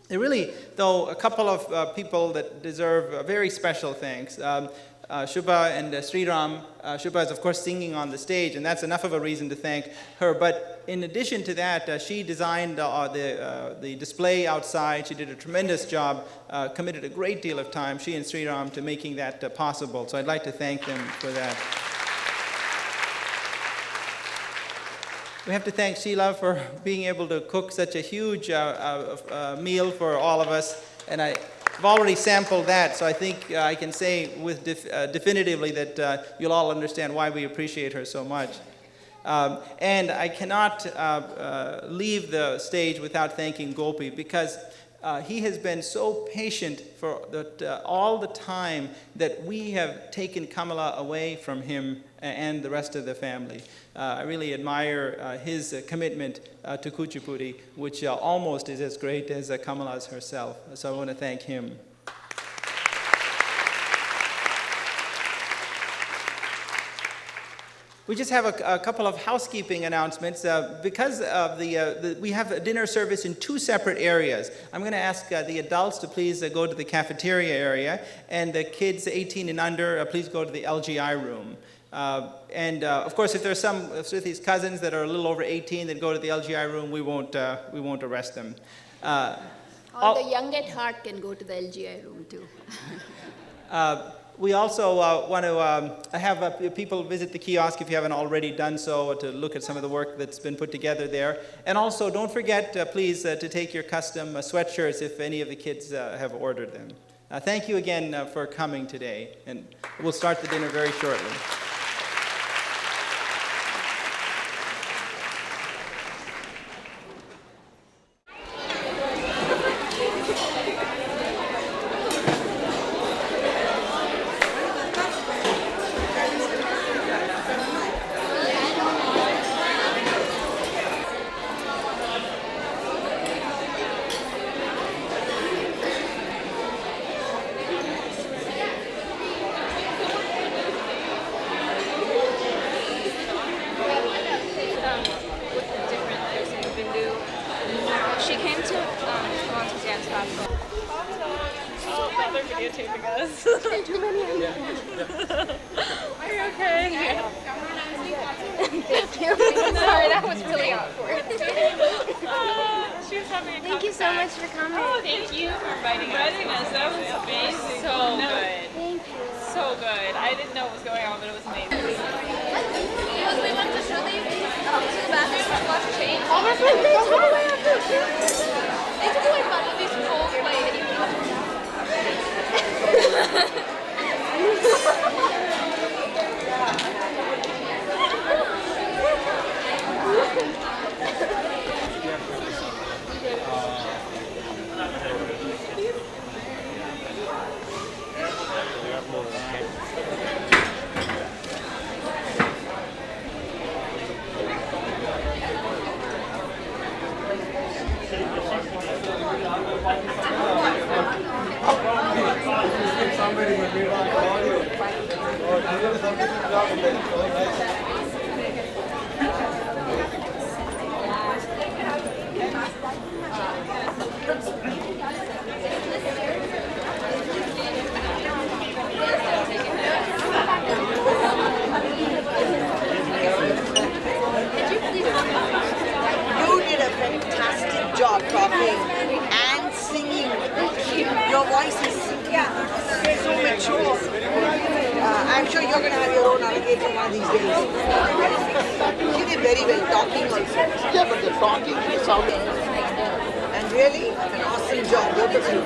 There are really, though, a couple of people that deserve very special thanks. Shubha and Sriram. Shubha is, of course, singing on the stage, and that's enough of a reason to thank her. But in addition to that, she designed the display outside. She did a tremendous job, committed a great deal of time, she and Sriram, to making that possible. So I'd like to thank them for that. We have to thank Sheila for being able to cook such a huge meal for all of us. And I've already sampled that, so I think I can say definitively that you'll all understand why we appreciate her so much. And I cannot leave the stage without thanking Gopi, because he has been so patient for all the time that we have taken Kamala away from him and the rest of the family. I really admire his commitment to Kuchipudi, which almost is as great as Kamala's herself. So I want to thank him. We just have a couple of housekeeping announcements. Because of we have a dinner service in 2 separate areas. I'm going to ask the adults to please go to the cafeteria area, and the kids 18 and under, please go to the LGI room. And of course, if there's some of Sruthi's cousins that are a little over 18 that go to the LGI room, we won't arrest them. All the young at heart can go to the LGI room too. We also want to have people visit the kiosk if you haven't already done so, to look at some of the work that's been put together there. And also, don't forget, please, to take your custom sweatshirts if any of the kids have ordered them. Thank you again for coming today, and we'll start the dinner very shortly. She came to Toronto's dance festival. Oh, now they're videotaping us. Too many. Are you okay? Thank you. Sorry, that was really awkward. She was having a Thank you so much for coming. Oh, thank you for inviting us. That was amazing. So good. Thank you. So good. I didn't know what was going on, but it was amazing. We went to Sruthi to the bathroom to wash the change. Oh, that's right. They totally have to. They took like one of these cold plates that you You did a fantastic job talking and singing. Your voice is so mature. I'm sure you're going to have your own alligator one of these days. You did very well talking also. Yeah, but the talking is sounding. And really, an awesome job, both of you.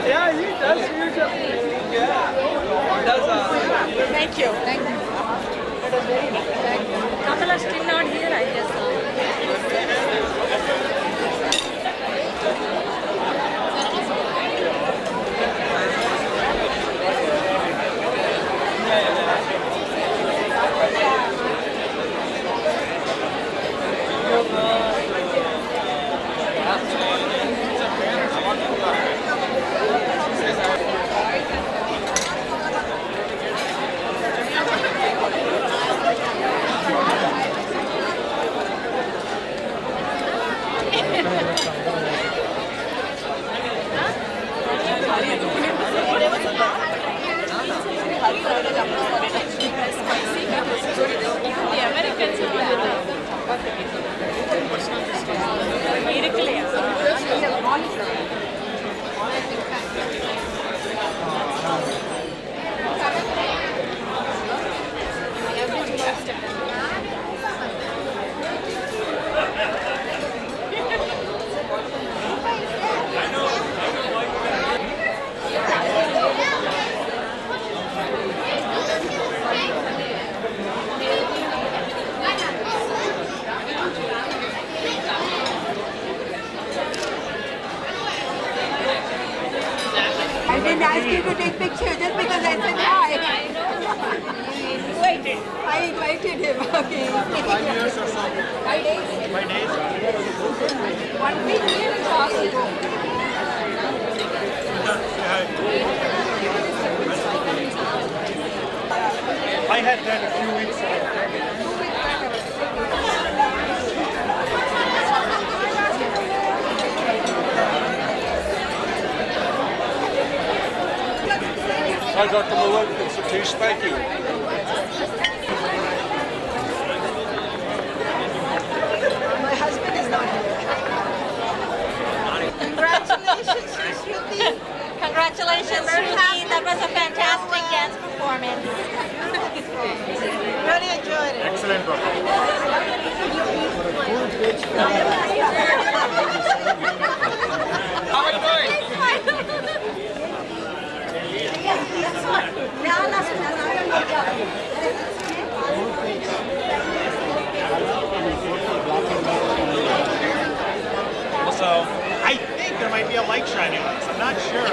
Yeah, he does usually. Yeah. Thank you. Thank you. That was very nice. Thank you. Kamala still not here, I guess. I didn't ask you to take pictures just because I said hi. I invited him. Okay. 5 years or so. 5 days. 5 days. 1 week here in Chicago. I had that a few weeks ago. Hi, Dr. Mullen. It's Satish. Thank you. My husband is not here. Congratulations, Sruthi. Congratulations, Sruthi. That was a fantastic dance performance. Really enjoyed it. Excellent work. How are you doing? Also, I think there might be a light shining on us. I'm not sure.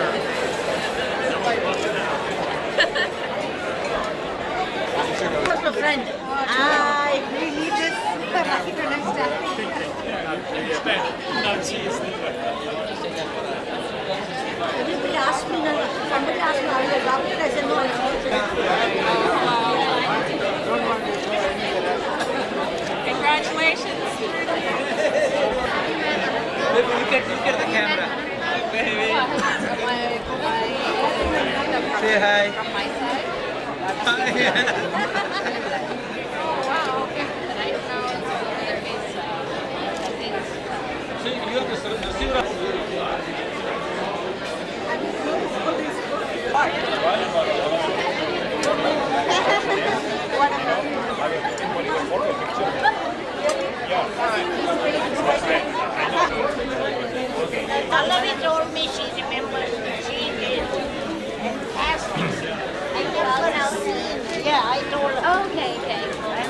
What's your friend? I really just right to understand. Everybody asked me, somebody asked me, are you a doctor? I said, no, I'm Congratulations. Look at the camera. Say hi. From my side. So you have to receive What a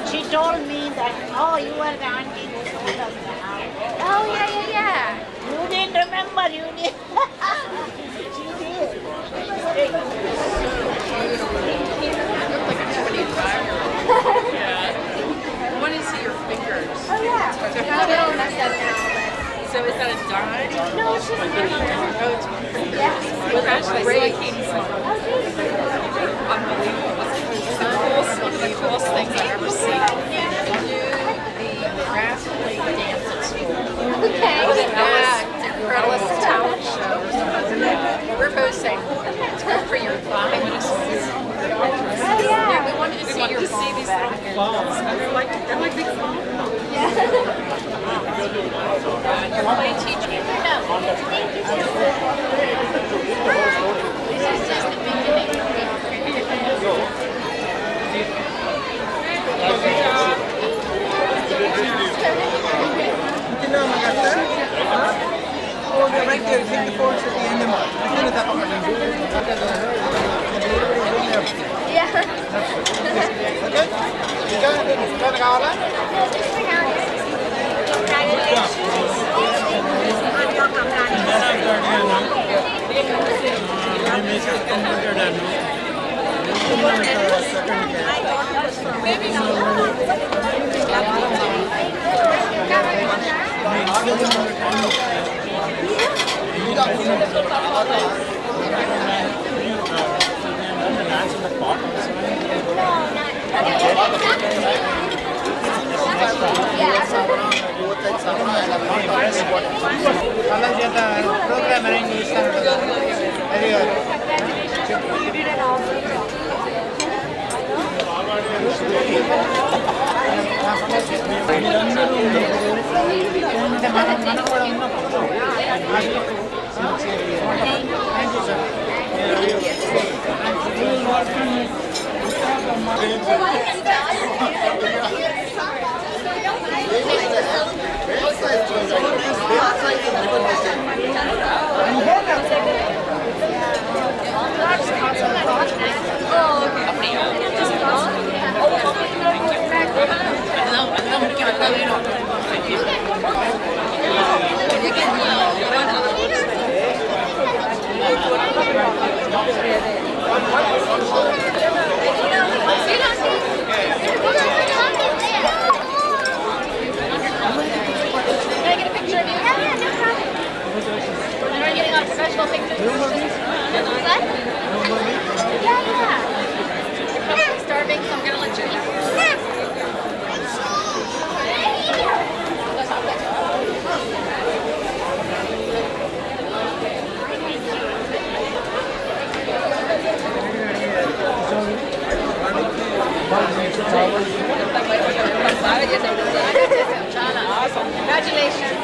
She told me that, oh, you were the auntie who told us that. Oh, yeah. You didn't remember, you did. She did. I want to see your fingers. Oh, yeah. So how did all messed up now? So is that a dime? No, it's just a picture. Oh, it's Yes. well, that's great. Unbelievable. It's one of the coolest things I've ever seen. Do the Rascally dance at school. Okay. Was it Ellis talent show or something? We're both saying it's good for your thigh. Oh, yeah. We wanted to see your ball back. Balls. They're like big balls. My teacher. No. This is just the beginning. Oh, they're right there. Take the forks at the end of it. Yeah. Okay? You got it? Program arrange Professional pictures. What? Yeah. You're probably starving, so I'm gonna let you eat. Congratulations.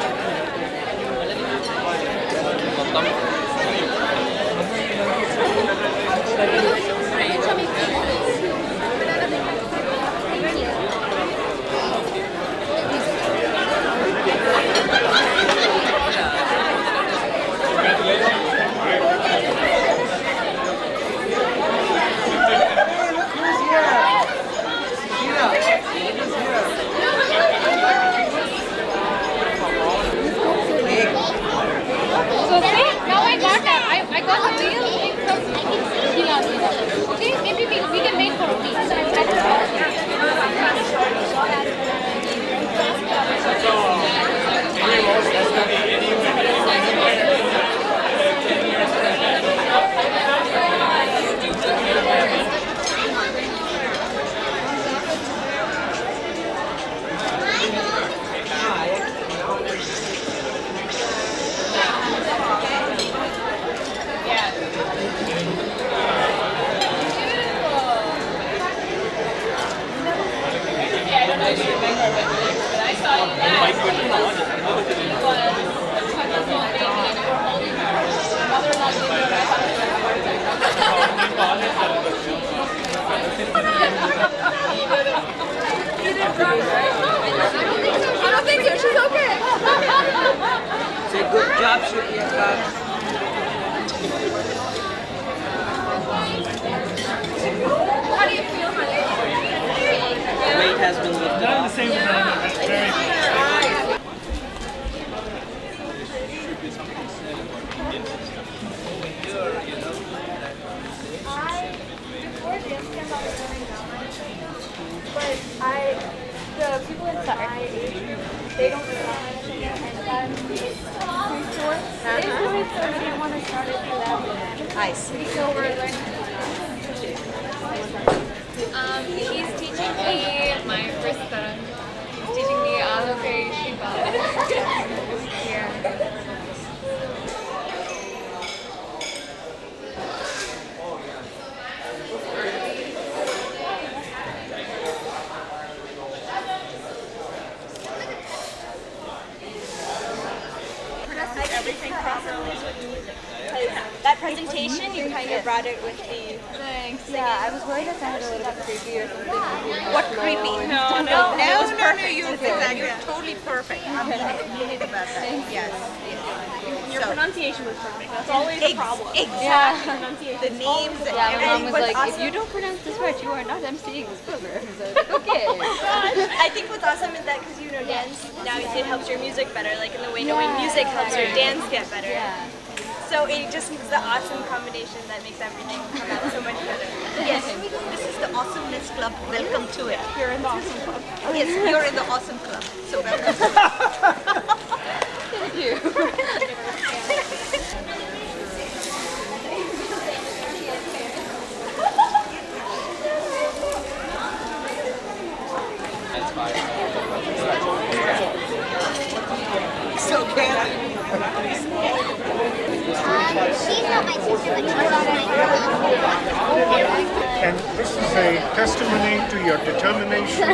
So see, now I got the real thing from Sheila. Okay, maybe we can make for a week. I don't think so. She's okay. Say good job, Sruthi. How do you feel, honey? has been lifted Not in off. the same time, but very But the people inside my age group, they don't realize, and it's short. They really didn't want to start it for them. I see. So we're learning. He's teaching me my first son. He's teaching me Alope Shiva. Yeah. Everything that presentation, you kind of brought it with the Thanks. Yeah, I was worried it sounded a little bit creepy or something. What creepy? No, you're totally perfect. I'm really about that. Yes. Your pronunciation was perfect. That's always a problem. Exactly. Pronunciation. The names. Yeah, my mom was like, awesome, if you don't pronounce this right, you are not emceeing this program. So I was like, okay. I think what's awesome is that because you know dance, now it helps your music better. Like in the way knowing music helps your dance get better. Yeah. So it just is the awesome combination that makes everything come out so much better. Yes, this is the Awesomeness Club. Welcome to it. You're in the awesome club. Yes, you're in the Awesome Club. So welcome. Thank you. So can She's not my sister, but she's my And this is a testimony to your determination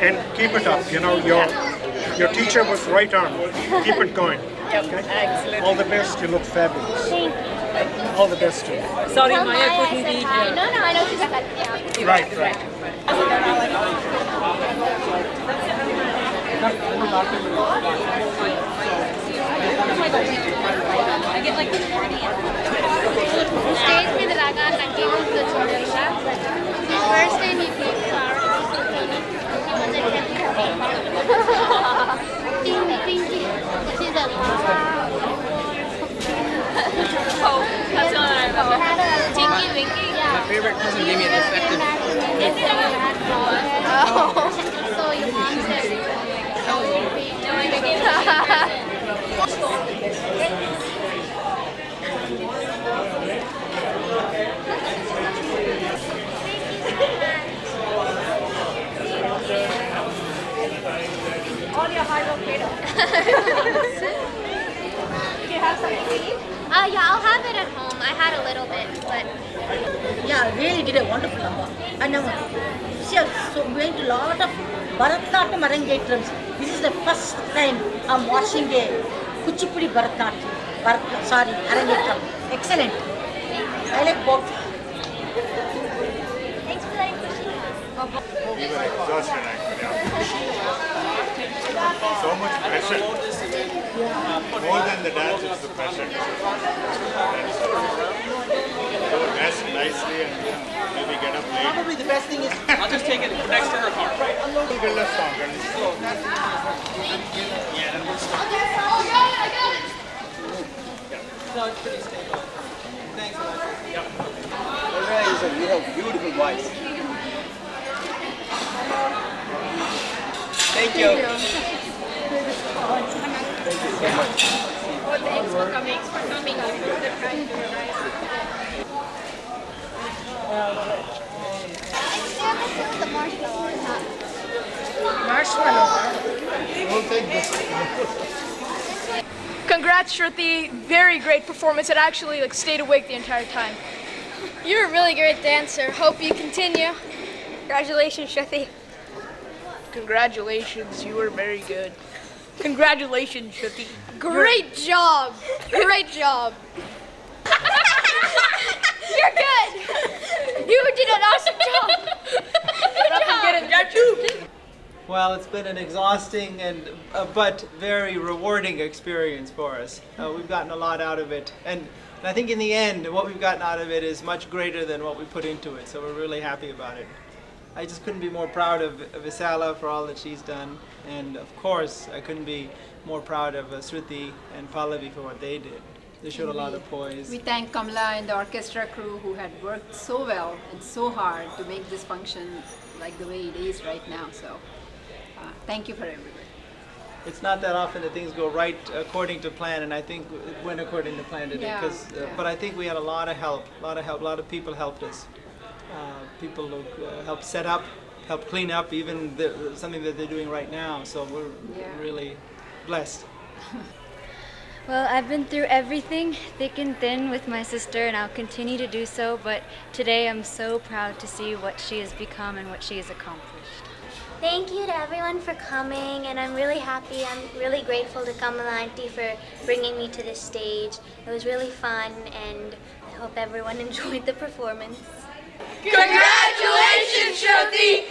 and keep it up. You know, your teacher was right on. Keep it going. Okay? Excellent. All the best. You look fabulous. Thank you. All the best to you. Sorry, Maya couldn't be here. No, I know she's got yeah. Right. I get like 40. Stage में लगा continues the Chorisha. The first time he came to our Pinky. She's a Oh, that's all I remember. Tinky Winky? My favorite cousin gave me an effective. Oh. So your mom said, No, I gave it all your hard work paid off. Did you have something to eat? yeah, I'll have it at home. I had a little bit, but Yeah, really did a wonderful number. And she has going to a lot of Bharatanatyam Arangetram. This is the first time I'm watching a Kuchipudi Bharatanatyam. Arangetram. Excellent. I like both. thanks for letting me. We were exhausted actually. So much pressure. More than the dance, it's the pressure. So dress nicely and maybe get up late. Probably the best thing is I'll just take it next to her car. Build a song and No, it's pretty stable. Thanks a lot. Yep. You have beautiful voice. Thank you. Thank you so much. Oh, thanks for coming. The marshmallow on top. Marshmallow. we'll take this. Congrats, Shruti. Very great performance. It actually stayed awake the entire time. You're a really great dancer. Hope you continue. Congratulations, Shruti. Congratulations, you were very good. Congratulations, Shruti. Great job. Great job. You're good. You did an awesome job. Good job. Well, it's been an exhausting and but very rewarding experience for us. We've gotten a lot out of it, and I think in the end, what we've gotten out of it is much greater than what we put into it. So we're really happy about it. I just couldn't be more proud of Visala for all that she's done, and of course I couldn't be more proud of Sruthi and Pallavi for what they did. They showed a lot of poise. We thank Kamala and the orchestra crew who had worked so well and so hard to make this function like the way it is right now. So thank you for everybody. It's not that often that things go right according to plan, and I think it went according to plan today. But I think we had a lot of help, a lot of people helped us. People who helped set up, helped clean up, even something that they're doing right now. So we're really blessed. Well, I've been through everything, thick and thin, with my sister, and I'll continue to do so, but today I'm so proud to see what she has become and what she has accomplished. Thank you to everyone for coming, and I'm really happy. I'm really grateful to Kamala Auntie for bringing me to this stage. It was really fun, and I hope everyone enjoyed the performance. Congratulations, Shruti!